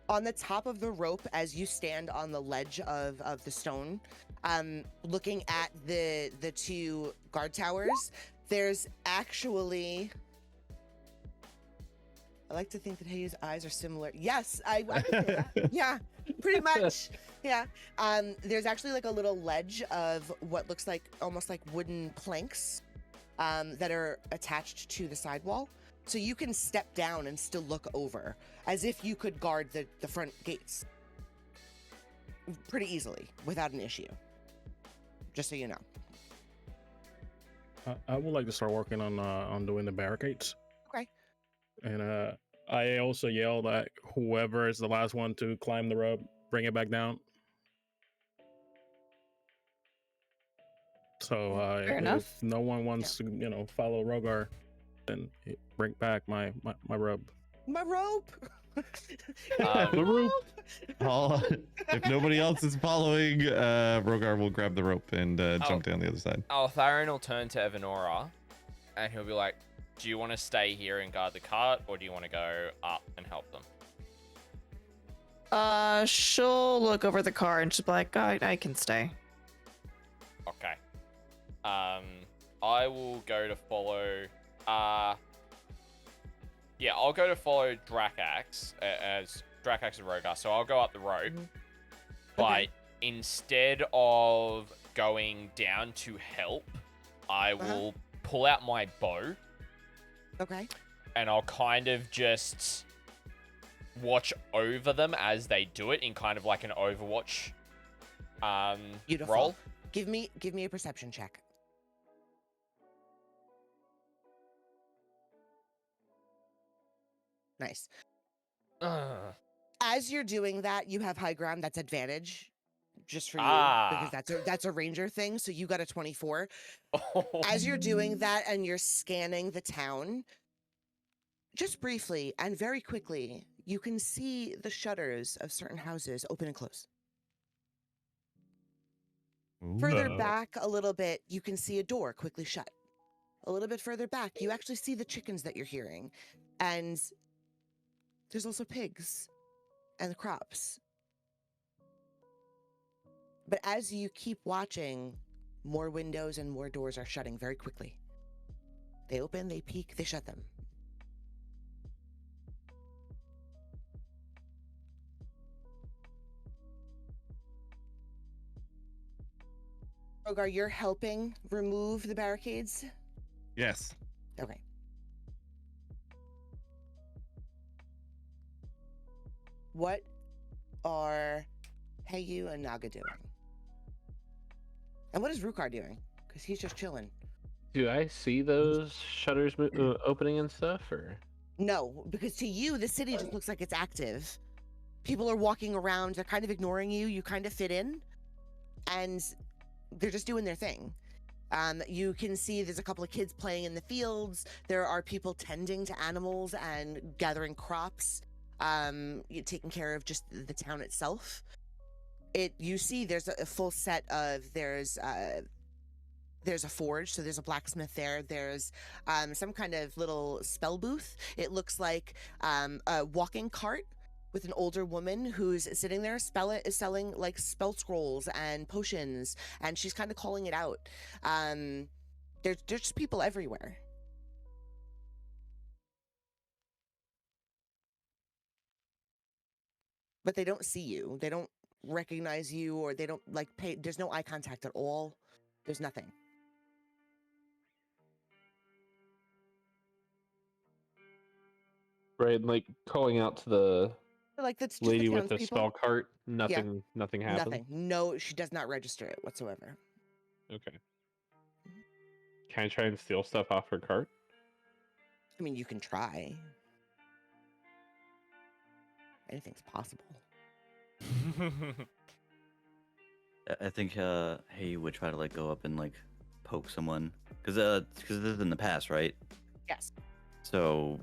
On the top of the rope, as you stand on the ledge of the stone, looking at the two guard towers, there's actually... I like to think that Hayes' eyes are similar. Yes, I would say that. Yeah, pretty much. Yeah. There's actually like a little ledge of what looks like almost like wooden planks that are attached to the sidewall. So you can step down and still look over as if you could guard the front gates pretty easily without an issue. Just so you know. I would like to start working on doing the barricades. Okay. And I also yelled at whoever is the last one to climb the rope, bring it back down. So Fair enough. if no one wants to, follow Rogar, then bring back my rope. My rope. The rope. If nobody else is following, Rogar will grab the rope and jump down the other side. Altharion will turn to Evanora, and he'll be like, do you want to stay here and guard the cart, or do you want to go up and help them? She'll look over the car and she'll be like, I can stay. Okay. I will go to follow... yeah, I'll go to follow Drakax, as Drakax and Rogar, so I'll go up the rope. But instead of going down to help, I will pull out my bow. Okay. And I'll kind of just watch over them as they do it in kind of like an Overwatch Beautiful. roll. Give me a perception check. Nice. As you're doing that, you have high ground. That's advantage, just for you, because that's a ranger thing. So you got a 24. As you're doing that and you're scanning the town, just briefly and very quickly, you can see the shutters of certain houses open and close. Further back a little bit, you can see a door quickly shut. A little bit further back, you actually see the chickens that you're hearing. And there's also pigs and crops. But as you keep watching, more windows and more doors are shutting very quickly. They open, they peek, they shut them. Rogar, you're helping remove the barricades? Yes. Okay. What are Heyu and Naga doing? And what is Rukar doing? Because he's just chilling. Do I see those shutters opening and stuff, or? No, because to you, the city just looks like it's active. People are walking around. They're kind of ignoring you. You kind of fit in. And they're just doing their thing. You can see there's a couple of kids playing in the fields. There are people tending to animals and gathering crops, taking care of just the town itself. You see there's a full set of, there's a forge, so there's a blacksmith there. There's some kind of little spell booth. It looks like a walking cart with an older woman who's sitting there selling like spell scrolls and potions, and she's kind of calling it out. There's just people everywhere. But they don't see you. They don't recognize you, or they don't like pay. There's no eye contact at all. There's nothing. Right, like calling out to the Like that's just lady the with the townspeople. spell cart. Nothing happened. Nothing. No, she does not register it whatsoever. Okay. Can I try and steal stuff off her cart? I mean, you can try. Anything's possible. I think hey would try to like go up and like poke someone because this is in the past, right? Yes. So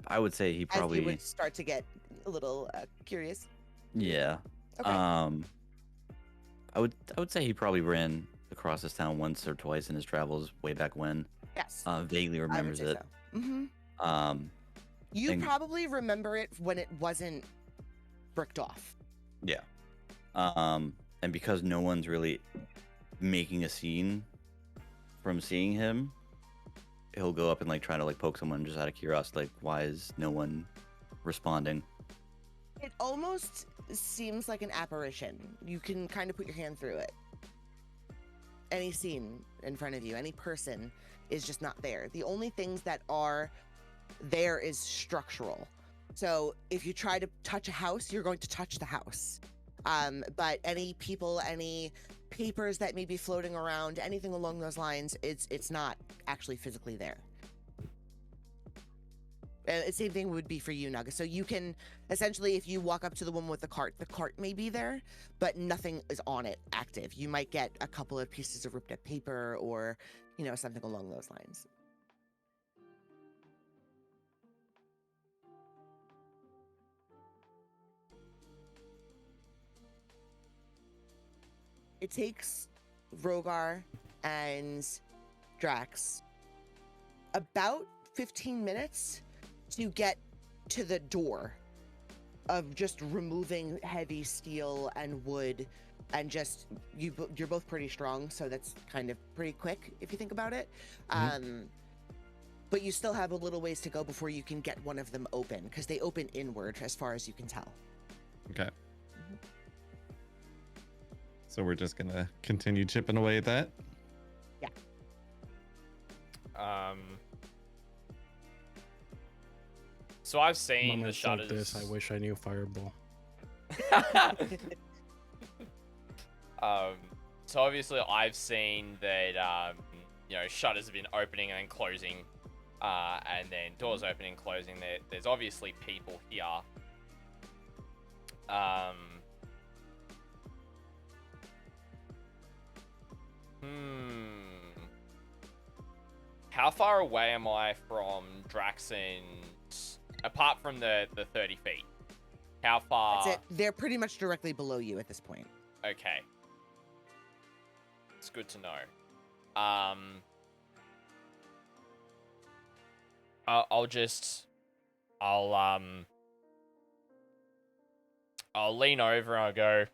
I would say he probably As he would start to get a little curious. Yeah. Okay. I would say he probably ran across this town once or twice in his travels way back when. Yes. Vaguely remembers it. So. Mm-hmm. You probably remember it when it wasn't bricked off. Yeah. And because no one's really making a scene from seeing him, he'll go up and like try to like poke someone just out of curiosity, like why is no one responding? It almost seems like an apparition. You can kind of put your hand through it. Any scene in front of you, any person is just not there. The only things that are there is structural. So if you try to touch a house, you're going to touch the house. But any people, any papers that may be floating around, anything along those lines, it's not actually physically there. Same thing would be for you, Naga. So you can essentially, if you walk up to the woman with the cart may be there, but nothing is on it active. You might get a couple of pieces of ripped up paper or, something along those lines. It takes Rogar and Drax about 15 minutes to get to the door of just removing heavy steel and wood, and just you're both pretty strong, so that's kind of pretty quick if you think about it. But you still have a little ways to go before you can get one of them open, because they open inward as far as you can tell. Okay. So we're just gonna continue chipping away at that? Yeah. So I've seen the Moments shutters. like this, I wish I knew Fireball. So obviously I've seen that shutters have been opening and closing, and then doors opening and closing. There's obviously people here. How far away am I from Drax and, apart from the 30 feet? How far? That's it. They're pretty much directly below you at this point. Okay. It's good to know. I'll lean over and I'll go,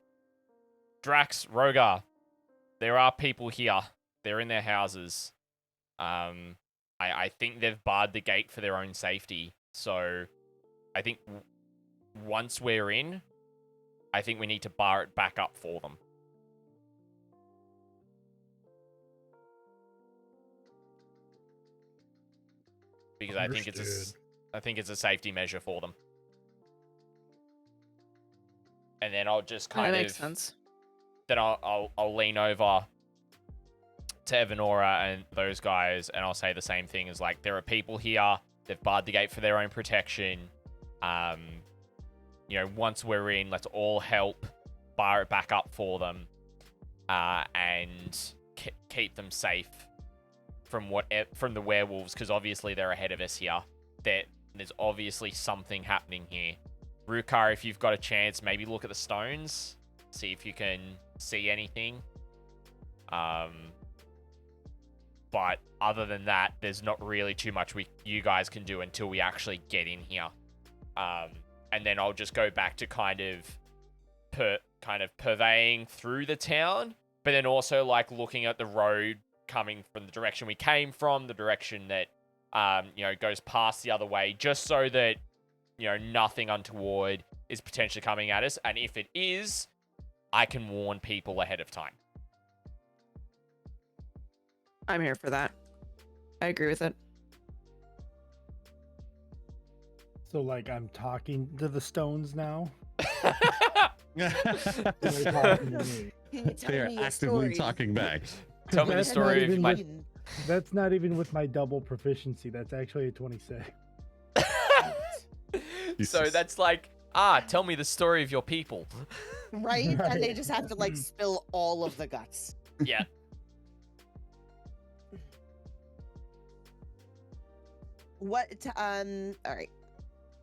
Drax, Rogar, there are people here. They're in their houses. I think they've barred the gate for their own safety. So I think once we're in, I think we need to bar it back up for them. because I think it's a safety measure for them. And then I'll just kind That of makes sense. Then I'll lean over to Evanora and those guys, and I'll say the same thing as like, there are people here. They've barred the gate for their own protection. Once we're in, let's all help bar it back up for them, and keep them safe from the werewolves, because obviously they're ahead of us here. There's obviously something happening here. Rukar, if you've got a chance, maybe look at the stones, see if you can see anything. But other than that, there's not really too much you guys can do until we actually get in here. And then I'll just go back to kind of purveying through the town, but then also like looking at the road coming from the direction we came from, the direction that goes past the other way, just so that nothing untoward is potentially coming at us, and if it is, I can warn people ahead of time. I'm here for that. I agree with it. So, like, I'm talking to the stones now. Can you tell They are me a actively story? talking back. Tell me the That's story of my... That's not even with my double proficiency. That's actually a 26. So that's like, tell me the story of your people. Right? And they just have to like spill all of the guts. Yeah. All right.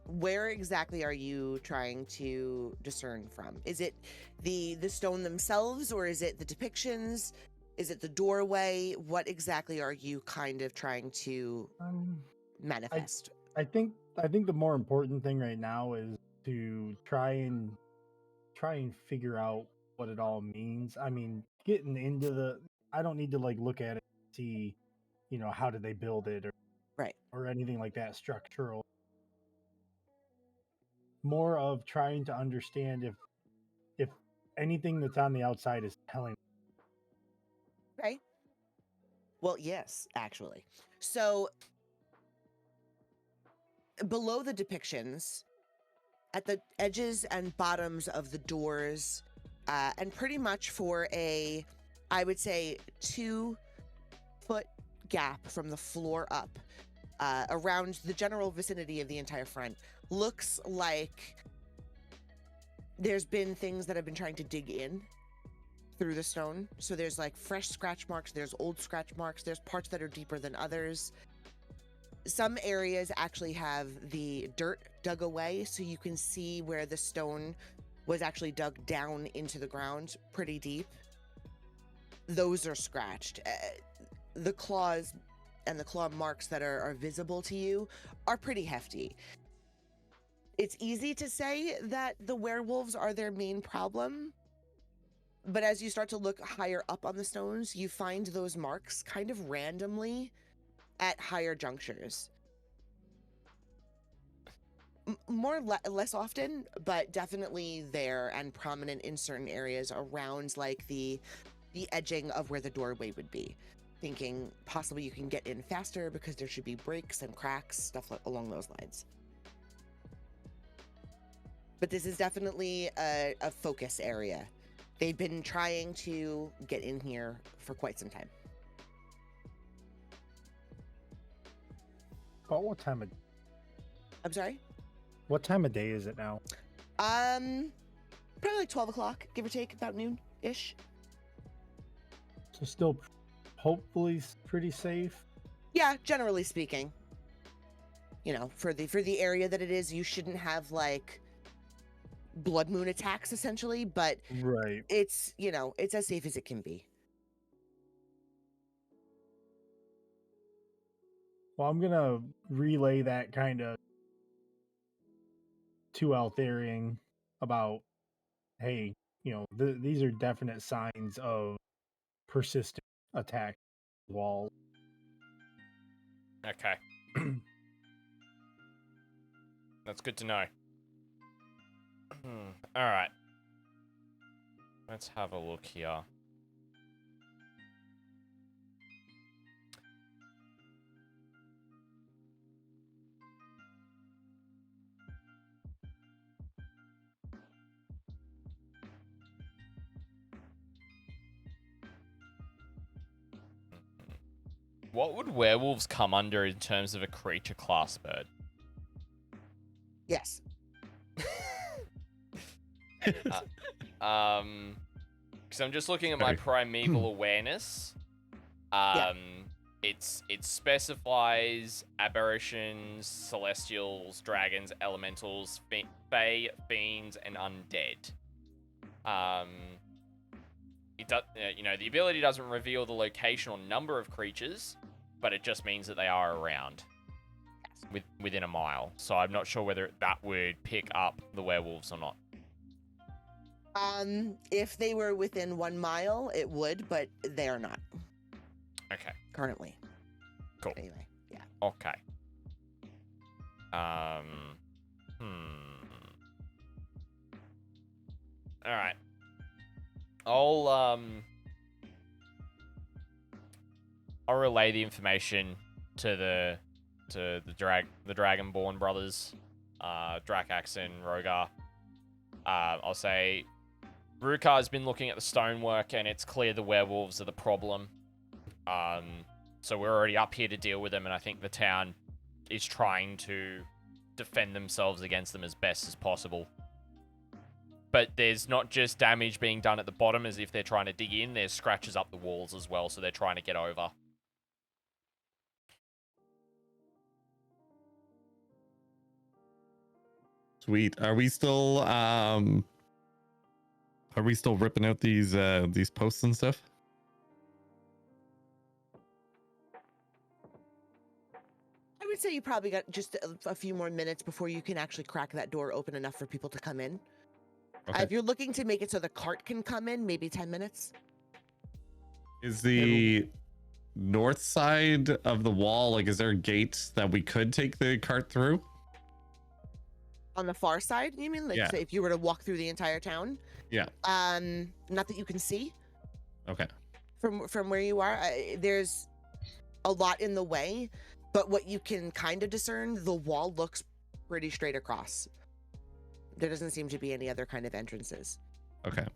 Where exactly are you trying to discern from? Is it the stone themselves, or is it the depictions? Is it the doorway? What exactly are you kind of trying to manifest? I think the more important thing right now is to try and figure out what it all means. I mean, getting into I don't need to like look at it and see, how did they build it or anything like that structural. More of trying to understand if anything that's on the outside is telling. Okay. Well, yes, actually. So below the depictions, at the edges and bottoms of the doors, and pretty much for I would say 2-foot gap from the floor up, around the general vicinity of the entire front, looks like there's been things that have been trying to dig in through the stone. So there's like fresh scratch marks, there's old scratch marks, there's parts that are deeper than others. Some areas actually have the dirt dug away, so you can see where the stone was actually dug down into the ground pretty deep. Those are scratched. The claws and the claw marks that are visible to you are pretty hefty. It's easy to say that the werewolves are their main problem, but as you start to look higher up on the stones, you find those marks kind of randomly at higher junctures. Less often, but definitely there and prominent in certain areas around like the edging of where the doorway would be. Thinking possibly you can get in faster because there should be breaks and cracks, stuff along those lines. But this is definitely a focus area. They've been trying to get in here for quite some time. About what time of? I'm sorry? What time of day is it now? Probably like 12 o'clock, give or take, about noon-ish. So still, hopefully, pretty safe. Yeah, generally speaking. For the area that it is, you shouldn't have like blood moon attacks essentially, but right. It's it's as safe as it can be. Well, I'm gonna relay that kind of to Altharion about, hey, these are definite signs of persistent attack wall. Okay. That's good to know. All right. Let's have a look here. What would werewolves come under in terms of a creature class, Bird? Yes. Because I'm just looking at my primeval awareness. It specifies aberrations, celestials, dragons, elementals, fae, fiends, and undead. It does, the ability doesn't reveal the location or number of creatures, but it just means that they are around, within a mile. So I'm not sure whether that would pick up the werewolves or not. If they were within 1 mile, it would, but they are not. Okay. Currently. Cool. Anyway, yeah. Okay. All right. I'll relay the information to the Dragonborn brothers, Drakax and Rogar. I'll say Rukar's been looking at the stonework, and it's clear the werewolves are the problem. So we're already up here to deal with them, and I think the town is trying to defend themselves against them as best as possible. But there's not just damage being done at the bottom as if they're trying to dig in, there's scratches up the walls as well, so they're trying to get over. Sweet. Are we still ripping out these posts and stuff? I would say you probably got just a few more minutes before you can actually crack that door open enough for people to come in. Okay. If you're looking to make it so the cart can come in, maybe 10 minutes. Is the north side of the wall, like, is there a gate that we could take the cart through? On the far side, you mean? Like, say if you were to walk through the entire town? Yeah. Not that you can see. Okay. From where you are, there's a lot in the way, but what you can kind of discern, the wall looks pretty straight across. There doesn't seem to be any other kind of entrances. Okay.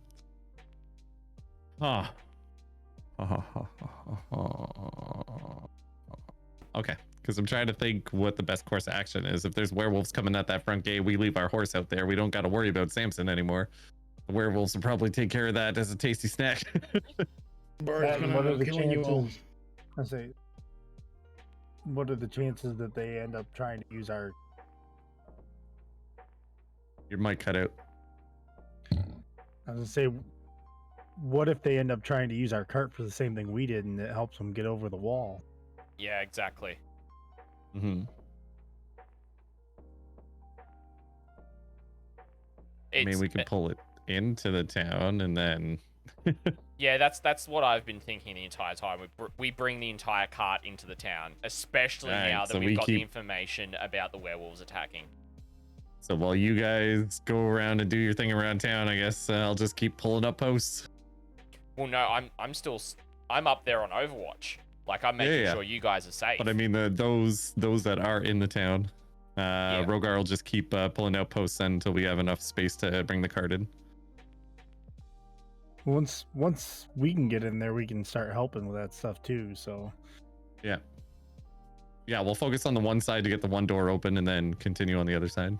Okay, because I'm trying to think what the best course of action is. If there's werewolves coming at that front gate, we leave our horse out there. We don't got to worry about Samson anymore. The werewolves will probably take care of that as a tasty snack. What are the chances? I say, what are the chances that they end up trying to use our? Your mic cut out. I was gonna say, what if they end up trying to use our cart for the same thing we did, and it helps them get over the wall? Yeah, exactly. Mm-hmm. I mean, we could pull it into the town and then. Yeah, that's what I've been thinking the entire time. We bring the entire cart into the town, especially now that we've got the information about the werewolves attacking. So while you guys go around and do your thing around town, I guess I'll just keep pulling up posts. Well, no, I'm up there on Overwatch. Like, I'm making sure you guys are safe. But I mean, those that are in the town, Rogar will just keep pulling out posts until we have enough space to bring the cart in. Once we can get in there, we can start helping with that stuff too. So yeah, we'll focus on the one side to get the one door open, and then continue on the other side.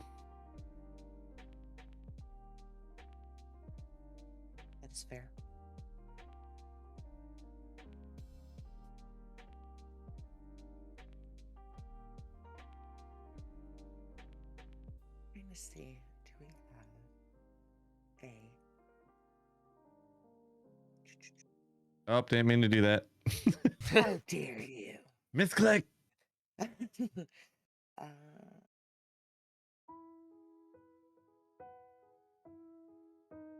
That's fair. Trying to see, do we have a? Oh, didn't mean to do that. How dare you? Misclick.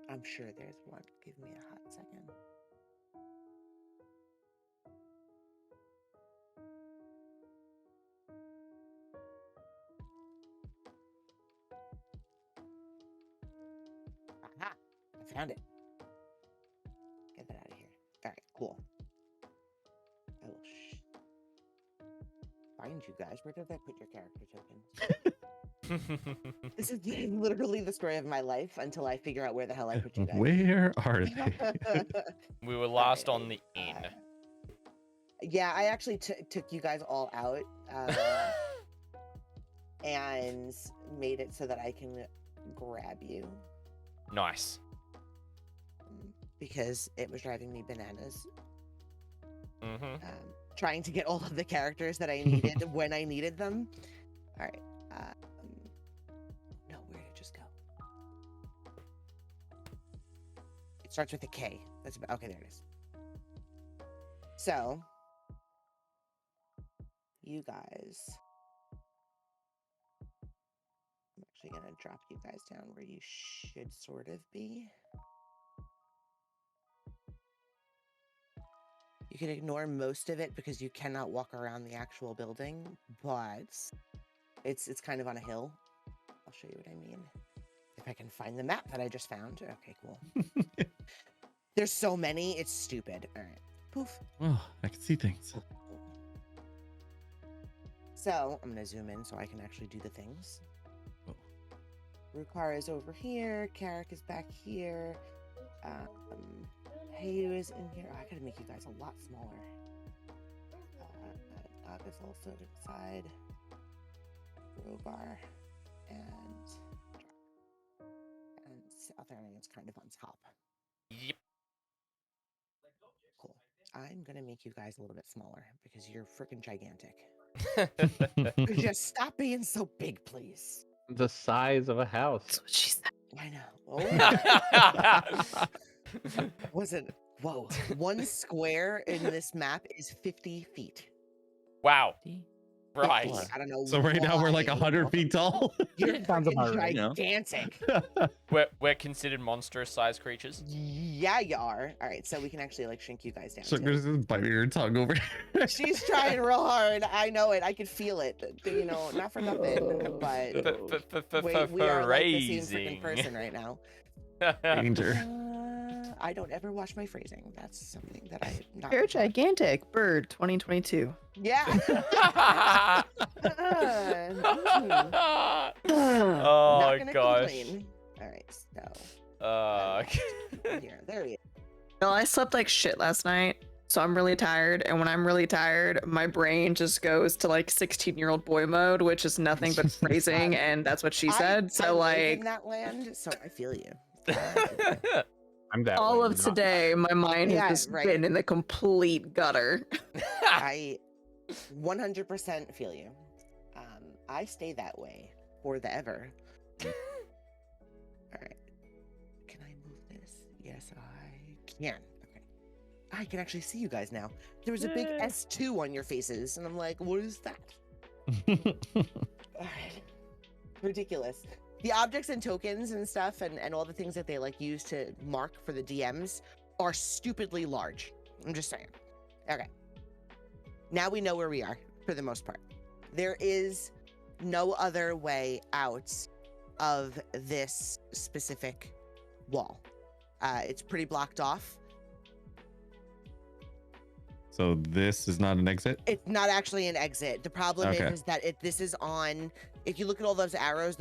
I'm sure there's one. Give me a hot second. Aha! I found it. Get that out of here. All right, cool. I will find you guys. Where did I put your character tokens? This is literally the story of my life until I figure out where the hell I put you guys. Where are they? We were last on the inn. Yeah, I actually took you guys all out and made it so that I can grab you. Nice. Because it was driving me bananas. Mm-hmm. Trying to get all of the characters that I needed when I needed them. All right. No, where did it just go? It starts with a K. That's about, okay, there it is. So, you guys. I'm actually going to drop you guys down where you should sort of be. You can ignore most of it because you cannot walk around the actual building, but it's kind of on a hill. I'll show you what I mean. If I can find the map that I just found. Okay, cool. There's so many, it's stupid. All right. Poof. Oh, I can see things. So I'm gonna zoom in so I can actually do the things. Oh. Rukar is over here. Carrick is back here. Hayu is in here. Oh, I gotta make you guys a lot smaller. Dog is also inside. Rogar and Altharion is kind of on top. Yep. Cool. I'm gonna make you guys a little bit smaller because you're freaking gigantic. Just stop being so big, please. The size of a house. That's what she said. I know. Oh. Wasn't. Whoa. 1 square in this map is 50 feet. Wow. Right. I don't know. So right now we're like 100 feet tall. You're Sounds about right. gigantic. We're considered monstrous-sized creatures. Yeah, you are. All right, so we can actually like shrink you guys down. Sugar's just biting her tongue over. She's trying real hard. I know it. I can feel it. You know, not for nothing, but we are like the same freaking person right now. Danger. I don't ever watch my phrasing. That's something that I'm not. You're gigantic. Bird 2022. Yeah. Oh gosh. All right, so. Here, there he is. No, I slept like shit last night, so I'm really tired. And when I'm really tired, my brain just goes to like 16-year-old boy mode, which is nothing but phrasing, and that's what she said. So I live like in that land, so I feel you. I'm that all way, of not- today, my mind Yeah, has just right. been in the complete gutter. I 100% feel you. I stay that way for the ever. All right. Can I move this? Yes, I can. Okay. I can actually see you guys now. There was a big S2 on your faces, and I'm like, what is that? All right. Ridiculous. The objects and tokens and stuff and all the things that they like use to mark for the DMs are stupidly large. I'm just saying. Okay. Now we know where we are for the most part. There is no other way out of this specific wall. It's pretty blocked off. So this is not an exit? It's not actually an exit. The problem is that this is on. If you look at all those arrows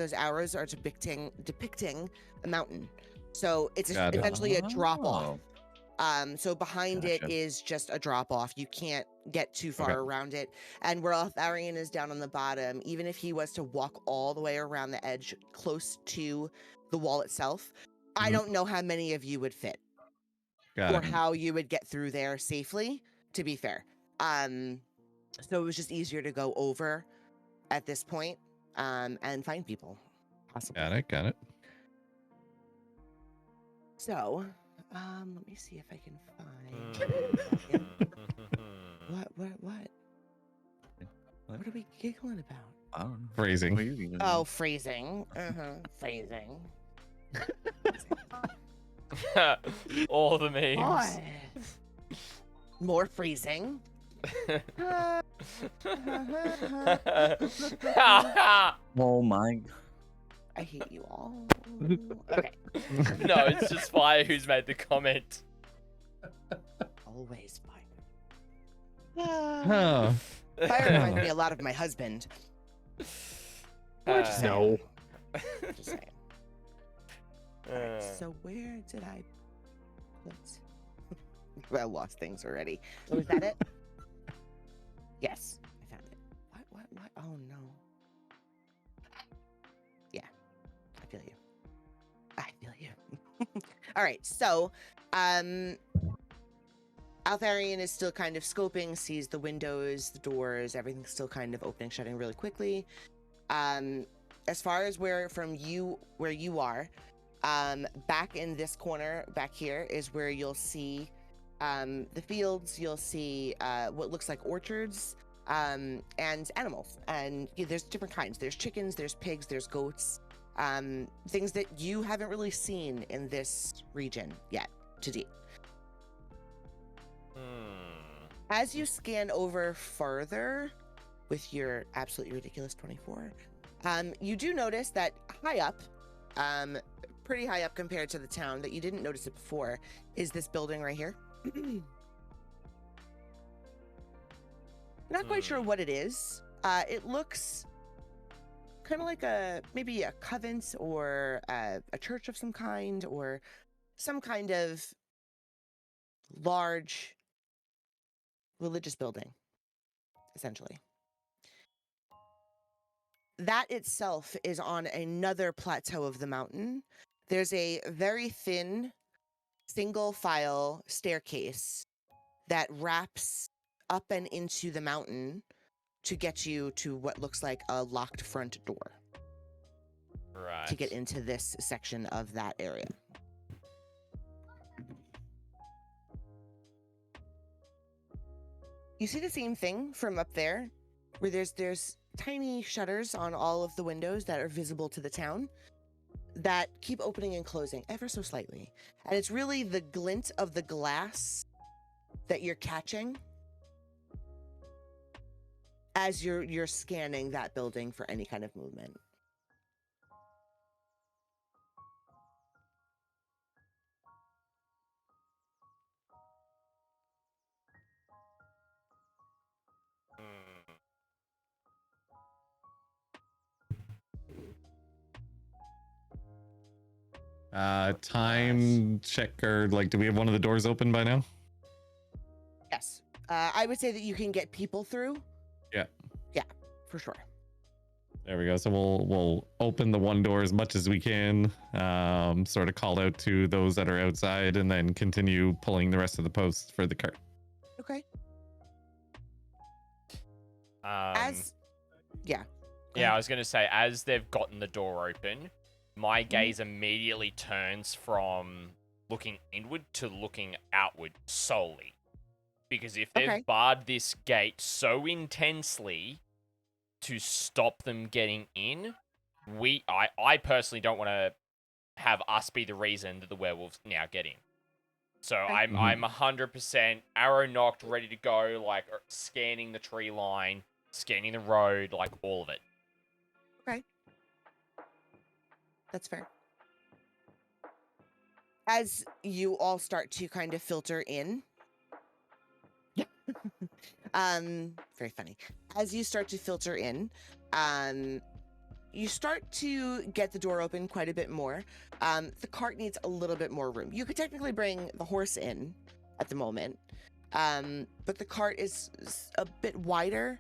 are depicting a mountain. So it's essentially a drop off. So behind it is just a drop off. You can't get too far around it. And where Altharion is down on the bottom, even if he was to walk all the way around the edge close to the wall itself, I don't know how many of you would fit. Or how you would get through there safely, to be fair. So it was just easier to go over at this point and find people. Possibly. Got it. So, let me see if I can find. What? What are we giggling about? I don't know. Phrasing. Oh, phrasing. Phrasing. All the memes. More phrasing. Oh my. I hate you all. Okay. No, it's just Fire who's made the comment. Always fire. Oh. Fire reminds me a lot of my husband. Just No. Just saying. Alright, so where did I put? I lost things already. Oh, is that it? Yes, I found it. What? Oh no. Yeah, I feel you. All right, so, Altharion is still kind of scoping, sees the windows, the doors, everything's still kind of opening, shutting really quickly. As far as where you are, back in this corner, back here, is where you'll see the fields. You'll see what looks like orchards and animals. And there's different kinds. There's chickens, there's pigs, there's goats. Things that you haven't really seen in this region yet to date. As you scan over further with your absolutely ridiculous 24, you do notice that high up, pretty high up compared to the town, that you didn't notice it before, is this building right here. Not quite sure what it is. It looks kind of like maybe a convent or a church of some kind, or some kind of large religious building, essentially. That itself is on another plateau of the mountain. There's a very thin single file staircase that wraps up and into the mountain to get you to what looks like a locked front door. Right. To get into this section of that area. You see the same thing from up there, where there's tiny shutters on all of the windows that are visible to the town that keep opening and closing ever so slightly. And it's really the glint of the glass that you're catching as you're scanning that building for any kind of movement. Time checker. Like, do we have one of the doors open by now? Yes. I would say that you can get people through. Yeah. Yeah, for sure. There we go. So we'll open the one door as much as we can, sort of call out to those that are outside, and then continue pulling the rest of the posts for the cart. Okay. Yeah, I was going to say, as they've gotten the door open, my gaze immediately turns from looking inward to looking outward solely. Because if they've barred this gate so intensely to stop them getting in, I personally don't want to have us be the reason that the werewolves now get in. So I'm 100% arrow knocked, ready to go, like scanning the tree line, scanning the road, like all of it. Okay. That's fair. As you all start to kind of filter in, very funny. As you start to filter in, you start to get the door open quite a bit more. The cart needs a little bit more room. You could technically bring the horse in at the moment, but the cart is a bit wider,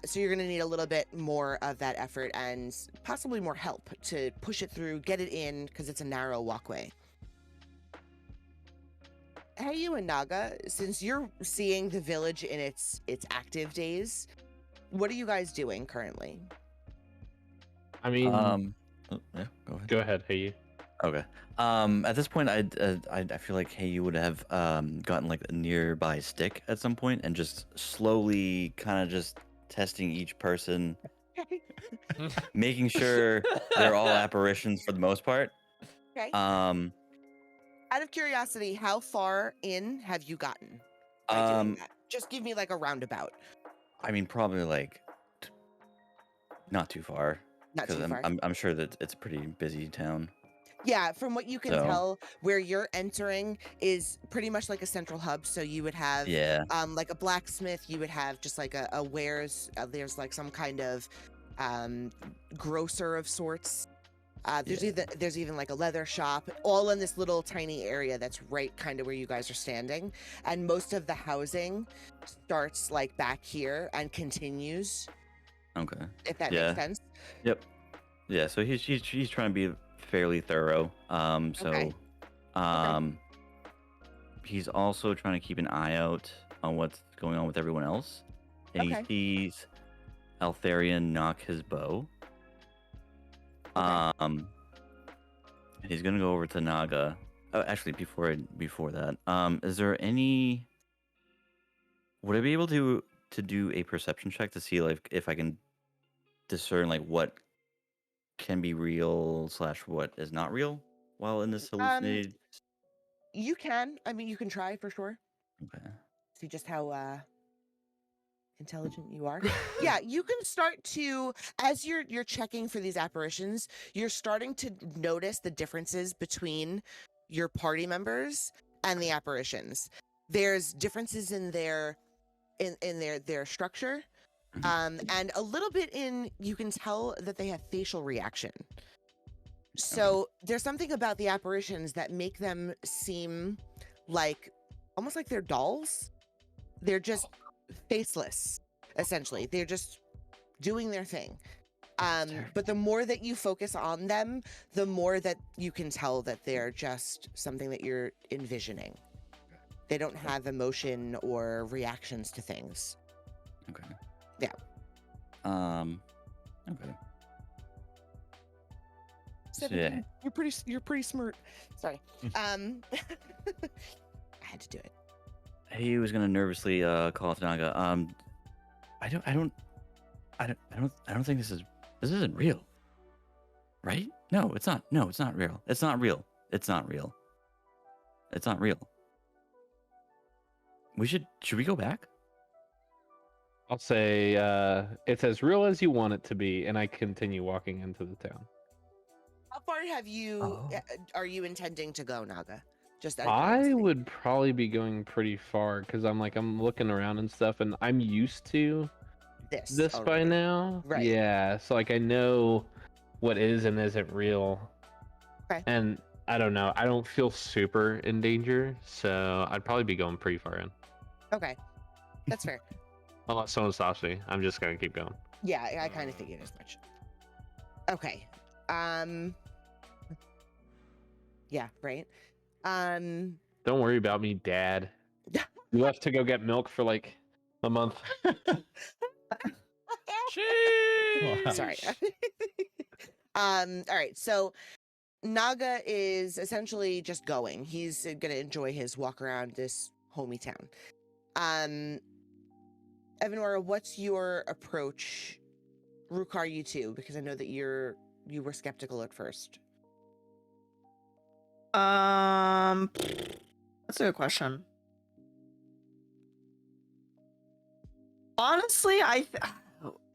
so you're going to need a little bit more of that effort and possibly more help to push it through, get it in, because it's a narrow walkway. Hey, you and Naga, since you're seeing the village in its active days, what are you guys doing currently? I mean, yeah, go ahead. Go ahead, hey you. Okay. At this point, I feel like hey, you would have gotten like a nearby stick at some point and just slowly kind of just testing each person, making sure they're all apparitions for the most part. Okay. Out of curiosity, how far in have you gotten by doing that? Just give me like a roundabout. I mean, probably like not too far. Not too far. I'm sure that it's a pretty busy town. Yeah, from what you can tell, where you're entering is pretty much like a central hub. So you would have, like a blacksmith. You would have just like a wares. There's like some kind of grocer of sorts. There's even like a leather shop, all in this little tiny area that's right kind of where you guys are standing. And most of the housing starts like back here and continues. Okay. If that Yeah. makes sense. Yep. Yeah. So he's trying to be fairly thorough. Okay. He's also trying to keep an eye out on what's going on with everyone else, and Okay. he sees Altharion knock his bow. Okay. And he's gonna go over to Naga. Oh, actually, before that, is there any? Would I be able to do a perception check to see like if I can discern like what can be real / what is not real while in this hallucinated? You can. I mean, you can try for sure. Okay. See just how intelligent you are. Yeah, you can start to, as you're checking for these apparitions, you're starting to notice the differences between your party members and the apparitions. There's differences in their structure, and a little bit in, you can tell that they have facial reaction. So there's something about the apparitions that make them seem like almost like they're dolls. They're just faceless, essentially. They're just doing their thing. But the more that you focus on them, the more that you can tell that they're just something that you're envisioning. They don't have emotion or reactions to things. Okay. Yeah. Okay. So, 17. You're pretty smart. Sorry. I had to do it. He was gonna nervously call to Naga. I don't think this isn't real. Right? No, it's not. No, it's not real. It's not real. It's not real. It's not real. Should we go back? I'll say it's as real as you want it to be, and I continue walking into the town. How far have you? Are you intending to go, Naga? Just out of I curiosity. would probably be going pretty far because I'm looking around and stuff, and I'm used to this by already. now. Right. Yeah, so like I know what is and isn't real. Okay. And I don't know. I don't feel super in danger, so I'd probably be going pretty far in. Okay, that's fair. Unless someone stops me, I'm just gonna keep going. Yeah, I kind of figured as much. Okay. Yeah, right. Don't worry about me, Dad. You left to go get milk for like a month. Sorry. All right. So Naga is essentially just going. He's gonna enjoy his walk around this homey town. Evanora, what's your approach? Rukar, you too, because I know that you were skeptical at first. That's a good question. Honestly,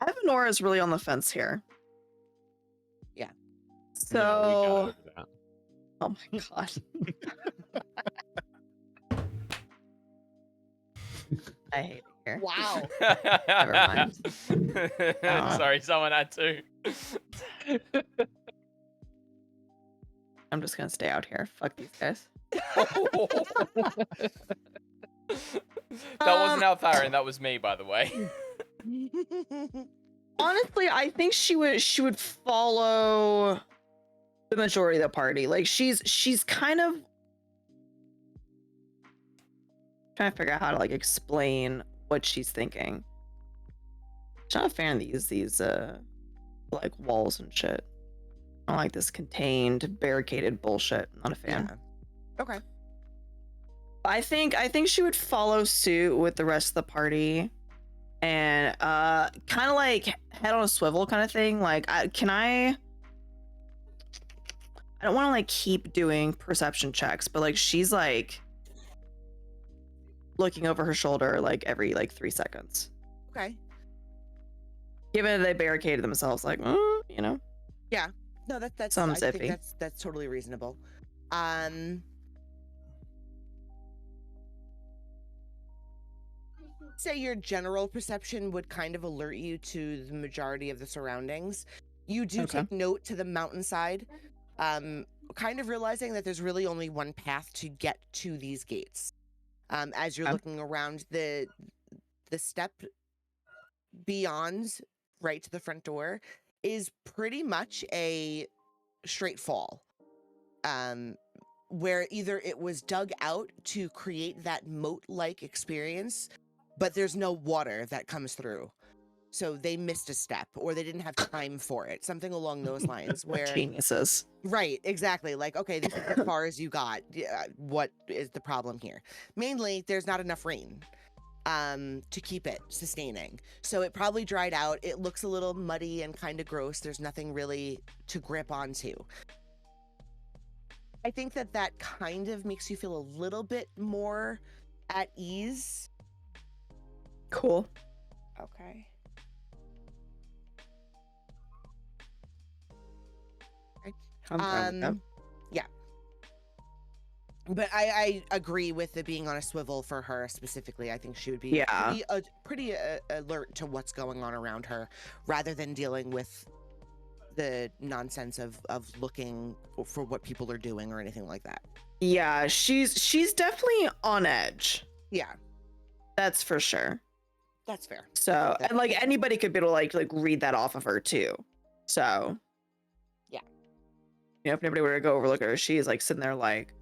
Evanora is really on the fence here. Yeah. So, oh my god. I hate it here. Wow. Never mind. Sorry, someone had to. I'm just gonna stay out here. Fuck these guys. That wasn't Altharion, that was me, by the way. Honestly, I think she would follow the majority of the party. Like she's kind of trying to figure out how to like explain what she's thinking. She's not a fan of these like walls and shit. I don't like this contained, barricaded bullshit. I'm not a fan. Yeah. Okay. I think she would follow suit with the rest of the party and kind of like head on a swivel kind of thing. Like I don't want to like keep doing perception checks, but like she's like looking over her shoulder like every like 3 seconds. Okay. Given that they barricaded themselves, like, you know. Yeah. No, that's Some I think zippy. that's totally reasonable. Say your general perception would kind of alert you to the majority of the surroundings. You do Okay. take note to the mountainside, kind of realizing that there's really only one path to get to these gates. As you're Okay. looking around, the step beyond, right to the front door, is pretty much a straight fall. Where either it was dug out to create that moat-like experience, but there's no water that comes through. So they missed a step, or they didn't have time for it. Something along those lines where... Geniuses. Right, exactly. Like, okay, this is as far as you got. What is the problem here? Mainly, there's not enough rain to keep it sustaining. So it probably dried out. It looks a little muddy and kind of gross. There's nothing really to grip onto. I think that kind of makes you feel a little bit more at ease. Cool. Okay. I'm fine with that. Yeah. But I agree with it being on a swivel for her specifically. I think she would be pretty alert to what's going on around her, rather than dealing with the nonsense of looking for what people are doing or anything like that. Yeah, she's definitely on edge. Yeah, that's for sure. That's fair. So, and like anybody could be able to like read that off of her too. So, yeah, you know, if anybody were to go overlook her, she's like sitting there like,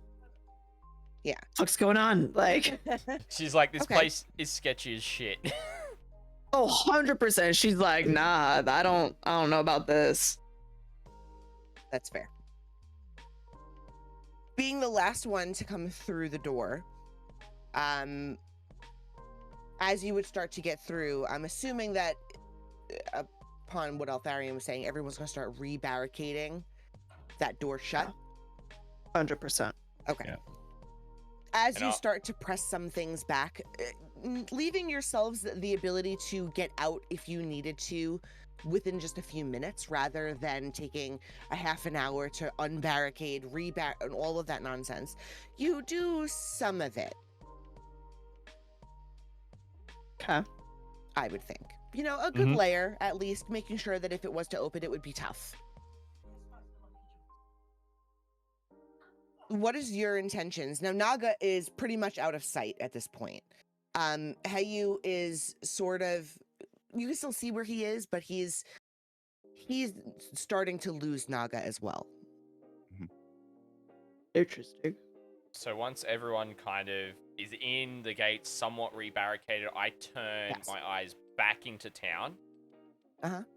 yeah, what's going on? Like, she's like, this place is sketchy as shit. Oh, 100%. She's like, nah, I don't know about this. That's fair. Being the last one to come through the door, as you would start to get through, I'm assuming that upon what Altharion was saying, everyone's going to start re-barricading that door shut. 100%. Okay. Yeah. As you start to press some things back, leaving yourselves the ability to get out if you needed to within just a few minutes, rather than taking a half an hour to unbarricade, and all of that nonsense. You do some of it. Okay. I would think. You know, a good layer, at least, making sure that if it was to open, it would be tough. What is your intentions? Now, Naga is pretty much out of sight at this point. Hayu is sort of... You can still see where he is, but he's starting to lose Naga as well. Interesting. So once everyone kind of is in the gates, somewhat rebarricaded, I turn my eyes back into town.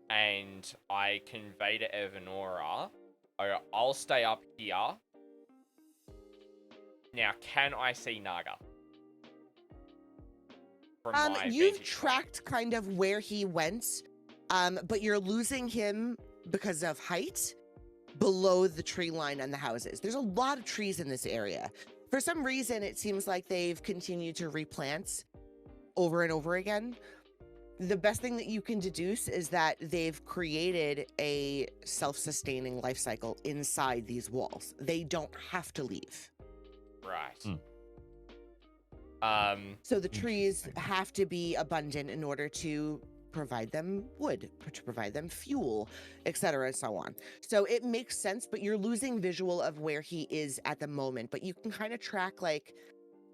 And I convey to Evanora, I'll stay up here. Now, can I see Naga? You've tracked kind of where he went, but you're losing him because of height below the tree line and the houses. There's a lot of trees in this area. For some reason, it seems like they've continued to replant over and over again. The best thing that you can deduce is that they've created a self-sustaining life cycle inside these walls. They don't have to leave. Right. So the trees have to be abundant in order to provide them wood, to provide them fuel, etc., and so on. So it makes sense, but you're losing visual of where he is at the moment. But you can kind of track, like,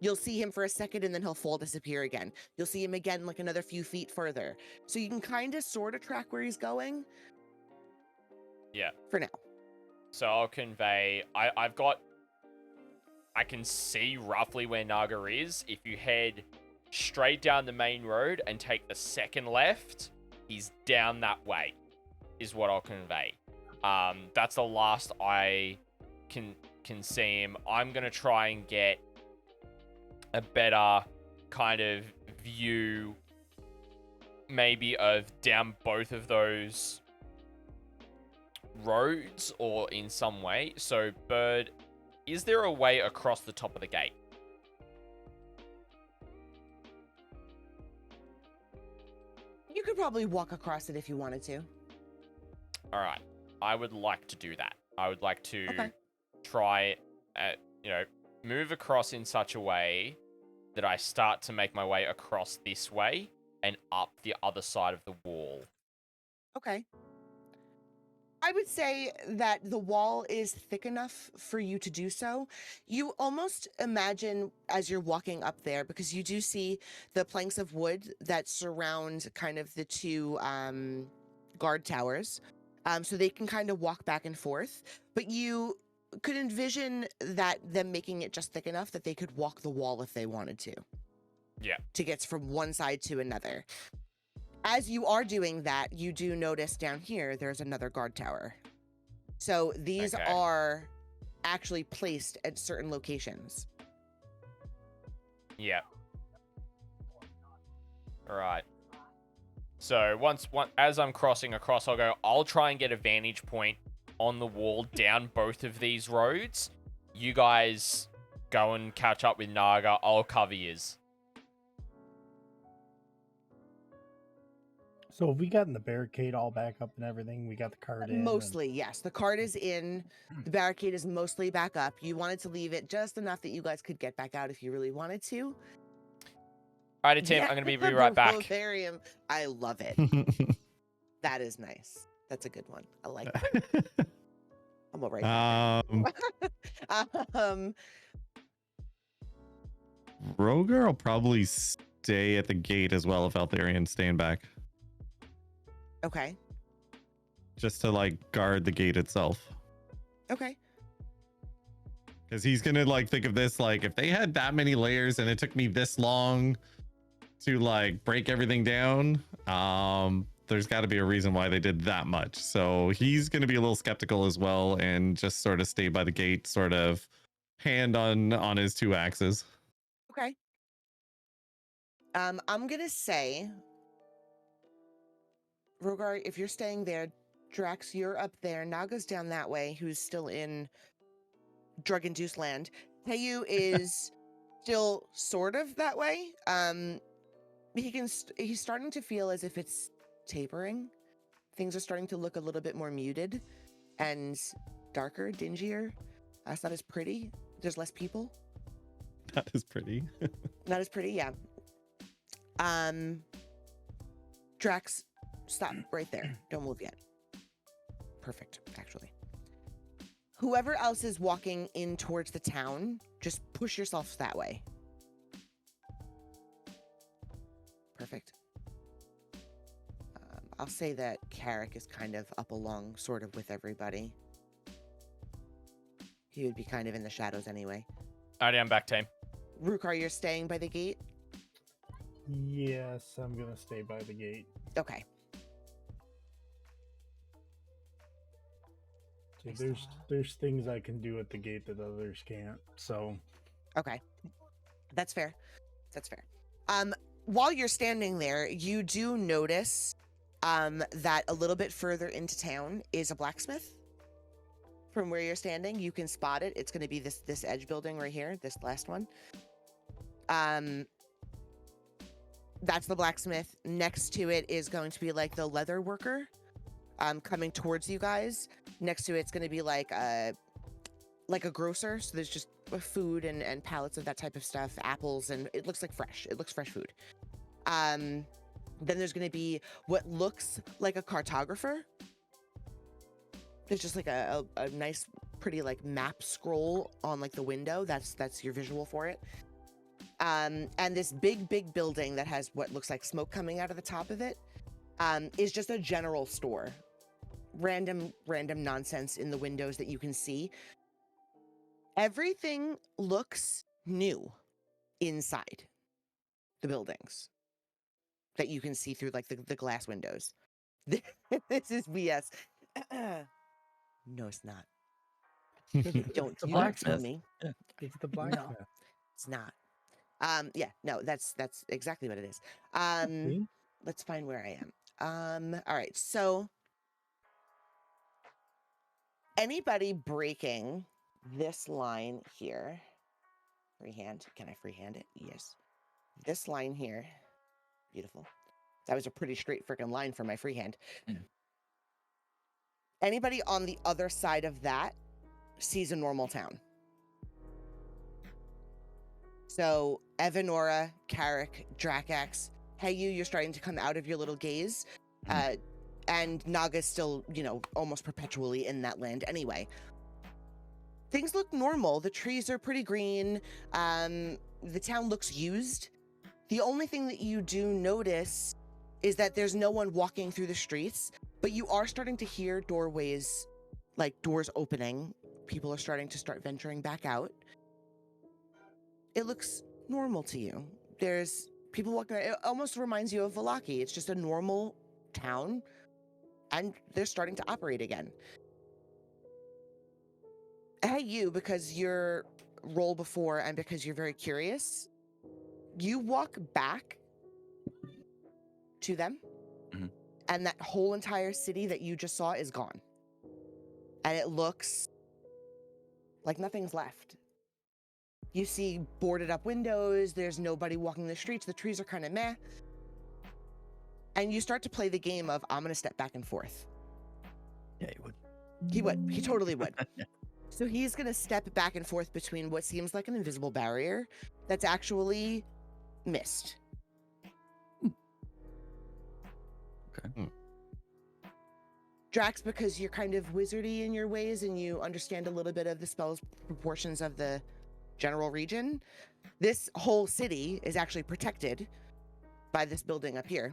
you'll see him for a second and then he'll fall, disappear again. You'll see him again, like another few feet further. So you can kind of sort of track where he's going. Yeah. For now. So I'll convey, I can see roughly where Naga is. If you head straight down the main road and take the second left, he's down that way, is what I'll convey. That's the last I can see him. I'm going to try and get a better kind of view, maybe of down both of those roads or in some way. So, Bird, is there a way across the top of the gate? You could probably walk across it if you wanted to. All right. I would like to do that. I would like to try, move across in such a way that I start to make my way across this way and up the other side of the wall. Okay. I would say that the wall is thick enough for you to do so. You almost imagine as you're walking up there, because you do see the planks of wood that surround kind of the two guard towers. So they can kind of walk back and forth. But you could envision that them making it just thick enough that they could walk the wall if they wanted to. Yeah. To get from one side to another. As you are doing that, you do notice down here, there's another guard tower. So these are actually placed at certain locations. Yeah. All right. So as I'm crossing across, I'll try and get a vantage point on the wall down both of these roads. You guys go and catch up with Naga. I'll cover yours. So have we gotten the barricade all back up and everything? We got the cart in? Mostly, yes. The cart is in. The barricade is mostly back up. You wanted to leave it just enough that you guys could get back out if you really wanted to. Alrighty, Tim, I'm going to be right back. Altharion. I love it. That is nice. That's a good one. I like that. I'm all right. Roger will probably stay at the gate as well if Altharion's staying back. Okay. Just to like guard the gate itself. Okay. Because he's gonna like think of this like if they had that many layers and it took me this long to like break everything down, there's got to be a reason why they did that much. So he's gonna be a little skeptical as well and just sort of stay by the gate, sort of hand on his two axes. Okay. I'm gonna say, Rogar, if you're staying there, Drax, you're up there. Naga's down that way, who's still in drug-induced land. Tayu is still sort of that way. He's starting to feel as if it's tapering. Things are starting to look a little bit more muted and darker, dingier. It's not as pretty. There's less people. Not as pretty. Not as pretty, yeah. Drax, stop right there. Don't move yet. Perfect, actually. Whoever else is walking in towards the town, just push yourself that way. Perfect. I'll say that Carrick is kind of up along sort of with everybody. He would be kind of in the shadows anyway. Alrighty, I'm back, team. Rukar, you're staying by the gate? Yes, I'm gonna stay by the gate. Okay. So there's things I can do at the gate that others can't. So okay. That's fair. That's fair. While you're standing there, you do notice that a little bit further into town is a blacksmith. From where you're standing, you can spot it. It's going to be this edge building right here, this last one. That's the blacksmith. Next to it is going to be like the leather worker coming towards you guys. Next to it's going to be like a grocer. So there's just food and pallets of that type of stuff, apples, and it looks like fresh. It looks fresh food. Then there's going to be what looks like a cartographer. There's just like a nice, pretty like map scroll on like the window. That's your visual for it. And this big building that has what looks like smoke coming out of the top of it is just a general store. Random nonsense in the windows that you can see. Everything looks new inside the buildings that you can see through like the glass windows. This is BS. No, it's not. Don't tell me. Yeah. It's the blacksmith. No, it's not. Yeah, no, that's exactly what it is. Let's find where I am. All right, so anybody breaking this line here, freehand, can I freehand it? Yes. This line here, beautiful. That was a pretty straight freaking line for my freehand. Anybody on the other side of that sees a normal town. So Evanora, Carrick, Dracax, hey, you're starting to come out of your little gaze. And Naga's still, almost perpetually in that land anyway. Things look normal. The trees are pretty green. The town looks used. The only thing that you do notice is that there's no one walking through the streets, but you are starting to hear doorways, like doors opening. People are starting to venturing back out. It looks normal to you. There's people walking around. It almost reminds you of Vallaki. It's just a normal town, and they're starting to operate again. Hey, you, because your role before and because you're very curious, you walk back to them, and that whole entire city that you just saw is gone. And it looks like nothing's left. You see boarded up windows, there's nobody walking the streets, the trees are kind of meh. And you start to play the game of, I'm going to step back and forth. Yeah, he would. He would. He totally would. So he's going to step back and forth between what seems like an invisible barrier that's actually mist. Okay. Drax, because you're kind of wizardy in your ways and you understand a little bit of the spell's proportions of the general region, this whole city is actually protected by this building up here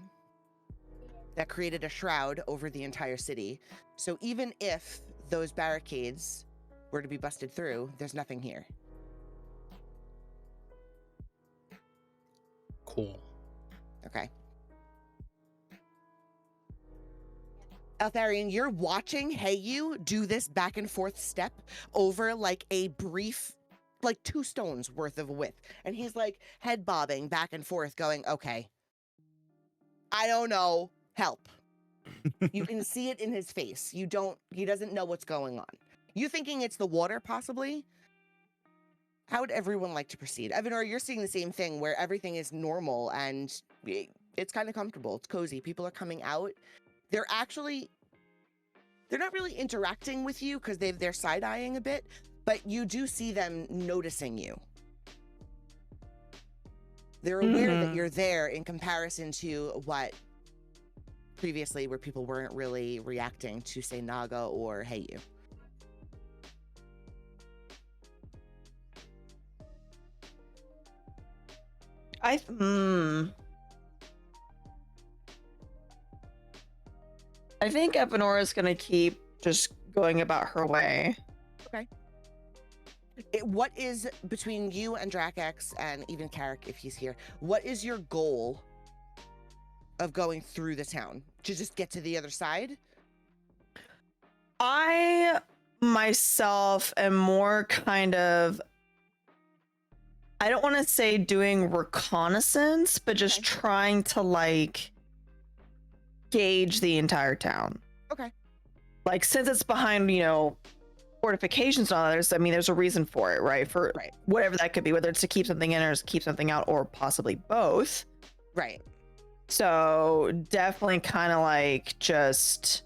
that created a shroud over the entire city. So even if those barricades were to be busted through, there's nothing here. Cool. Okay. Altharion, you're watching you do this back and forth step over like a brief, like 2 stones worth of width. And he's like head bobbing back and forth going, okay, I don't know, help. You can see it in his face. He doesn't know what's going on. You thinking it's the water possibly? How would everyone like to proceed? Evanora, you're seeing the same thing where everything is normal and it's kind of comfortable. It's cozy. People are coming out. They're not really interacting with you because they're side-eyeing a bit, but you do see them noticing you. They're aware that you're there in comparison to what previously where people weren't really reacting to, say, Naga or Hey You. I think Evanora is going to keep just going about her way. Okay. What is, between you and Drakex and even Carrick, if he's here, what is your goal of going through the town? To just get to the other side? I myself am more kind of, I don't want to say doing reconnaissance, but just trying to like gauge the entire town. Okay. Like, since it's behind, fortifications and others, I mean, there's a reason for it, right? For whatever that could be, whether it's to keep something in or to keep something out, or possibly both. Right. So definitely kind of like just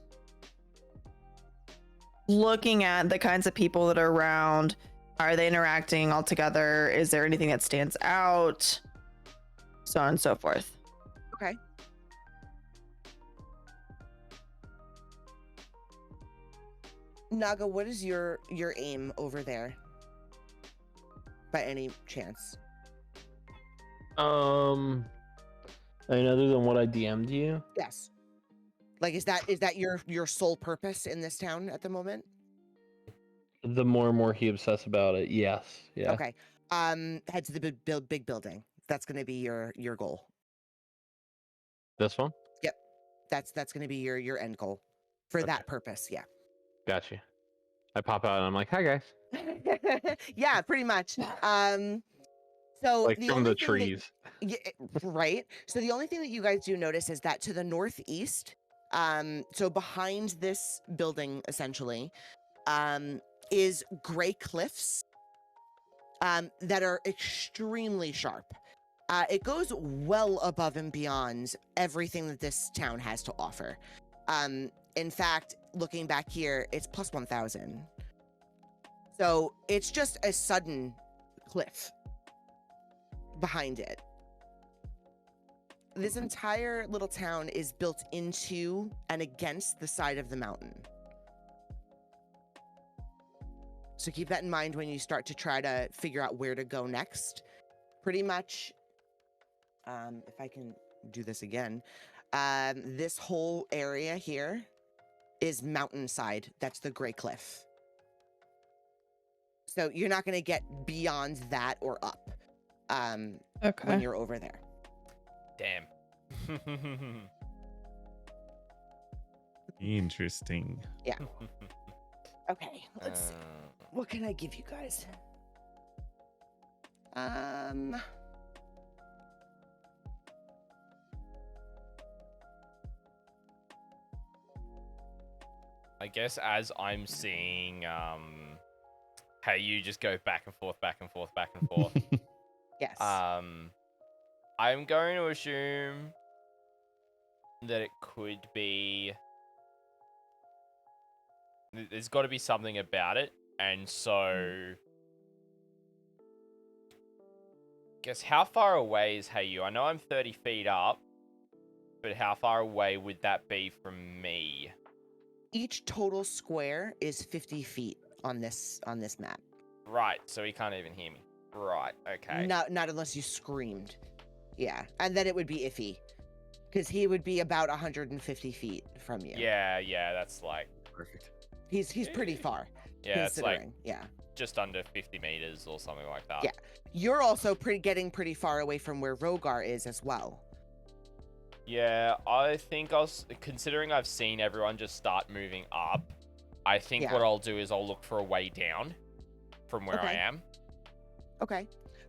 looking at the kinds of people that are around. Are they interacting all together? Is there anything that stands out? So on and so forth. Okay. Naga, what is your aim over there? By any chance? I mean, other than what I DM'd you? Yes. Like, is that your sole purpose in this town at the moment? The more and more he obsesses about it, yes. Yeah. Okay. Head to the big building. That's going to be your goal. This one? Yep. That's going to be your end goal for that purpose. Yeah. Gotcha. I pop out and I'm like, hi guys. Yeah, pretty much. So like from the trees. Right. So the only thing that you guys do notice is that to the northeast, so behind this building essentially, is gray cliffs that are extremely sharp. It goes well above and beyond everything that this town has to offer. In fact, looking back here, it's plus 1,000. So it's just a sudden cliff behind it. this entire little town is built into and against the side of the mountain. So keep that in mind when you start to try to figure out where to go next. Pretty much, if I can do this again, this whole area here is mountainside. That's the Gray Cliff. So you're not going to get beyond that or up when you're over there. Damn. Interesting. Yeah. Okay, let's see. What can I give you guys? I guess as I'm seeing, how you just go back and forth, back and forth, back and forth. Yes. I'm going to assume that it could be. There's got to be something about it, and so. Guess how far away is Hayu? I know I'm 30 feet up, but how far away would that be from me? Each total square is 50 feet on this map. Right, so he can't even hear me. Right, okay. Not unless you screamed. Yeah, and then it would be iffy, because he would be about 150 feet from you. Yeah, that's like Perfect. He's pretty far. Yeah, it's like yeah, just under 50 meters or something like that. Yeah, you're also getting pretty far away from where Rogar is as well. Yeah, I think considering I've seen everyone just start moving up, I think what I'll do is I'll look for a way down from where I am. Okay.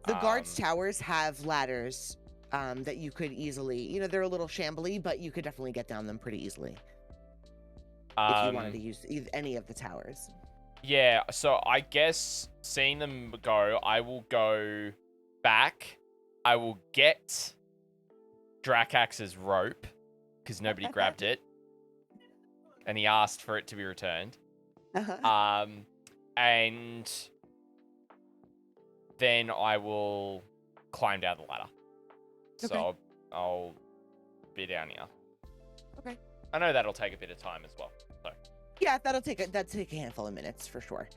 The guards' towers have ladders that you could easily, they're a little shambly, but you could definitely get down them pretty easily. If you wanted to use any of the towers. Yeah, so I guess seeing them go, I will go back. I will get Drakax's rope, because nobody grabbed it. And he asked for it to be returned. And then I will climb down the ladder. Okay. So I'll be down here. Okay. I know that'll take a bit of time as well. So. Yeah, that'll take a handful of minutes for sure.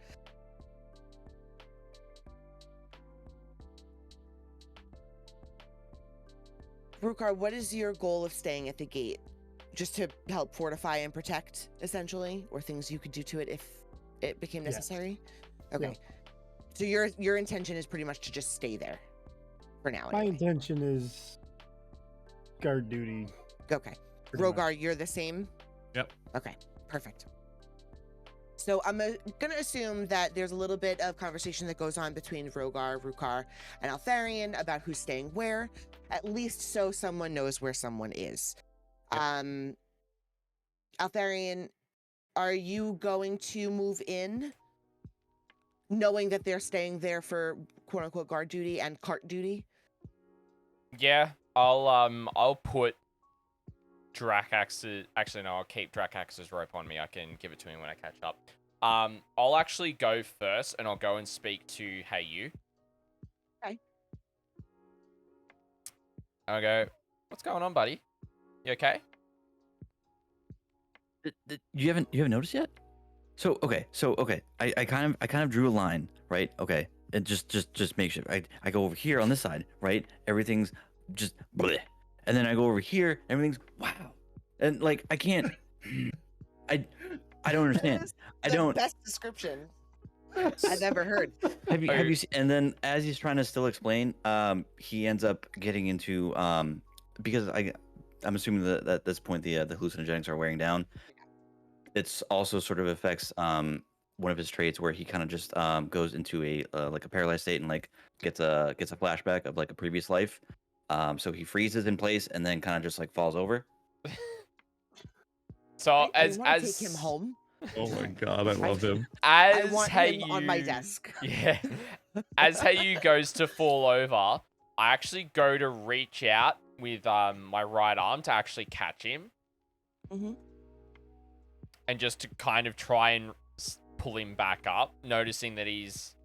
Rukar, what is your goal of staying at the gate? Just to help fortify and protect, essentially, or things you could do to it if it became necessary? Yeah. Okay. Yeah. So your intention is pretty much to just stay there for now. My intention is guard duty. Okay. Rogar, you're the same? Yep. Okay, perfect. So I'm going to assume that there's a little bit of conversation that goes on between Rogar, Rukar, and Altharion about who's staying where, at least so someone knows where someone is. Yep. Altharion, are you going to move in knowing that they're staying there for quote-unquote guard duty and cart duty? Yeah, I'll put Drakax's... Actually, no, I'll keep Drakax's rope on me. I can give it to him when I catch up. I'll actually go first, and I'll go and speak to Hayu. Okay. I'll go, what's going on, buddy? You okay? You haven't noticed yet? So okay. I kind of drew a line, right? Okay. And just make sure. I go over here on this side, right? Everything's just bleh. And then I go over here, everything's wow. And like I can't I don't understand. I don't. Best description I've ever heard. Have you seen, and then as he's trying to still explain, he ends up getting into because I'm assuming that at this point the hallucinogenics are wearing down. It's also sort of affects one of his traits where he kind of just goes into a like a paralyzed state and like gets a flashback of like a previous life. So he freezes in place and then kind of just like falls over. So I want to take him home. Oh my god, I love him. I want him on my desk. Yeah. As Hayu goes to fall over, I actually go to reach out with my right arm to actually catch him. Mm-hmm. And just to kind of try and pull him back up, noticing that he's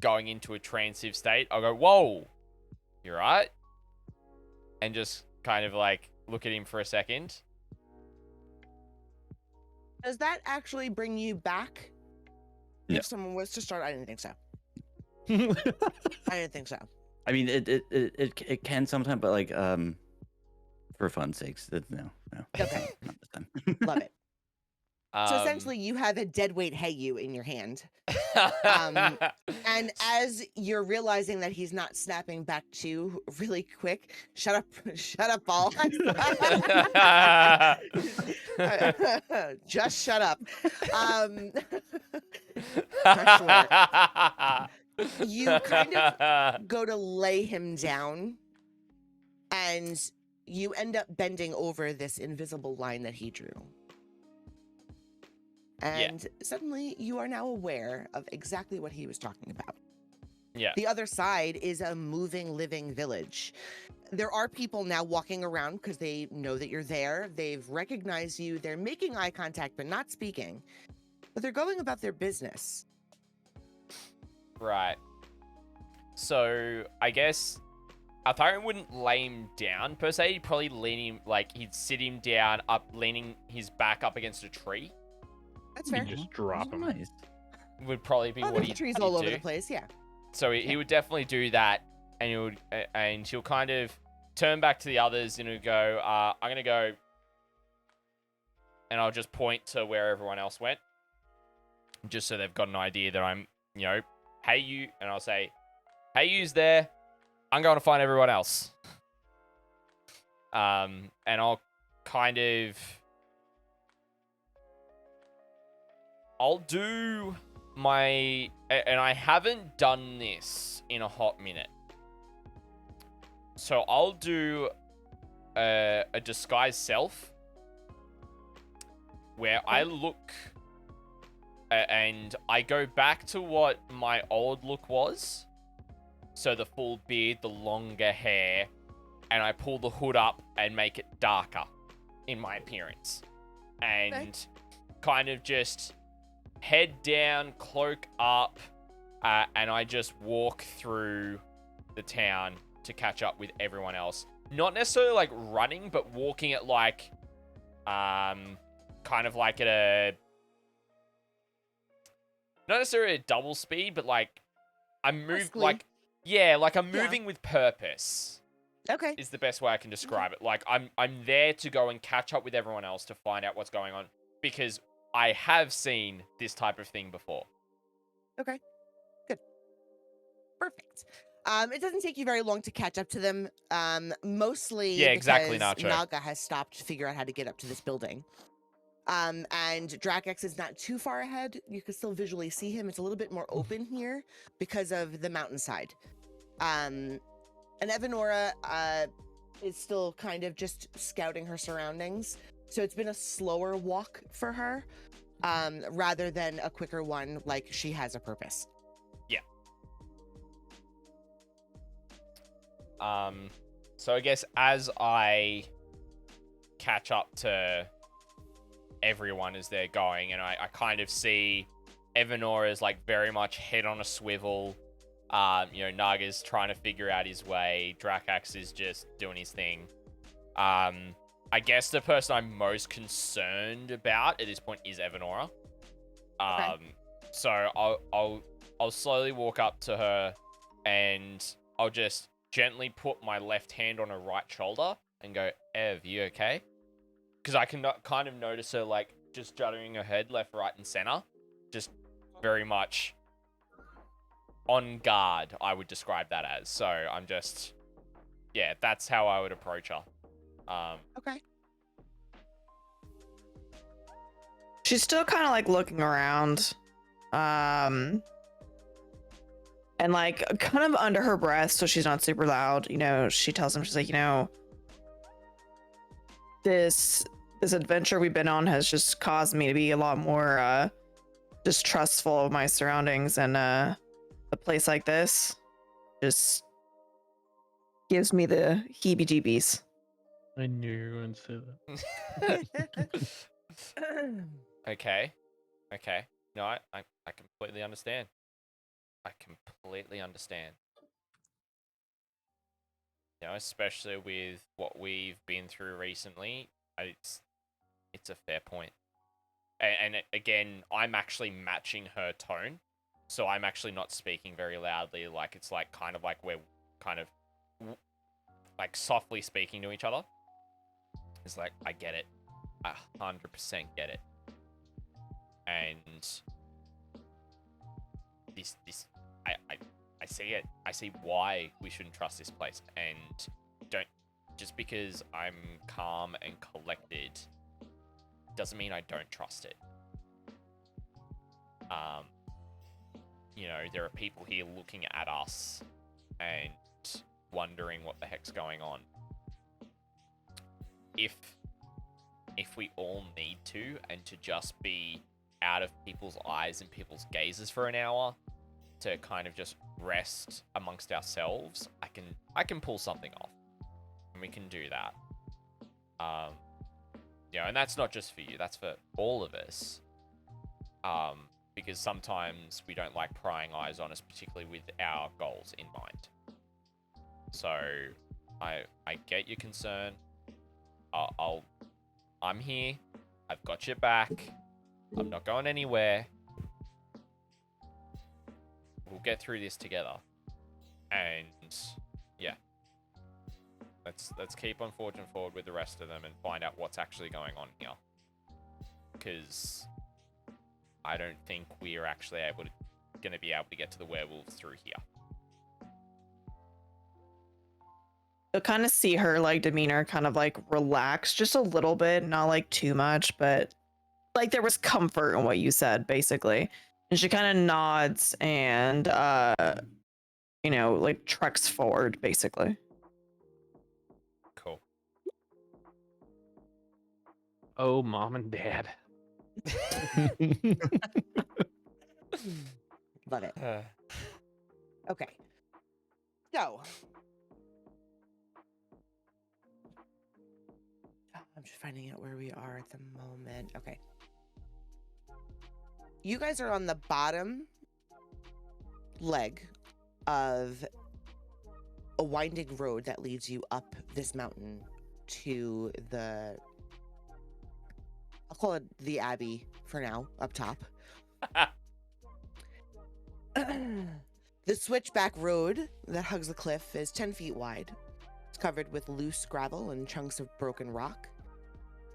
going into a transitive state. I'll go, whoa, you right? And just kind of like look at him for a second. Does that actually bring you back? No. If someone was to start, I didn't think so. I didn't think so. I mean, it can sometimes, but like for fun's sakes, no. Okay. Not this time. Love it. So essentially, you have a deadweight Heyu in your hand. And as you're realizing that he's not snapping back to really quick, shut up, Paul. Just shut up. You kind of go to lay him down, and you end up bending over this invisible line that he drew. And suddenly you are now aware of exactly what he was talking about. Yeah. The other side is a moving, living village. There are people now walking around because they know that you're there. They've recognized you. They're making eye contact, but not speaking. But they're going about their business. Right. So I guess Altharion wouldn't lay him down per se. He'd probably lean him, like he'd sit him down, up, leaning his back up against a tree. That's fair. You just drop him. Nice. Would probably be what There's he'd trees he'd all over do. the place, yeah. So he would definitely do that, and he'll kind of turn back to the others and he'll go, I'm gonna go, and I'll just point to where everyone else went, just so they've got an idea that I'm, hey you, and I'll say, hey you's there, I'm going to find everyone else. And I'll kind of, I'll do my, and I haven't done this in a hot minute. So I'll do a disguise self where I look and I go back to what my old look was. So the full beard, the longer hair, and I pull the hood up and make it darker in my appearance. And kind of just head down, cloak up, and I just walk through the town to catch up with everyone else. Not necessarily like running, but walking at like, kind of like at a, not necessarily a double speed, but like I'm moving like, like I'm moving with purpose. Okay. Is the best way I can describe it. Like I'm there to go and catch up with everyone else to find out what's going on, because I have seen this type of thing before. Okay. Good. Perfect. It doesn't take you very long to catch up to them. Mostly exactly, because Nacho. Naga has stopped to figure out how to get up to this building. And Drakex is not too far ahead. You can still visually see him. It's a little bit more open here because of the mountainside. And Evanora is still kind of just scouting her surroundings. So it's been a slower walk for her, rather than a quicker one, like she has a purpose. Yeah. So I guess as I catch up to everyone as they're going, and I kind of see Evanora's like very much head on a swivel. Naga's trying to figure out his way. Dracax is just doing his thing. I guess the person I'm most concerned about at this point is Evanora. So I'll slowly walk up to her, and I'll just gently put my left hand on her right shoulder and go, Ev, you okay? Because I can kind of notice her like just juddering her head left, right, and center. Just very much on guard, I would describe that as. So I'm just, that's how I would approach her. Okay. She's still kind of like looking around. And like kind of under her breath, so she's not super loud. She tells him, she's like, this adventure we've been on has just caused me to be a lot more distrustful of my surroundings, and a place like this just gives me the heebie-jeebies. I knew you were going to say that. Okay. No, I completely understand. I completely understand. You know, especially with what we've been through recently, it's a fair point. And again, I'm actually matching her tone, so I'm actually not speaking very loudly. Like it's like kind of like we're kind of like softly speaking to each other. It's like I get it, 100% get it, and this I see it. I see why we shouldn't trust this place, and don't just because I'm calm and collected doesn't mean I don't trust it. You know, there are people here looking at us and wondering what the heck's going on. If we all need to, and to just be out of people's eyes and people's gazes for an hour to kind of just rest amongst ourselves, I can pull something off, and we can do that. You know, and that's not just for you, that's for all of us. Because sometimes we don't like prying eyes on us, particularly with our goals in mind. So I get your concern. I'm here. I've got your back. I'm not going anywhere. We'll get through this together. And yeah. Let's keep on forging forward with the rest of them and find out what's actually going on here. Because I don't think we are actually going to be able to get to the werewolves through here. You'll kind of see her like demeanor kind of like relax just a little bit, not like too much, but like there was comfort in what you said, basically. And she kind of nods and you know, like treks forward, basically. Cool. Oh, mom and dad. Love it. Okay. So I'm just finding out where we are at the moment. Okay. You guys are on the bottom leg of a winding road that leads you up this mountain to the, I'll call it the Abbey for now, up top. The switchback road that hugs the cliff is 10 feet wide. It's covered with loose gravel and chunks of broken rock.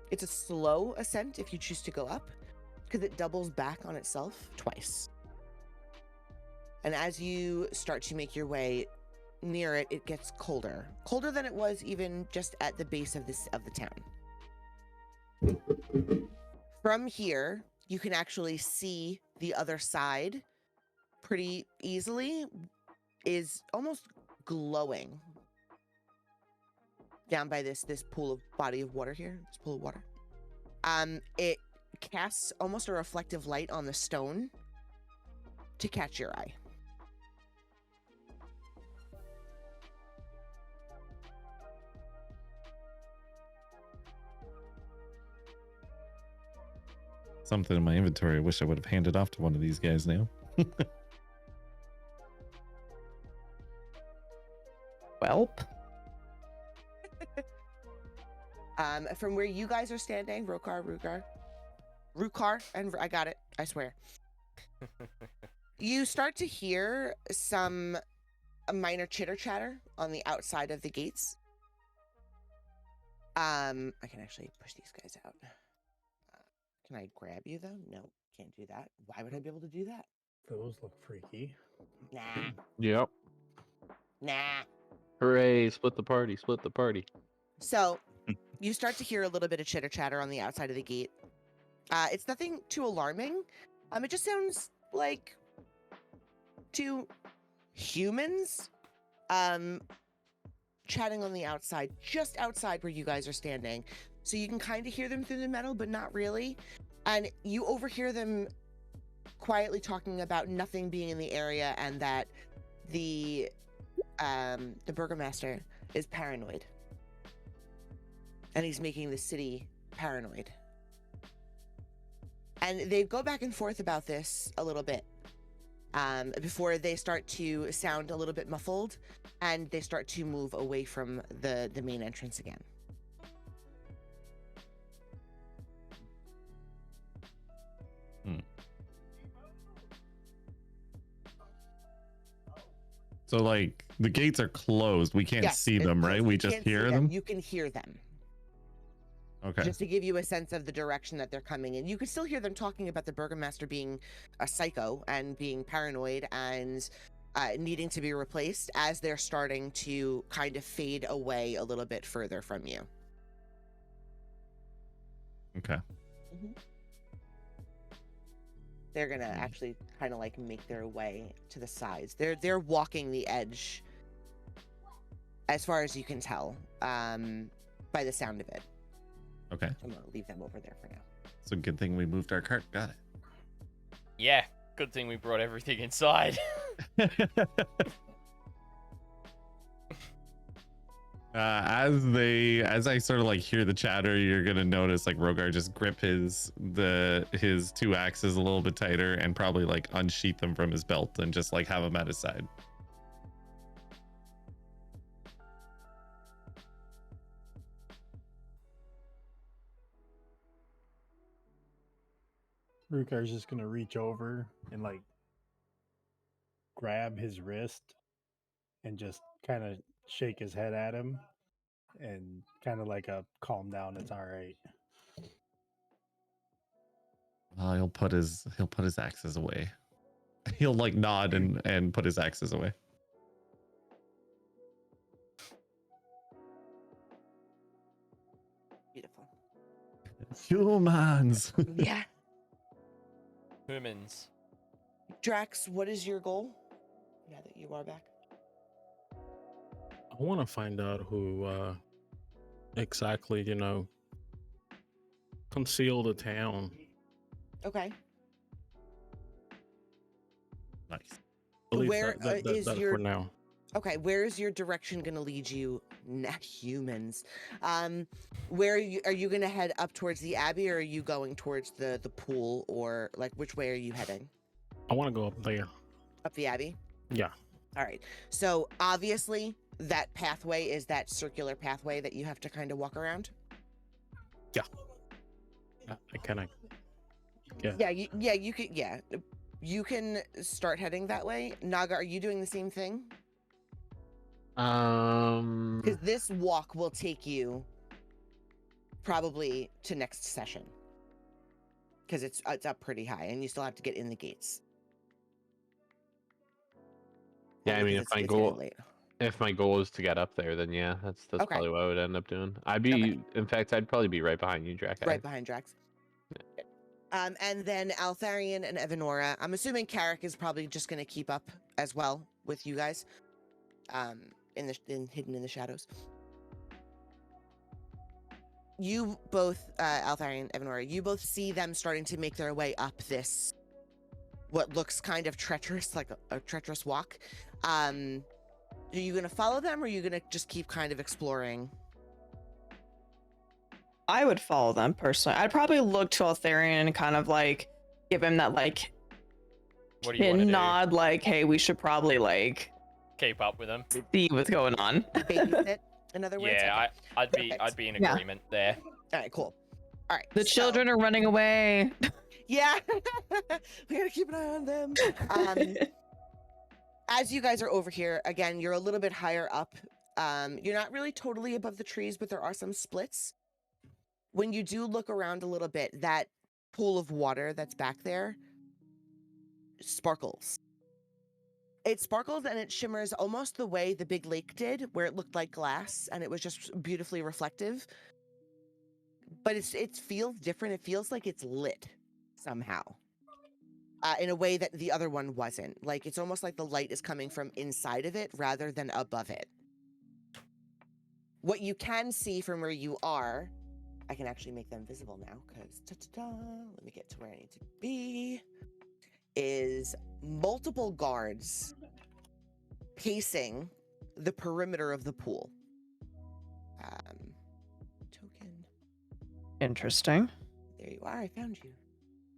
It's a slow ascent if you choose to go up, because it doubles back on itself twice. And as you start to make your way near it, it gets colder. Colder than it was even just at the base of the town. From here, you can actually see the other side pretty easily. Is almost glowing down by this body of water here. This pool of water. It casts almost a reflective light on the stone to catch your eye. Something in my inventory I wish I would have handed off to one of these guys now. Welp. From where you guys are standing, Rukar, and I got it, I swear. You start to hear some minor chitter chatter on the outside of the gates. I can actually push these guys out. Can I grab you though? No, can't do that. Why would I be able to do that? Those look freaky. Nah. Yep. Nah. Hooray, split the party, split the party. So you start to hear a little bit of chitter chatter on the outside of the gate. It's nothing too alarming. It just sounds like two humans chatting on the outside, just outside where you guys are standing. So you can kind of hear them through the metal, but not really. And you overhear them quietly talking about nothing being in the area, and that the burgomaster is paranoid. And he's making the city paranoid. And they go back and forth about this a little bit. before they start to sound a little bit muffled, and they start to move away from the main entrance again. So like the gates are closed. We can't see them, right? We just hear them. You can hear them. Okay. Just to give you a sense of the direction that they're coming in. You can still hear them talking about the burgomaster being a psycho and being paranoid and needing to be replaced as they're starting to kind of fade away a little bit further from you. Okay. They're gonna actually kind of like make their way to the sides. They're walking the edge, as far as you can tell, by the sound of it. Okay. I'm gonna leave them over there for now. It's a good thing we moved our cart. Got it. Yeah, good thing we brought everything inside. As I sort of like hear the chatter, you're gonna notice like Rogar just grip his two axes a little bit tighter and probably like unsheath them from his belt and just like have them at his side. Rukar's just gonna reach over and like grab his wrist and just kind of shake his head at him and kind of like a calm down, it's all right. He'll put his axes away. He'll like nod and put his axes away. Beautiful. Humans. Yeah. Humans. Drax, what is your goal now that you are back? I want to find out who exactly, concealed the town. Okay. Nice. Where is your for now? Okay, where is your direction going to lead you? Humans. Where are you going to head up towards the Abbey, or are you going towards the pool, or like which way are you heading? I want to go up there. Up the Abbey? Yeah. All right. So obviously that pathway is that circular pathway that you have to kind of walk around. Yeah. I kind of. Yeah. You can start heading that way. Naga, are you doing the same thing? Because this walk will take you probably to next session. Because it's up pretty high, and you still have to get in the gates. Yeah, I mean, if my goal is to get up there, then yeah, that's Okay. probably what I would end up doing. In fact, I'd probably be right behind you, Drac. Right behind Drax. And then Altharion and Evanora. I'm assuming Carrick is probably just going to keep up as well with you guys. Hidden in the shadows. You both, Altharion, Evanora, you both see them starting to make their way up this, what looks kind of treacherous, like a treacherous walk. Are you going to follow them, or are you going to just keep kind of exploring? I would follow them personally. I'd probably look to Altharion and kind of like give him that like What do you want to do? nod, like, hey, we should probably like Keep up with them. see what's going on. Babysit, in other words? Yeah, Okay. I'd be in Yeah. agreement there. All right, cool. All right. The children are running away. Yeah. We gotta keep an eye on them. As you guys are over here, again, you're a little bit higher up. You're not really totally above the trees, but there are some splits. When you do look around a little bit, that pool of water that's back there sparkles. It sparkles and it shimmers almost the way the big lake did, where it looked like glass and it was just beautifully reflective. But it feels different. It feels like it's lit somehow. In a way that the other one wasn't. Like, it's almost like the light is coming from inside of it rather than above it. What you can see from where you are, I can actually make them visible now, because, let me get to where I need to be, is multiple guards pacing the perimeter of the pool. Token. Interesting. There you are. I found you.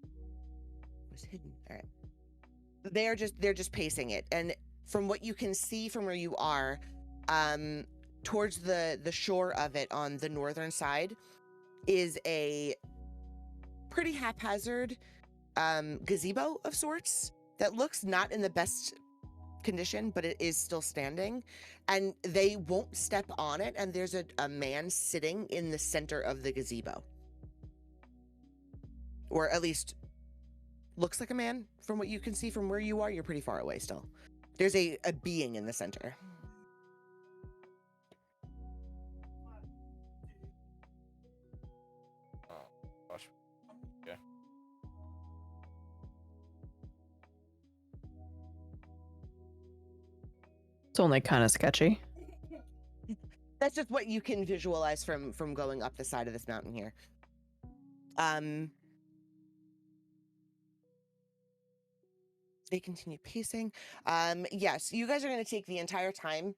It was hidden. All right. they're just pacing it, and from what you can see from where you are, towards the shore of it on the northern side is a pretty haphazard gazebo of sorts that looks not in the best condition, but it is still standing, and they won't step on it, and there's a man sitting in the center of the gazebo, or at least looks like a man from what you can see from where you are. You're pretty far away still. There's a being in the center. Oh gosh. Yeah. It's only kind of sketchy. That's just what you can visualize from going up the side of this mountain here. They continue pacing. Yes, you guys are going to take the entire time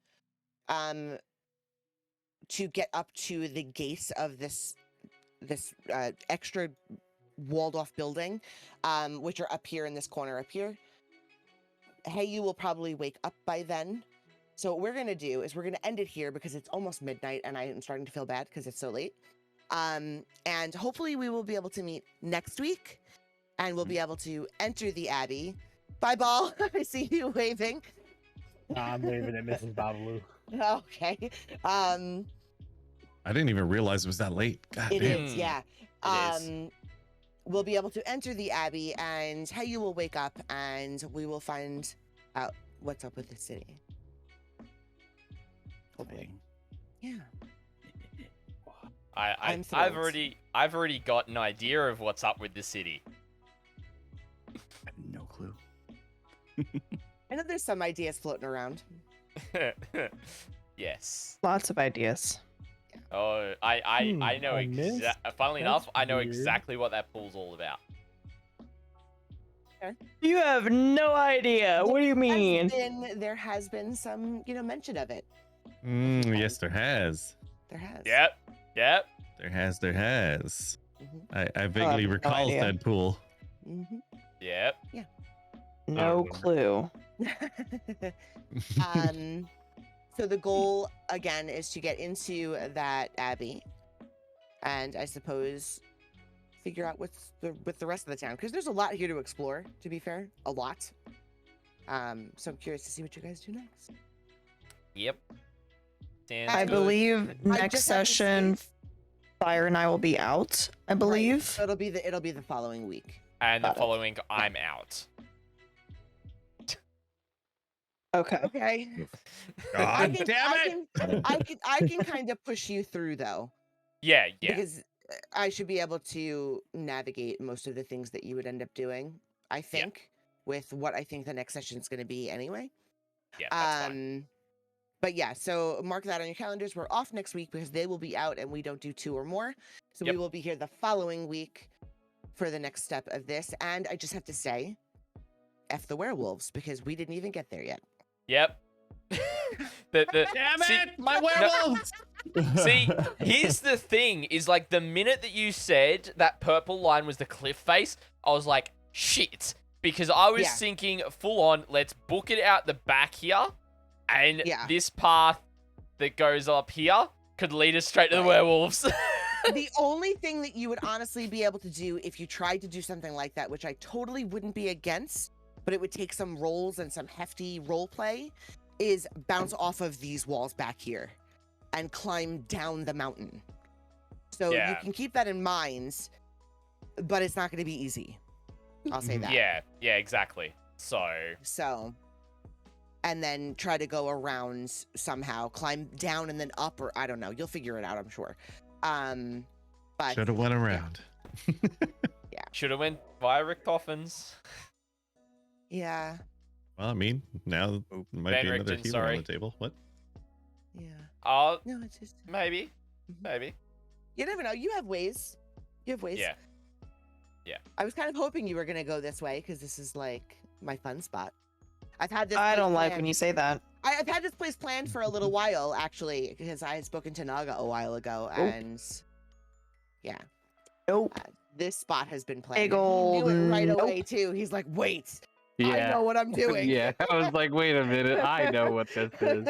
to get up to the gates of this extra walled off building, which are up here in this corner up here. Hey, you will probably wake up by then. So what we're going to do is we're going to end it here because it's almost midnight and I am starting to feel bad because it's so late. And hopefully we will be able to meet next week and we'll be able to enter the Abbey. Bye, Ball. I see you waving. I'm waving at Mrs. Babalu. Okay. I didn't even realize it was that late. God It damn. is, yeah. It is. We'll be able to enter the Abbey and hey, you will wake up and we will find out what's up with the city. Hopefully. Yeah. I'm I've thrilled. already got an idea of what's up with the city. I have no clue. I know there's some ideas floating around. Yes. Lots of ideas. Oh, I know a mist? funnily That's enough, I know weird. exactly what that pool's all about. You have no idea. What do you mean? There has been some, mention of it. Yes, there has. There has. Yep. There has. Mhm. I vaguely no recall idea. said pool. Mhm. Yep. No remember. clue. So the goal again is to get into that abbey, and I suppose figure out what's with the rest of the town because there's a lot here to explore. To be fair, a lot. So I'm curious to see what you guys do next. Yep. Sounds I good. believe I next just have to session, Fire and I will be out. I believe. So it'll be the following week. And the Got it. following, I'm out. Okay. Okay. God damn it! I can kind of push you through though. Yeah. Because I should be able to navigate most of the things that you would end up doing, I think, with what I think the next session is going to be anyway. Yeah, that's fine. But yeah, so mark that on your calendars. We're off next week because they will be out and we don't do 2 or more. So Yep. we will be here the following week for the next step of this. And I just have to say, F the werewolves, because we didn't even get there yet. Yep. Damn it! My werewolves! See, here's the thing, is like the minute that you said that purple line was the cliff face, I was like, shit. Because I was Yeah. thinking full on, let's book it out the back here. And Yeah. this path that goes up here could lead us straight to the Right. werewolves. The only thing that you would honestly be able to do if you tried to do something like that, which I totally wouldn't be against, but it would take some rolls and some hefty role play, is bounce off of these walls back here and climb down the mountain. So you Yeah. can keep that in mind, but it's not going to be easy. I'll say that. Yeah, exactly. So, and then try to go around somehow, climb down and then up, or I don't know. You'll figure it out, I'm sure. But Should have went around. Should have went via Richthofen's. yeah, Well, I mean, now there might be another Richten, healer sorry. on the table. What? yeah. Oh, No, it's just maybe. Mhm. Maybe. you never know. You have ways. Yeah. I was kind of hoping you were gonna go this way because this is like my fun spot. I've had this. I place don't like when planned- you say that. I've had this place planned for a little while actually because I had spoken to Naga a while ago, Nope. and yeah, Nope. this spot has been planned. Big and he knew ol' it right nope. away too. He's like, wait, Yeah. I know what I'm doing. Yeah, I was like, wait a minute, I know what this is.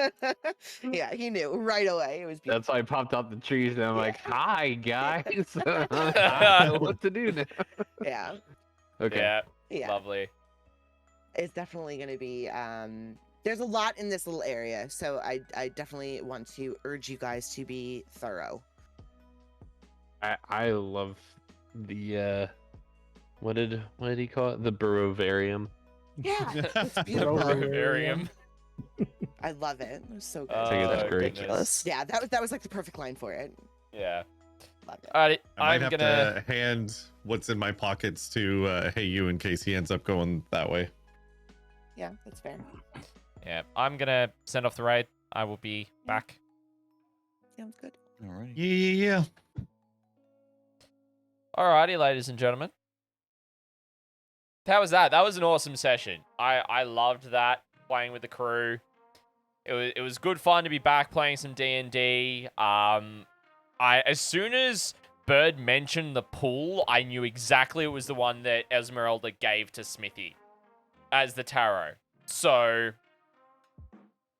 Yeah, he knew right away. It was beautiful. That's why I popped out the trees and I'm like, hi guys. I know what to do now. Yeah. Okay. Yeah. Yeah. Lovely. It's definitely going to be there's a lot in this little area, so I definitely want to urge you guys to be thorough. I love the what did he call it? The Barovarium. Yeah, it's beautiful. Barovarium. I love it. It was so good. I think it's Oh, great. goodness. Yeah, that was like the perfect line for it. Yeah. Love it. Alright, I might I'm have gonna. to hand what's in my pockets to Hey You in case he ends up going that way. Yeah, that's fair. Yeah, I'm gonna send off the raid. I will be back. Sounds good. Alrighty. Yeah. Alrighty, ladies and gentlemen. How was that? That was an awesome session. I loved that, playing with the crew. It was good fun to be back playing some D&D. As soon as Bird mentioned the pool, I knew exactly it was the one that Esmeralda gave to Smithy as the tarot. So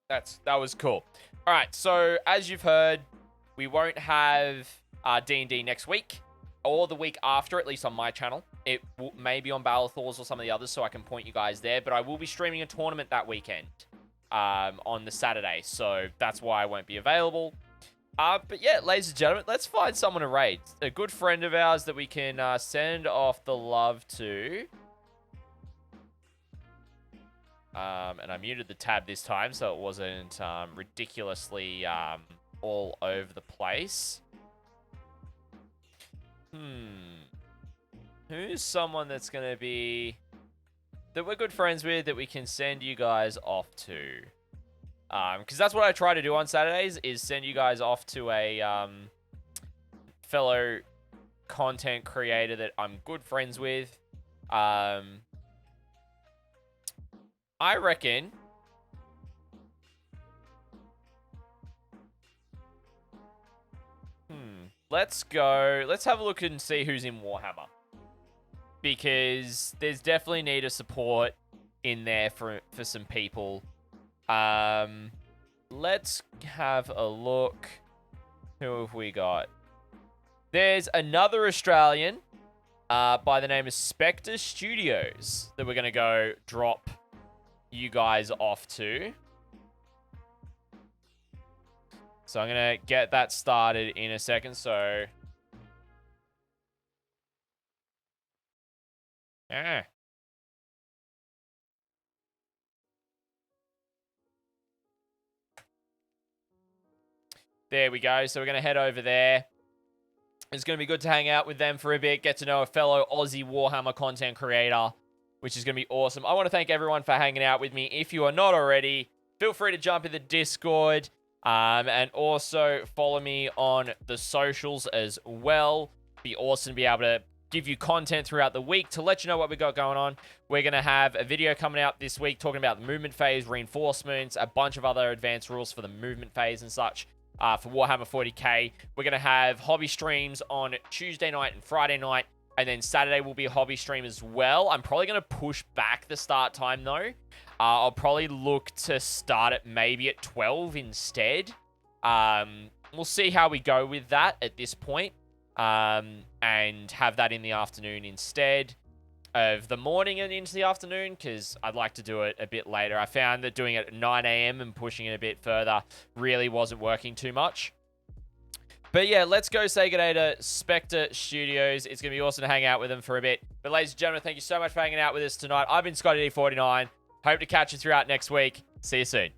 that was cool. All right, so as you've heard, we won't have D&D next week or the week after, at least on my channel. It may be on Balathor's or some of the others, so I can point you guys there. But I will be streaming a tournament that weekend on the Saturday, so that's why I won't be available. But yeah, ladies and gentlemen, let's find someone to raid. A good friend of ours that we can send off the love to. And I muted the tab this time, so it wasn't ridiculously all over the place. Who's someone that's going to be... that we're good friends with that we can send you guys off to? Because that's what I try to do on Saturdays, is send you guys off to a fellow content creator that I'm good friends with. I reckon... Let's have a look and see who's in Warhammer. Because there's definitely need of support in there for some people. Let's have a look. Who have we got? There's another Australian by the name of Spectre Studios that we're going to go drop you guys off to. So I'm going to get that started in a second. So... There we go. So we're going to head over there. It's going to be good to hang out with them for a bit, get to know a fellow Aussie Warhammer content creator, which is going to be awesome. I want to thank everyone for hanging out with me. If you are not already, feel free to jump in the Discord and also follow me on the socials as well. Be awesome to be able to give you content throughout the week to let you know what we got going on. We're going to have a video coming out this week talking about the movement phase, reinforcements, a bunch of other advanced rules for the movement phase and such. For Warhammer 40k, we're going to have hobby streams on Tuesday night and Friday night, and then Saturday will be a hobby stream as well. I'm probably going to push back the start time though. I'll probably look to start it maybe at 12 instead. We'll see how we go with that at this point, and have that in the afternoon instead of the morning and into the afternoon, because I'd like to do it a bit later. I found that doing it at 9 a.m. and pushing it a bit further really wasn't working too much. But yeah, let's go say good day to Spectre Studios. It's going to be awesome to hang out with them for a bit. But ladies and gentlemen, thank you so much for hanging out with us tonight. I've been Scotty D49. Hope to catch you throughout next week. See you soon.